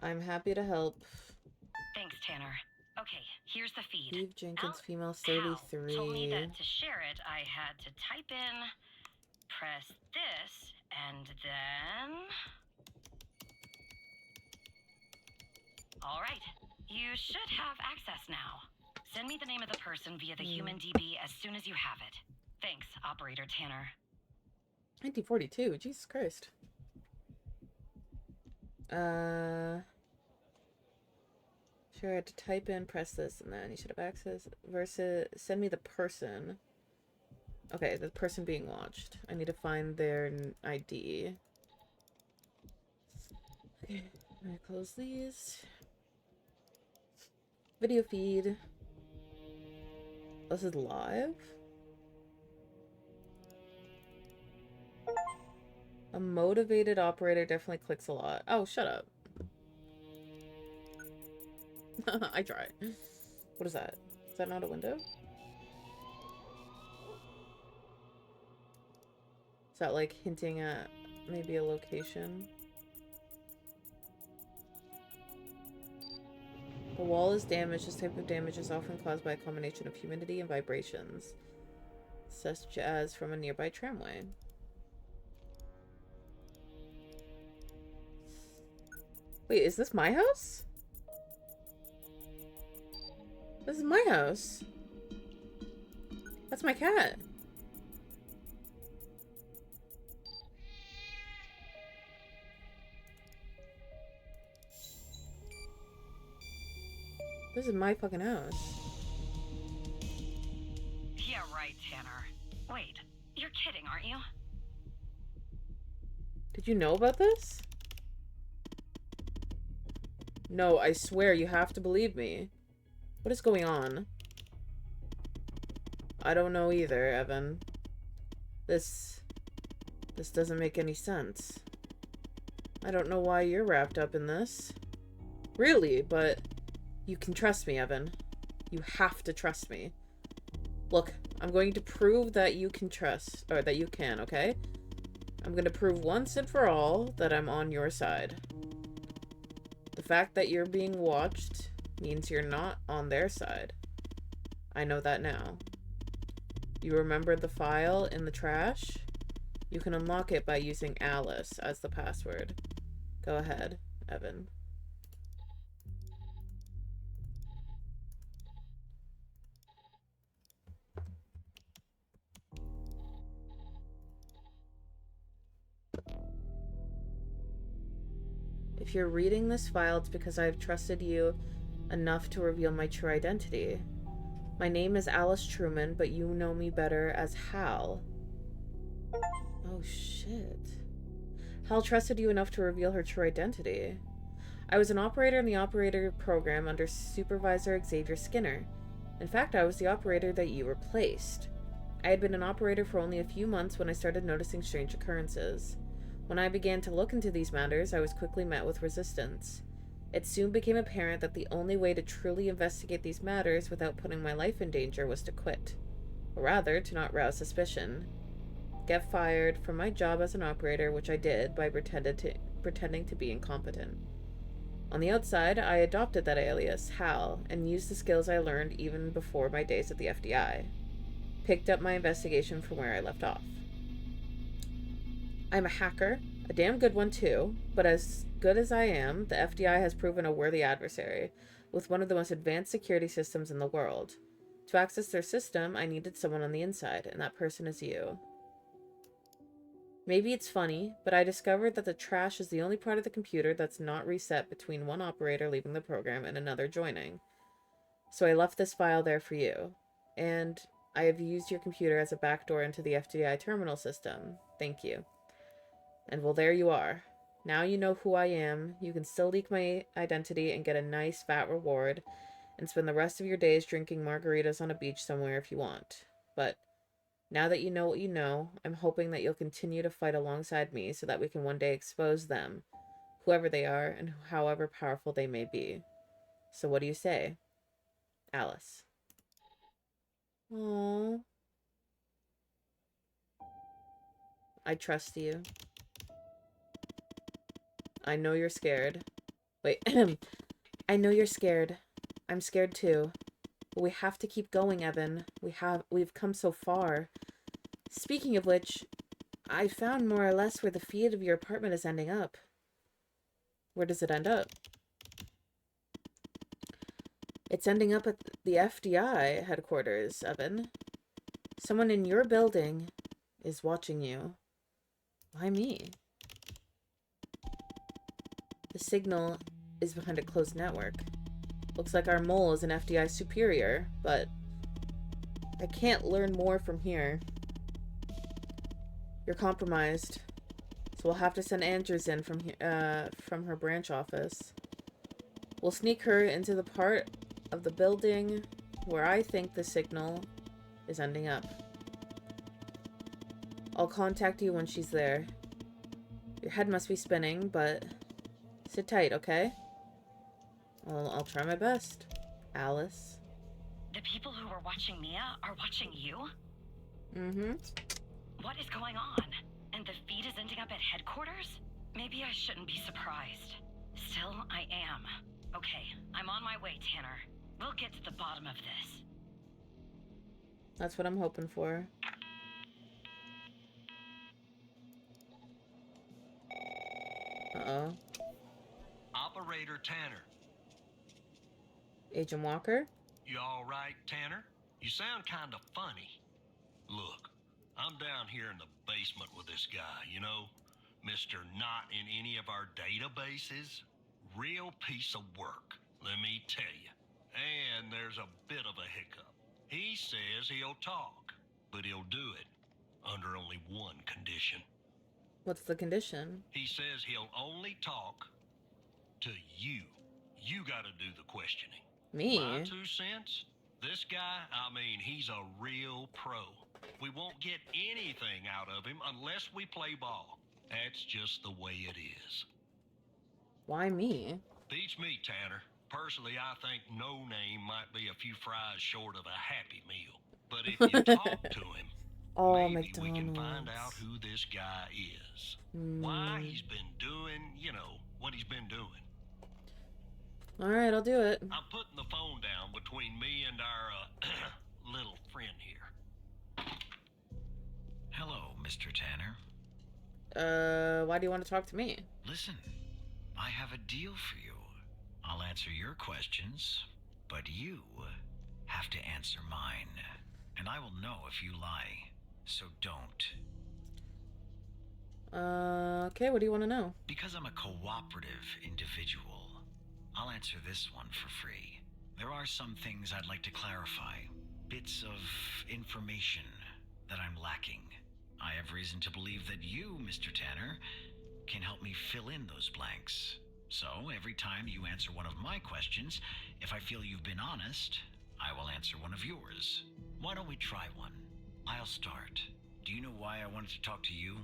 I'm happy to help. Thanks, Tanner. Okay, here's the feed. Steve Jenkins, female 33. Hal told me that to share it, I had to type in, press this, and then... All right, you should have access now. Send me the name of the person via the human DB as soon as you have it. Thanks, Operator Tanner. 1942, Jesus Christ. Sure, I had to type in, press this, and then you should have access. Versus, send me the person. Okay, the person being watched. I need to find their ID. Okay, I'm gonna close these. Video feed. This is live? A motivated operator definitely clicks a lot. Oh, shut up. I try. What is that? Is that not a window? Is that like hinting at maybe a location? The wall is damaged. This type of damage is often caused by a combination of humidity and vibrations, such as from a nearby tramway. Wait, is this my house? This is my house. That's my cat. This is my fucking house. Yeah, right, Tanner. Wait, you're kidding, aren't you? Did you know about this? No, I swear you have to believe me. What is going on? I don't know either, Evan. This doesn't make any sense. I don't know why you're wrapped up in this. Really, but you can trust me, Evan. You have to trust me. Look, I'm going to prove that you can trust, or that you can, okay? I'm going to prove once and for all that I'm on your side. The fact that you're being watched means you're not on their side. I know that now. You remember the file in the trash? You can unlock it by using Alice as the password. Go ahead, Evan. If you're reading this file, it's because I've trusted you enough to reveal my true identity. My name is Alice Truman, but you know me better as Hal. Oh, shit. Hal trusted you enough to reveal her true identity. I was an operator in the operator program under Supervisor Xavier Skinner. In fact, I was the operator that you replaced. I had been an operator for only a few months when I started noticing strange occurrences. When I began to look into these matters, I was quickly met with resistance. It soon became apparent that the only way to truly investigate these matters without putting my life in danger was to quit. Or rather, to not rouse suspicion. Get fired from my job as an operator, which I did by pretending to be incompetent. On the outside, I adopted that alias, Hal, and used the skills I learned even before my days at the FDI. Picked up my investigation from where I left off. I'm a hacker, a damn good one too, but as good as I am, the FDI has proven a worthy adversary, with one of the most advanced security systems in the world. To access their system, I needed someone on the inside, and that person is you. Maybe it's funny, but I discovered that the trash is the only part of the computer that's not reset between one operator leaving the program and another joining. So I left this file there for you. And I have used your computer as a backdoor into the FDI terminal system. Thank you. And well, there you are. Now you know who I am. You can still leak my identity and get a nice fat reward and spend the rest of your days drinking margaritas on a beach somewhere if you want. But now that you know what you know, I'm hoping that you'll continue to fight alongside me so that we can one day expose them, whoever they are and however powerful they may be. So what do you say? Alice. Aww. I trust you. I know you're scared. Wait, I know you're scared. I'm scared too. But we have to keep going, Evan. We've come so far. Speaking of which, I found more or less where the feed of your apartment is ending up. Where does it end up? It's ending up at the FDI headquarters, Evan. Someone in your building is watching you. Why me? The signal is behind a closed network. Looks like our mole is an FDI superior, but I can't learn more from here. You're compromised, so we'll have to send Andrews in from her branch office. We'll sneak her into the part of the building where I think the signal is ending up. I'll contact you when she's there. Your head must be spinning, but sit tight, okay? I'll try my best. Alice. The people who were watching Mia are watching you? Mm-hmm. What is going on? And the feed is ending up at headquarters? Maybe I shouldn't be surprised. Still, I am. Okay, I'm on my way, Tanner. We'll get to the bottom of this. That's what I'm hoping for. Uh-oh. Operator Tanner. Agent Walker? You all right, Tanner? You sound kind of funny. Look, I'm down here in the basement with this guy, you know? Mr. Not in any of our databases. Real piece of work, let me tell you. And there's a bit of a hiccup. He says he'll talk, but he'll do it under only one condition. What's the condition? He says he'll only talk to you. You gotta do the questioning. Me? My 2 cents? This guy, I mean, he's a real pro. We won't get anything out of him unless we play ball. That's just the way it is. Why me? Beats me, Tanner. Personally, I think No Name might be a few fries short of a Happy Meal. But if you talk to him, maybe McDonald's. we can find out who this guy is. Why he's been doing, you know, what he's been doing. Alright, I'll do it. I'm putting the phone down between me and our little friend here. Hello, Mr. Tanner. Why do you want to talk to me? Listen, I have a deal for you. I'll answer your questions, but you have to answer mine. And I will know if you lie, so don't. Okay, what do you want to know? Because I'm a cooperative individual, I'll answer this one for free. There are some things I'd like to clarify. Bits of information that I'm lacking. I have reason to believe that you, Mr. Tanner, can help me fill in those blanks. So, every time you answer one of my questions, if I feel you've been honest, I will answer one of yours. Why don't we try one? I'll start. Do you know why I wanted to talk to you?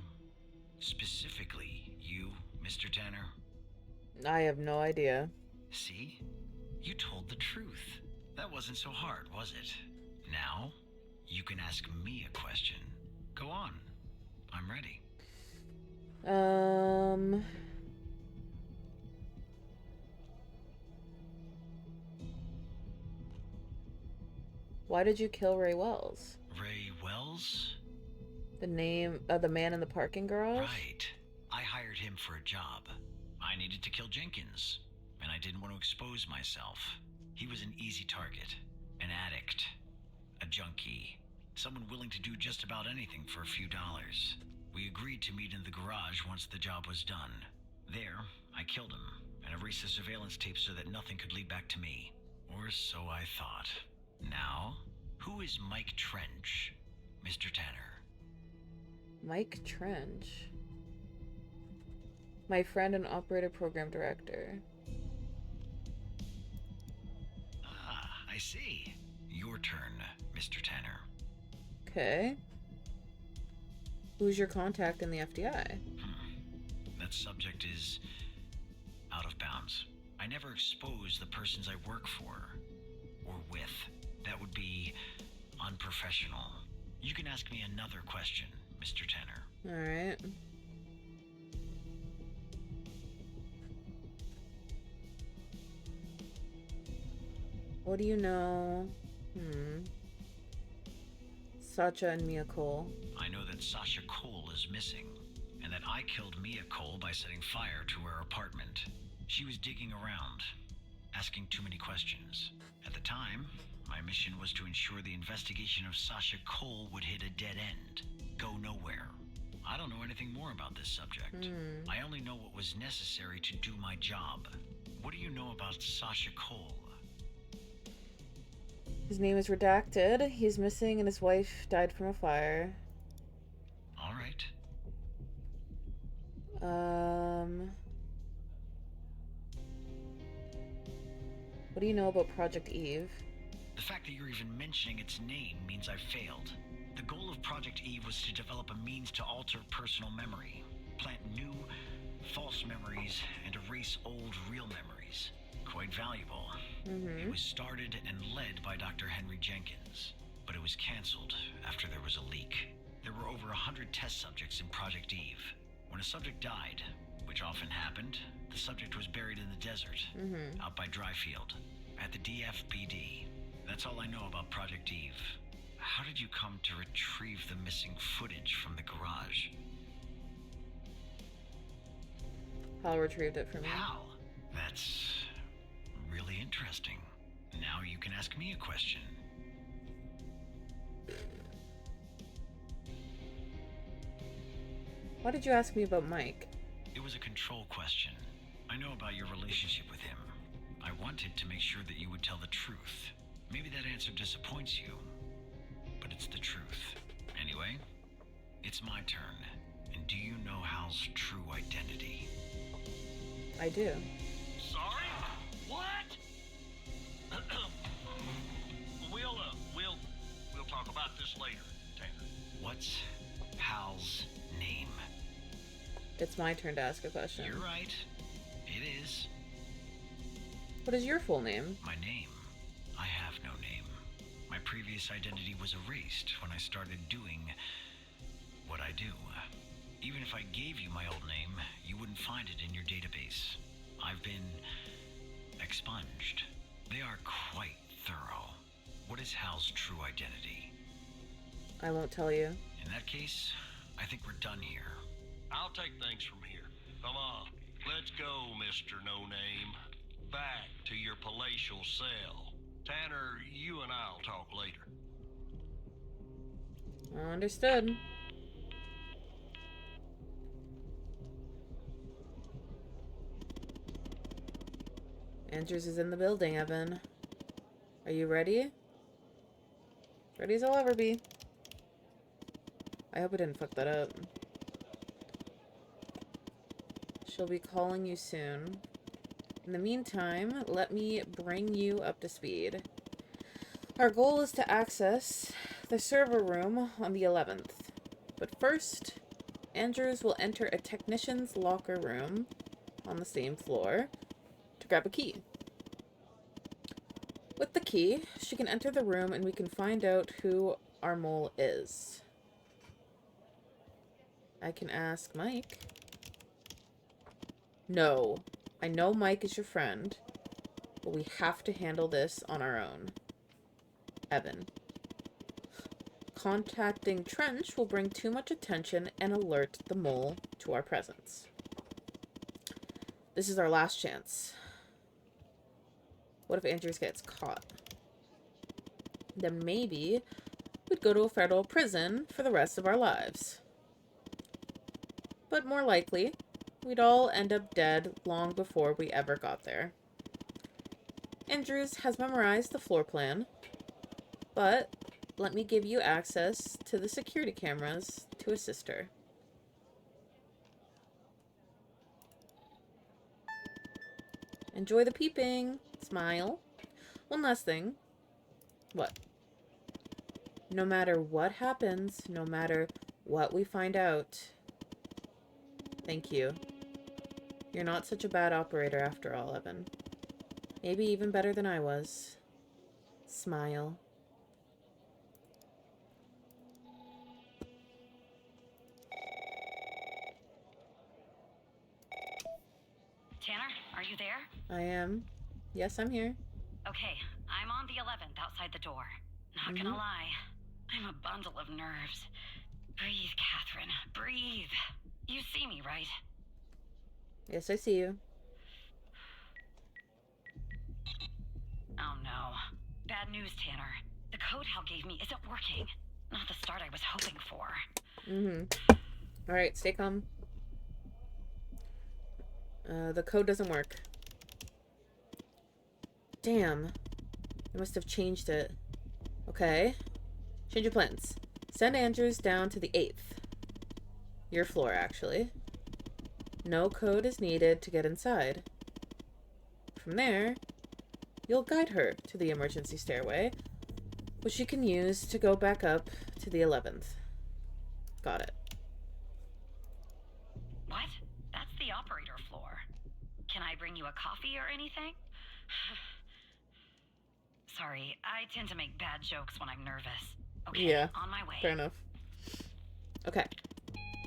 Specifically, you, Mr. Tanner? I have no idea. See? You told the truth. That wasn't so hard, was it? Now, you can ask me a question. Go on. I'm ready. Why did you kill Ray Wells? Ray Wells? The name of the man in the parking garage? Right. I hired him for a job. I needed to kill Jenkins, and I didn't want to expose myself. He was an easy target, an addict. a junkie. Someone willing to do just about anything for a few dollars. We agreed to meet in the garage once the job was done. There, I killed him and erased the surveillance tape so that nothing could lead back to me. Or so I thought. Now, who is Mike Trench, Mr. Tanner? Mike Trench? My friend and operator program director. Ah, I see. Your turn, Mr. Tanner. Okay. Who's your contact in the FDI? That subject is out of bounds. I never expose the persons I work for or with. That would be unprofessional. You can ask me another question, Mr. Tanner. Alright. What do you know? Sacha and Mia Cole. I know that Sasha Cole is missing, and that I killed Mia Cole by setting fire to her apartment. She was digging around, asking too many questions. At the time, my mission was to ensure the investigation of Sasha Cole would hit a dead end, go nowhere. I don't know anything more about this subject. I only know what was necessary to do my job. What do you know about Sasha Cole? His name is redacted. He's missing and his wife died from a fire. All right. What do you know about Project Eve? The fact that you're even mentioning its name means I've failed. The goal of Project Eve was to develop a means to alter personal memory, plant new, false memories, and erase old, real memories. Quite valuable. It was started and led by Dr. Henry Jenkins, but it was canceled after there was a leak. There were over 100 test subjects in Project Eve. When a subject died, which often happened, the subject was buried in the desert, out by Dryfield, at the DFPD. That's all I know about Project Eve. How did you come to retrieve the missing footage from the garage? Hal retrieved it from me. Hal? That's really interesting. Now you can ask me a question. Why did you ask me about Mike? It was a control question. I know about your relationship with him. I wanted to make sure that you would tell the truth. Maybe that answer disappoints you, but it's the truth. Anyway, it's my turn. And do you know Hal's true identity? I do. Sorry? What? We'll talk about this later, Tanner. What's Hal's name? It's my turn to ask a question. You're right. It is. What is your full name? My name? I have no name. My previous identity was erased when I started doing what I do. Even if I gave you my old name, you wouldn't find it in your database. I've been expunged. They are quite thorough. What is Hal's true identity? I won't tell you. In that case, I think we're done here. I'll take things from here. Come on, let's go, Mr. No Name. Back to your palatial cell. Tanner, you and I'll talk later. Understood. Andrews is in the building, Evan. Are you ready? Ready as I'll ever be. I hope I didn't fuck that up. She'll be calling you soon. In the meantime, let me bring you up to speed. Our goal is to access the server room on the 11th. But first, Andrews will enter a technician's locker room on the same floor to grab a key. With the key, she can enter the room and we can find out who our mole is. I can ask Mike. No. I know Mike is your friend, but we have to handle this on our own. Evan. Contacting Trench will bring too much attention and alert the mole to our presence. This is our last chance. What if Andrews gets caught? then maybe we'd go to a federal prison for the rest of our lives. But more likely, we'd all end up dead long before we ever got there. Andrews has memorized the floor plan, but let me give you access to the security cameras to assist her. Enjoy the peeping. Smile. One last thing. What? No matter what happens, no matter what we find out, thank you. You're not such a bad operator after all, Evan. Maybe even better than I was. Smile. Tanner, are you there? I am. Yes, I'm here. Okay, I'm on the 11th outside the door. Not gonna lie, I'm a bundle of nerves. Breathe, Catherine, breathe. You see me, right? Yes, I see you. Oh no. Bad news, Tanner. The code Hal gave me isn't working. Not the start I was hoping for. Alright, stay calm. The code doesn't work. Damn. I must have changed it. Okay. Change your plans. Send Andrews down to the 8th. Your floor, actually. No code is needed to get inside. From there, you'll guide her to the emergency stairway, which she can use to go back up to the 11th. Got it. What? That's the operator floor. Can I bring you a coffee or anything? Sorry, I tend to make bad jokes when I'm nervous. Okay, yeah, on my way. Fair enough. Okay.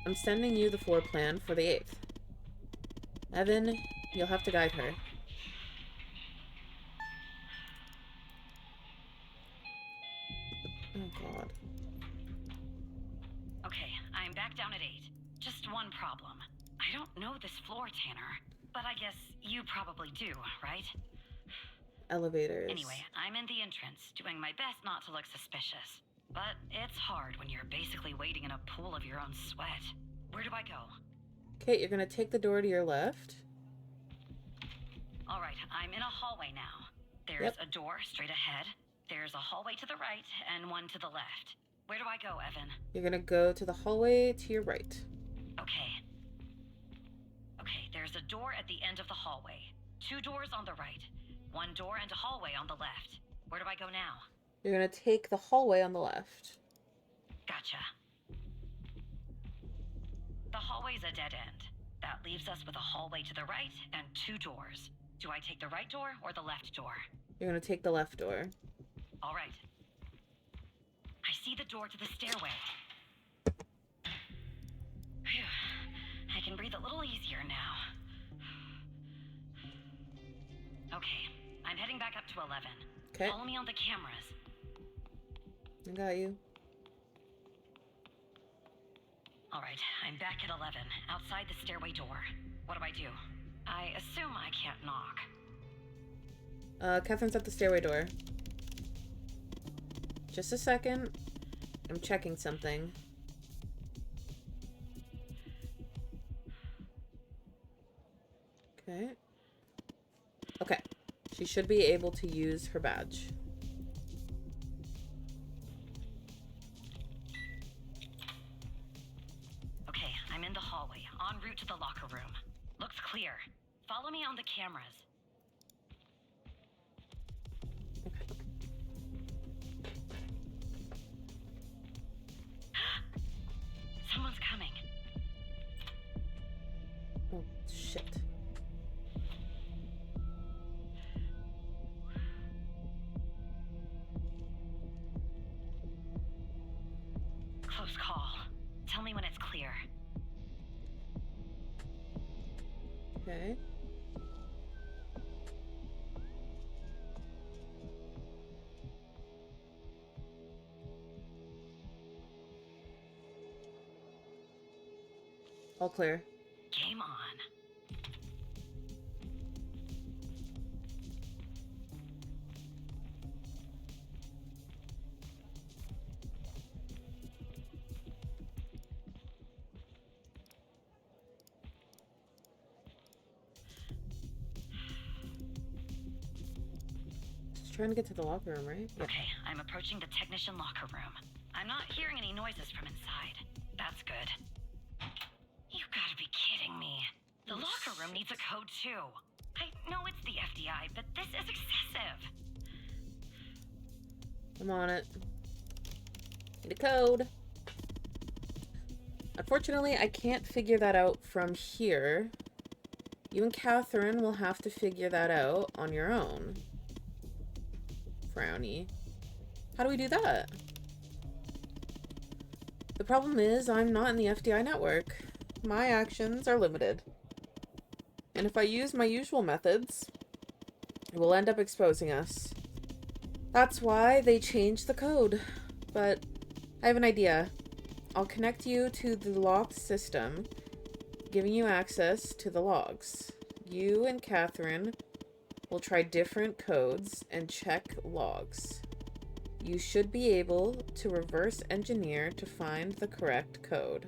I'm sending you the floor plan for the 8th. Evan, you'll have to guide her. Oh, God. Okay, I'm back down at 8. Just one problem. I don't know this floor, Tanner. But I guess you probably do, right? Elevators. Anyway, I'm in the entrance, doing my best not to look suspicious. But it's hard when you're basically waiting in a pool of your own sweat. Where do I go? Okay, you're gonna take the door to your left. Alright, I'm in a hallway now. There's a door straight ahead. There's a hallway to the right, and one to the left. Where do I go, Evan? You're gonna go to the hallway to your right. Okay. Okay, there's a door at the end of the hallway. 2 doors on the right. 1 door and a hallway on the left. Where do I go now? You're gonna take the hallway on the left. Gotcha. The hallway's a dead end. That leaves us with a hallway to the right and 2 doors. Do I take the right door or the left door? You're gonna take the left door. All right. I see the door to the stairway. Phew. I can breathe a little easier now. Okay, I'm heading back up to 11. Okay. Follow me on the cameras. I got you. All right, I'm back at 11, outside the stairway door. What do I do? I assume I can't knock. Catherine's at the stairway door. Just a second. I'm checking something. Okay. Okay. She should be able to use her badge. Okay, I'm in the hallway, en route to the locker room. Looks clear. Follow me on the cameras. Someone's coming. Oh, shit. Close call. Tell me when it's clear. Okay. All clear. Game on. trying to get to the locker room, right? Yeah. Okay, I'm approaching the technician locker room. I'm not hearing any noises from inside. That's good. You gotta be kidding me. The locker room needs a code too. I know it's the FDI, but this is excessive. I'm on it. Need a code. Unfortunately, I can't figure that out from here. You and Catherine will have to figure that out on your own. Frowny. How do we do that? The problem is, I'm not in the FDI network. My actions are limited. And if I use my usual methods, it will end up exposing us. That's why they changed the code. But I have an idea. I'll connect you to the locked system, giving you access to the logs. You and Catherine will try different codes and check logs. You should be able to reverse engineer to find the correct code.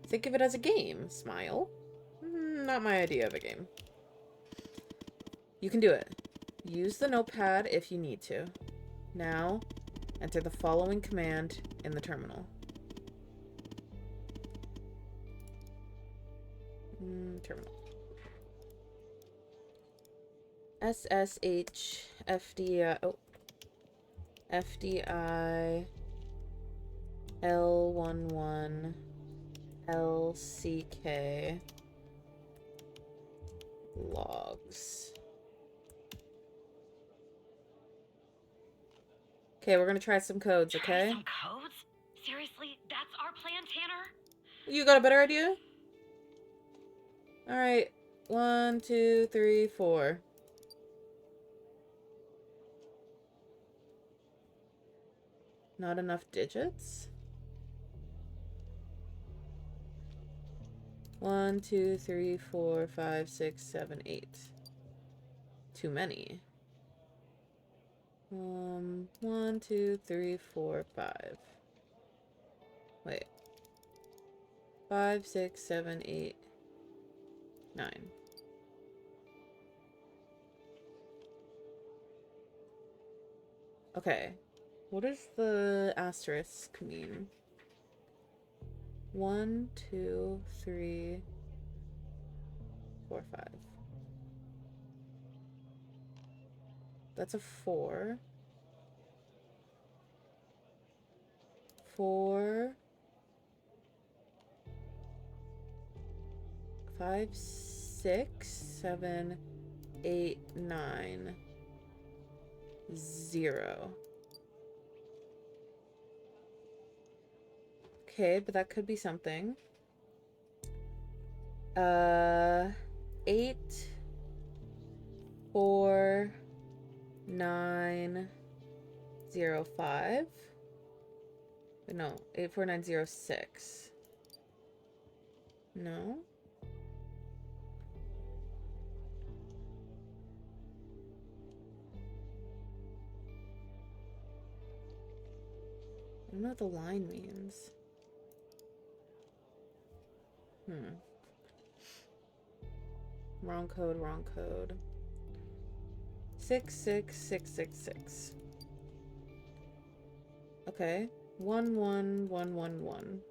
Think of it as a game. Smile. Not my idea of a game. You can do it. Use the notepad if you need to. Now, enter the following command in the terminal. Terminal. SSH FDI. Oh. FDI L11 LCK logs. Okay, we're gonna try some codes, okay? Try some codes? Seriously? That's our plan, Tanner? You got a better idea? Alright. 1, 2, 3, 4. Not enough digits? 1, 2, 3, 4, 5, 6, 7, 8. Too many. 1, 2, 3, 4, 5. Wait. 5, 6, 7, 8, 9. Okay. What does the asterisk mean? 1, 2, 3, 4, 5. That's a 4. 4. 5, 6, 7, 8, 9. 0. Okay, but that could be something. 8, 4, 9, 0, 5. No, 84906. No. I don't know what the line means. Wrong code, wrong code. 66666. Okay. 11111.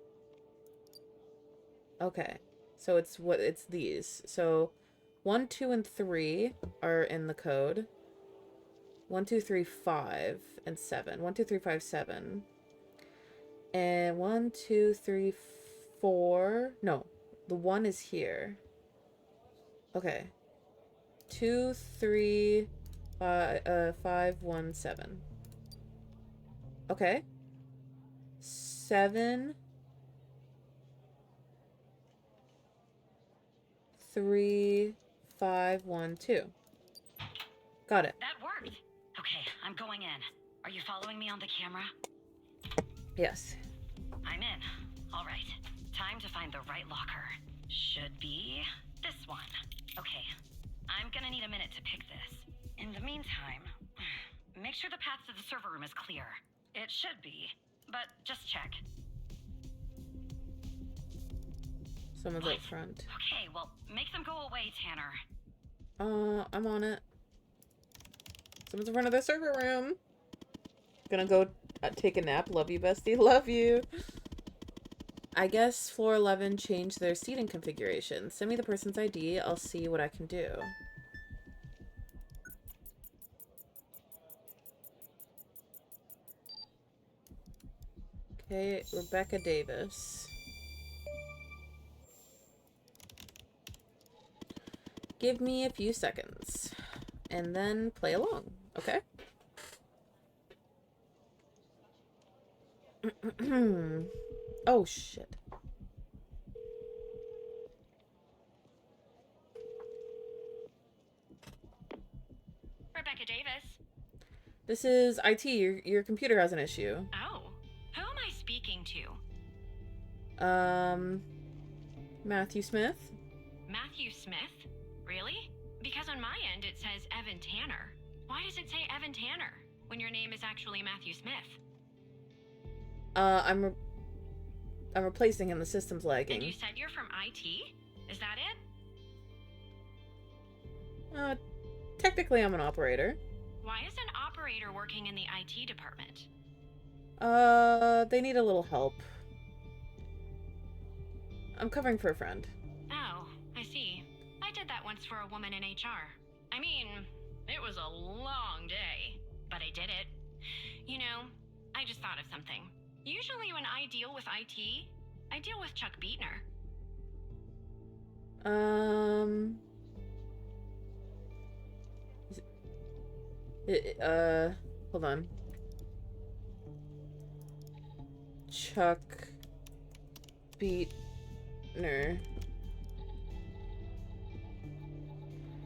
Okay. So it's these. So 1, 2, and 3 are in the code. 1, 2, 3, 5, and 7. 1, 2, 3, 5, 7. And 1, 2, 3, 4. No, the 1 is here. Okay. 2, 3, 5, 1, 7. Okay. 7, 3, 5, 1, 2. Got it. That worked. Okay, I'm going in. Are you following me on the camera? Yes. I'm in. All right. Time to find the right locker. Should be this one. Okay. I'm gonna need a minute to pick this. In the meantime, make sure the path to the server room is clear. It should be, but just check. Someone's up front. Okay, well, make them go away, Tanner. I'm on it. Someone's in front of their server room. Gonna go take a nap. Love you, bestie. Love you. I guess floor 11 changed their seating configuration. Send me the person's ID. I'll see what I can do. Okay, Rebecca Davis. Give me a few seconds. And then play along, okay? Oh, shit. Rebecca Davis. This is IT. Your computer has an issue. Oh, who am I speaking to? Matthew Smith? Matthew Smith? Really? Because on my end it says Evan Tanner. Why does it say Evan Tanner when your name is actually Matthew Smith? I'm replacing him. The system's lagging. And you said you're from IT? Is that it? Technically I'm an operator. Why is an operator working in the IT department? They need a little help. I'm covering for a friend. Oh, I see. I did that once for a woman in HR. I mean, it was a long day, but I did it. You know, I just thought of something. Usually when I deal with IT, I deal with Chuck Beatner. Hold on. Chuck Beatner.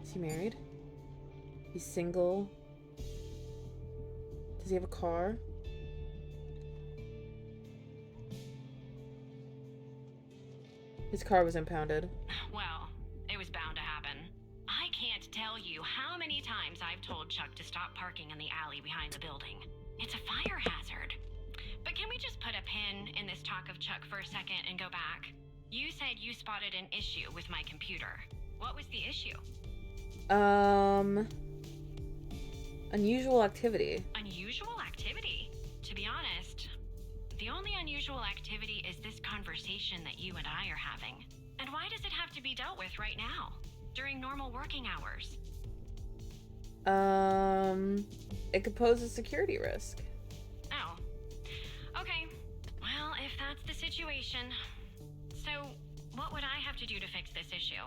Is he married? He's single. Does he have a car? His car was impounded. Well, it was bound to happen. I can't tell you how many times I've told Chuck to stop parking in the alley behind the building. It's a fire hazard. But can we just put a pin in this talk of Chuck for a second and go back? You said you spotted an issue with my computer. What was the issue? Unusual activity. Unusual activity? To be honest, the only unusual activity is this conversation that you and I are having. And why does it have to be dealt with right now? During normal working hours? It could pose a security risk. Oh. Okay. Well, if that's the situation. So, what would I have to do to fix this issue?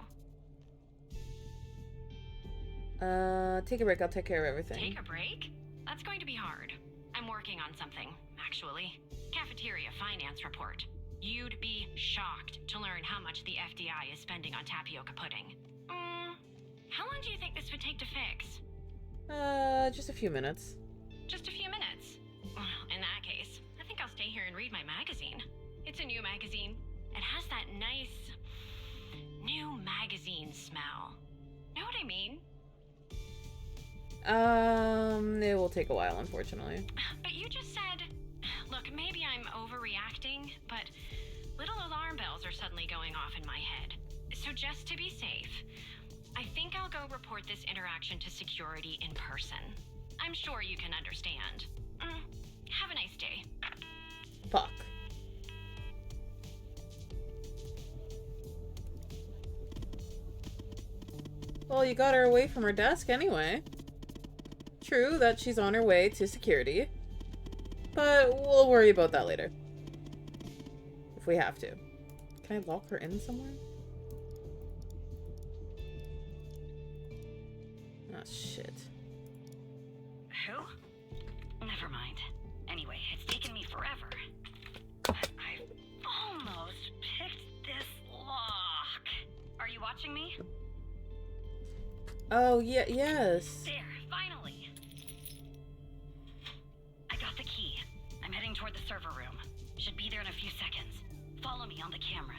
Take a break. I'll take care of everything. Take a break? That's going to be hard. I'm working on something, actually. Cafeteria finance report. You'd be shocked to learn how much the FDI is spending on tapioca pudding. How long do you think this would take to fix? Just a few minutes. Just a few minutes? Well, in that case, I think I'll stay here and read my magazine. It's a new magazine. It has that nice, new magazine smell. Know what I mean? It will take a while, unfortunately. But you just said... Look, maybe I'm overreacting, but little alarm bells are suddenly going off in my head. So just to be safe, I think I'll go report this interaction to security in person. I'm sure you can understand. Have a nice day. Fuck. Well, you got her away from her desk anyway. True that she's on her way to security, but we'll worry about that later. If we have to. Can I lock her in somewhere? Ah, shit. Who? Never mind. Anyway, it's taken me forever. I've almost picked this lock. Are you watching me? Oh, yeah, yes. There, finally. I got the key. I'm heading toward the server room. Should be there in a few seconds. Follow me on the cameras.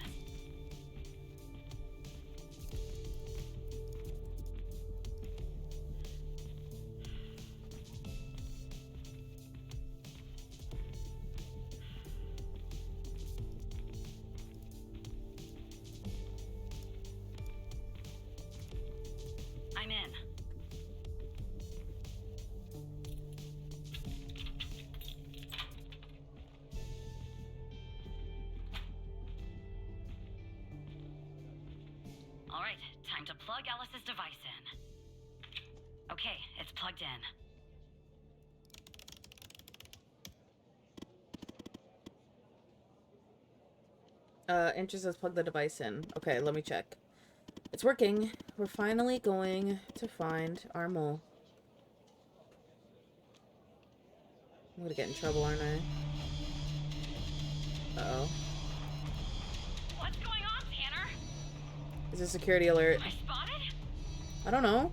I'm in. Time to plug Alice's device in. Okay, it's plugged in. Andrew says plug the device in. Okay, let me check. It's working. We're finally going to find our mole. I'm gonna get in trouble, aren't I? Uh-oh. What's going on, Tanner? Is this a security alert? Am I spotted? I don't know.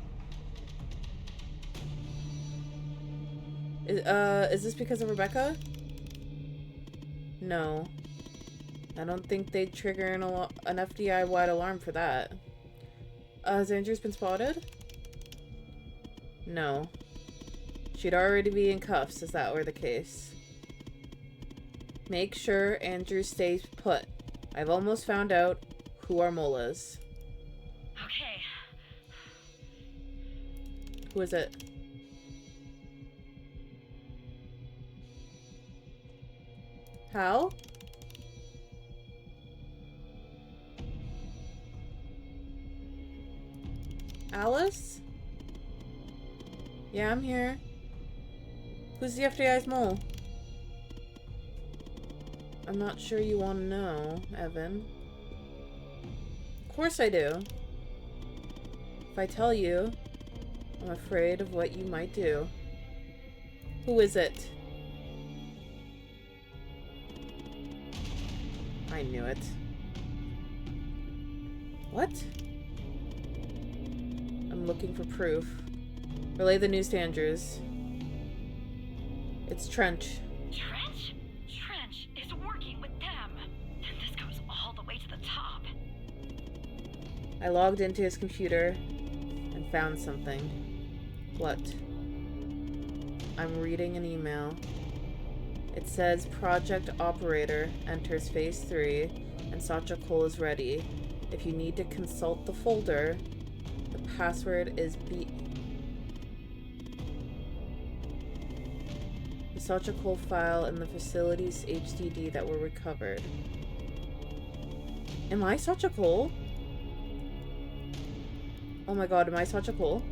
Is this because of Rebecca? No. I don't think they'd trigger an FDI-wide alarm for that. Has Andrew's been spotted? No. She'd already be in cuffs, if that were the case. Make sure Andrew stays put. I've almost found out who our mole is. Okay. Who is it? Hal? Alice? Yeah, I'm here. Who's the FDI's mole? I'm not sure you want to know, Evan. Of course I do. If I tell you, I'm afraid of what you might do. Who is it? I knew it. What? I'm looking for proof. Relay the news to Andrews. It's Trench. Trench? Trench is working with them. And this goes all the way to the top. I logged into his computer and found something. What? I'm reading an email. It says Project Operator enters Phase 3 and Satcha Cole is ready. If you need to consult the folder, the password is the Satcha Cole file and the facility's HDD that were recovered. Am I Satcha Cole? Oh my god, am I Satcha Cole?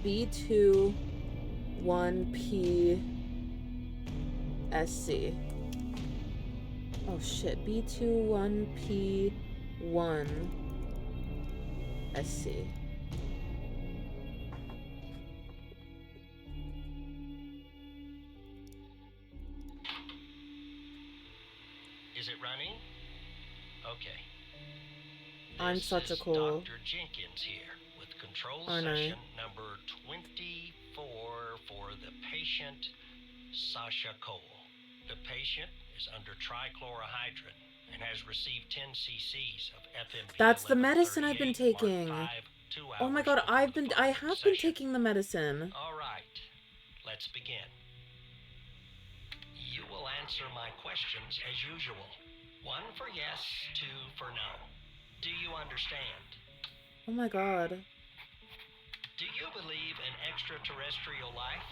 B21P SC. Oh shit, B21P1 SC. Is it running? Okay. I'm such a cool. Dr. Jenkins here with control Aren't session number 24 for the patient Sasha Cole. The patient is under trichlorohydrin and has received 10 cc's of FMP. That's the medicine I've been taking. 2 Oh my god, I have been taking the medicine. All right, let's begin. You will answer my questions as usual. 1 for yes, 2 for no. Do you understand? Oh my god. Do you believe in extraterrestrial life?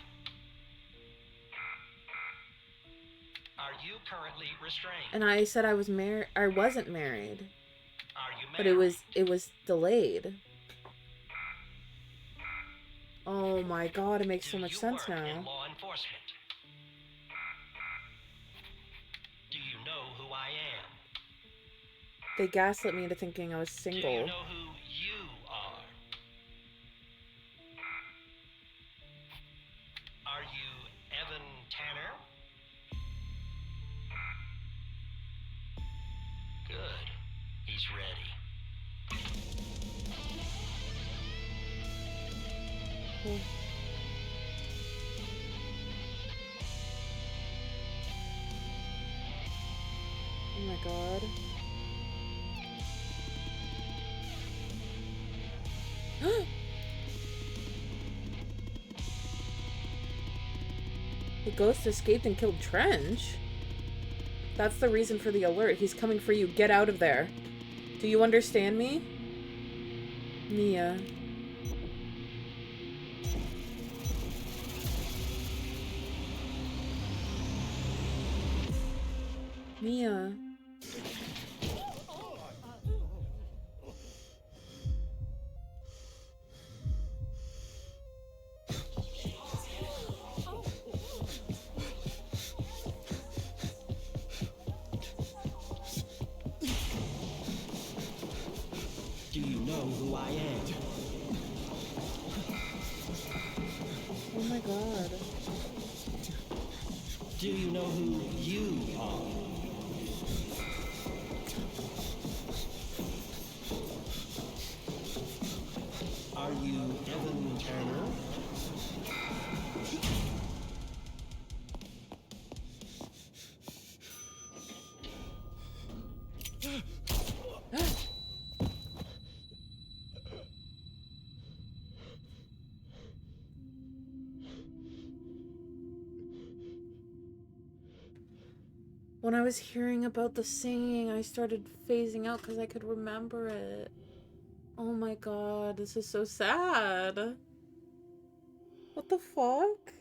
Are you currently restrained? And I said I was married. I wasn't married. Are you married? But it was delayed. Oh my god, it makes so much sense now. In law enforcement? Do you know who I am? They gaslit me into thinking I was single. Do you know who you are? Are you Evan Tanner? Good. He's ready. Oh. Oh my god. The ghost escaped and killed Trench? That's the reason for the alert. He's coming for you. Get out of there. Do you understand me? Mia. Mia. who I am. Oh my god. Do you know who you are? Are you Evan Turner? When I was hearing about the singing, I started phasing out because I could remember it. Oh my god, this is so sad. What the fuck?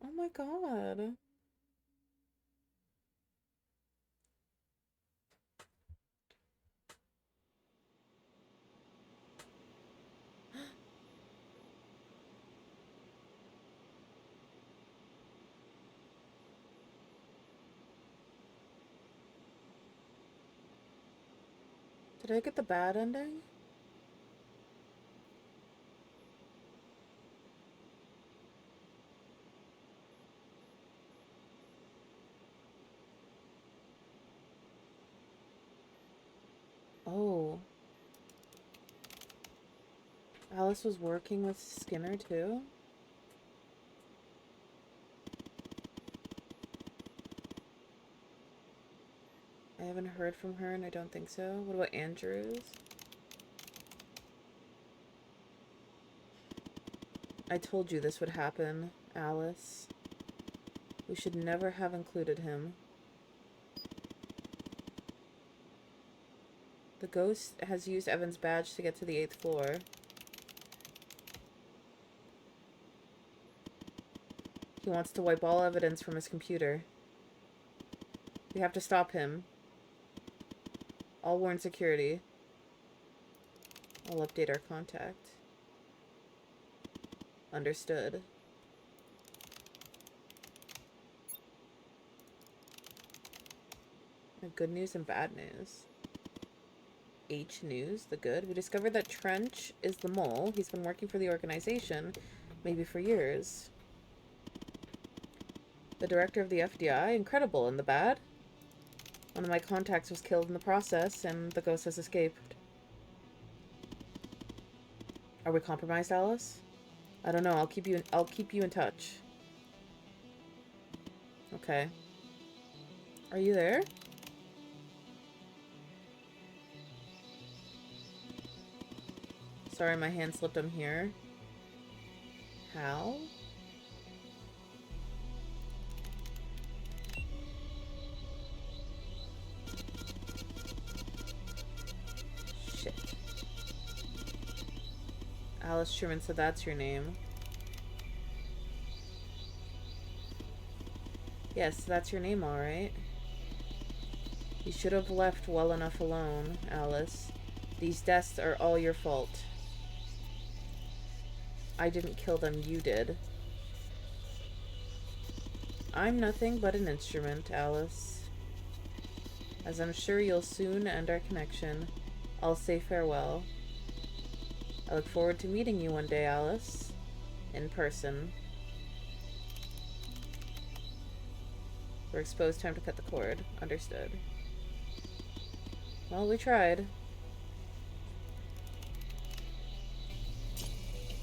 Oh my god. Did I get the bad ending? Oh. Alice was working with Skinner too? I haven't heard from her and I don't think so. What about Andrews? I told you this would happen, Alice. We should never have included him. The ghost has used Evan's badge to get to the 8th floor. He wants to wipe all evidence from his computer. We have to stop him. I'll warn security. I'll update our contact. Understood. Good news and bad news. H news, the good. We discovered that Trench is the mole. He's been working for the organization, maybe for years. The director of the FDI, incredible. And the bad? One of my contacts was killed in the process, and the ghost has escaped. Are we compromised, Alice? I don't know. I'll keep you in touch. Okay. Are you there? Sorry, my hand slipped. I'm here. How? Shit. Alice Sherman, so that's your name. Yes, that's your name, alright. You should have left well enough alone, Alice. These deaths are all your fault. I didn't kill them, you did. I'm nothing but an instrument, Alice. As I'm sure you'll soon end our connection, I'll say farewell. I look forward to meeting you one day, Alice. In person. We're exposed. Time to cut the cord. Understood. Well, we tried.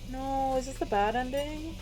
No, is this the bad ending?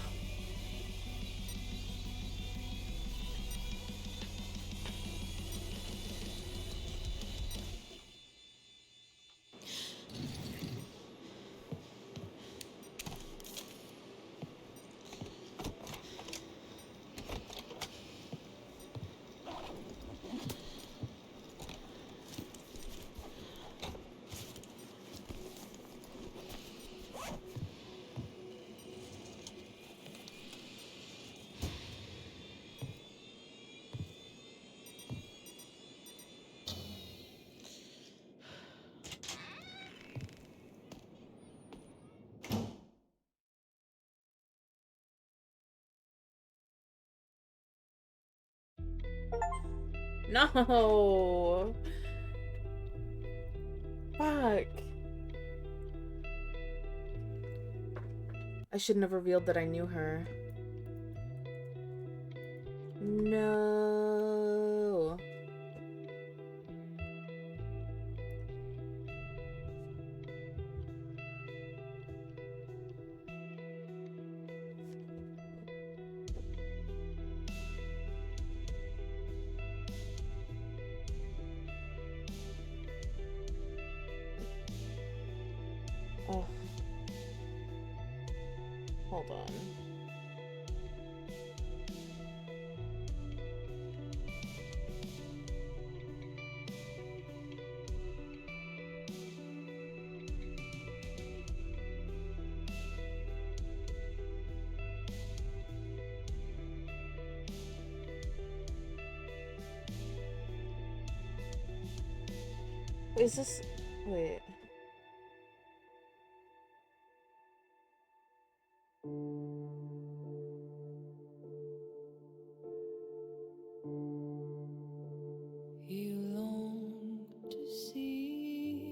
No! Fuck. I shouldn't have revealed that I knew her. No. Oh. Hold on. Is this... Wait.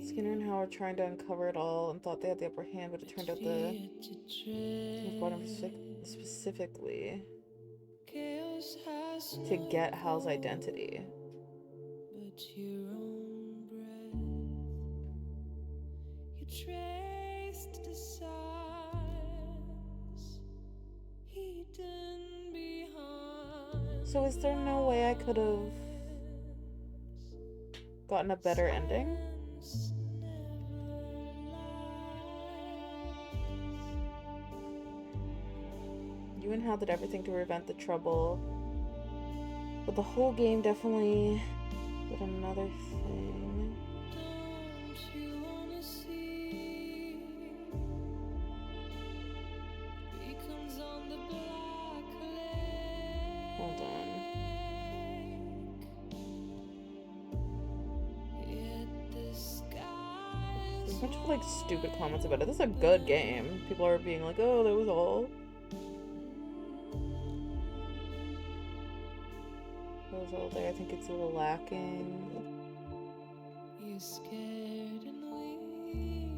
Skinner and Howard trying to uncover it all and thought they had the upper hand, but it turned out the bottom specifically to get Hal's identity. But your own breath, you traced the signs hidden behind. So is there no way I could have gotten a better ending? You and Hal did everything to prevent the trouble, but the whole game definitely did another thing. Don't you wanna see beacons on the black lake? Hold on. There's a bunch of like stupid comments about it. This is a good game. People are being like, oh, that was all. All there. I think it's a little lacking. You're scared and weak.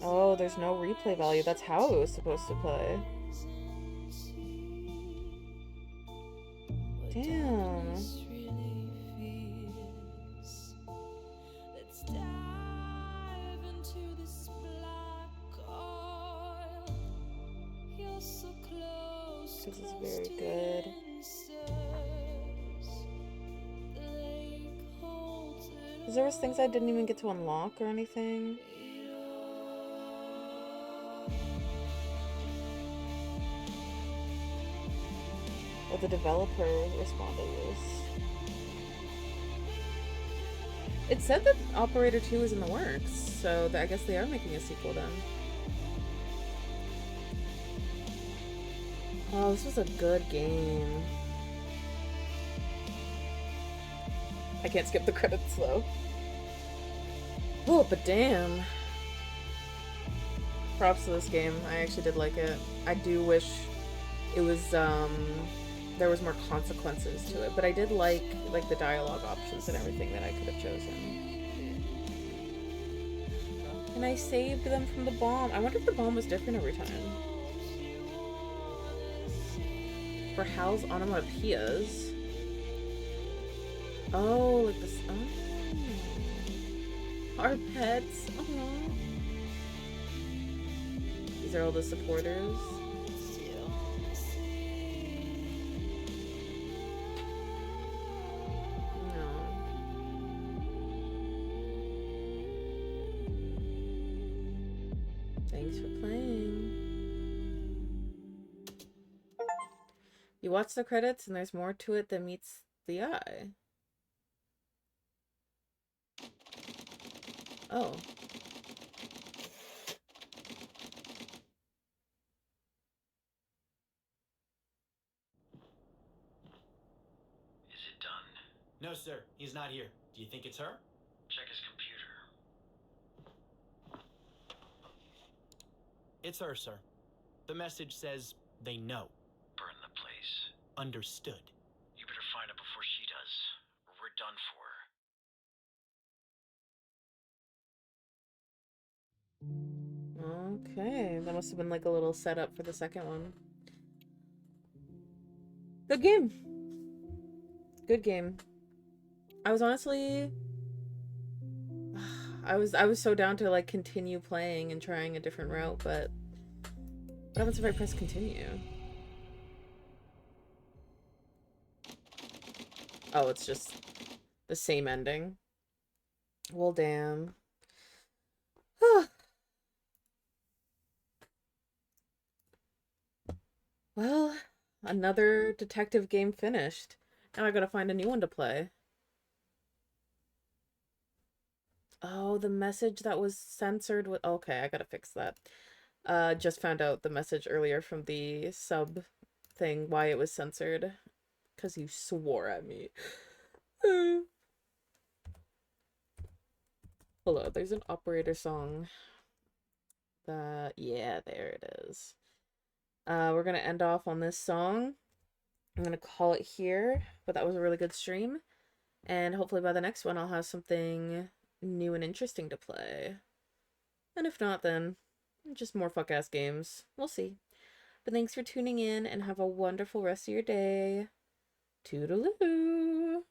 Oh, there's no replay value. That's how it was supposed to play. Damn. Let's dive into this black oil. You're so close. This is very good. Because there was things I didn't even get to unlock or anything. Or the developer responded to this. It said that Operator 2 is in the works, so I guess they are making a sequel then. Oh, this was a good game. I can't skip the credits though. Oh, but damn. Props to this game. I actually did like it. I do wish it was, there was more consequences to it, but I did like the dialogue options and everything that I could have chosen. And I saved them from the bomb. I wonder if the bomb was different every time. For Hal's onomatopoeias. Oh, like this. Oh. Our pets. Aww. These are all the supporters. No. Thanks for playing. You watch the credits and there's more to it than meets the eye. Oh. Is it done? No, sir. He's not here. Do you think it's her? Check his computer. It's her, sir. The message says they know. Burn the place. Understood. You better find a Okay, that must have been like a little setup for the second one. Good game. Good game. I was honestly I was so down to like continue playing and trying a different route, but what happens if I press continue? Oh, it's just the same ending. Well, damn. Well, another detective game finished. Now I gotta find a new one to play. Oh, the message that was censored with... Okay, I gotta fix that. Just found out the message earlier from the sub thing, why it was censored. Because you swore at me. Hello, there's an operator song. Yeah, there it is. We're gonna end off on this song. I'm gonna call it here, but that was a really good stream. And hopefully by the next one I'll have something new and interesting to play. And if not, then just more fuck-ass games. We'll see. But thanks for tuning in and have a wonderful rest of your day. Toodaloo!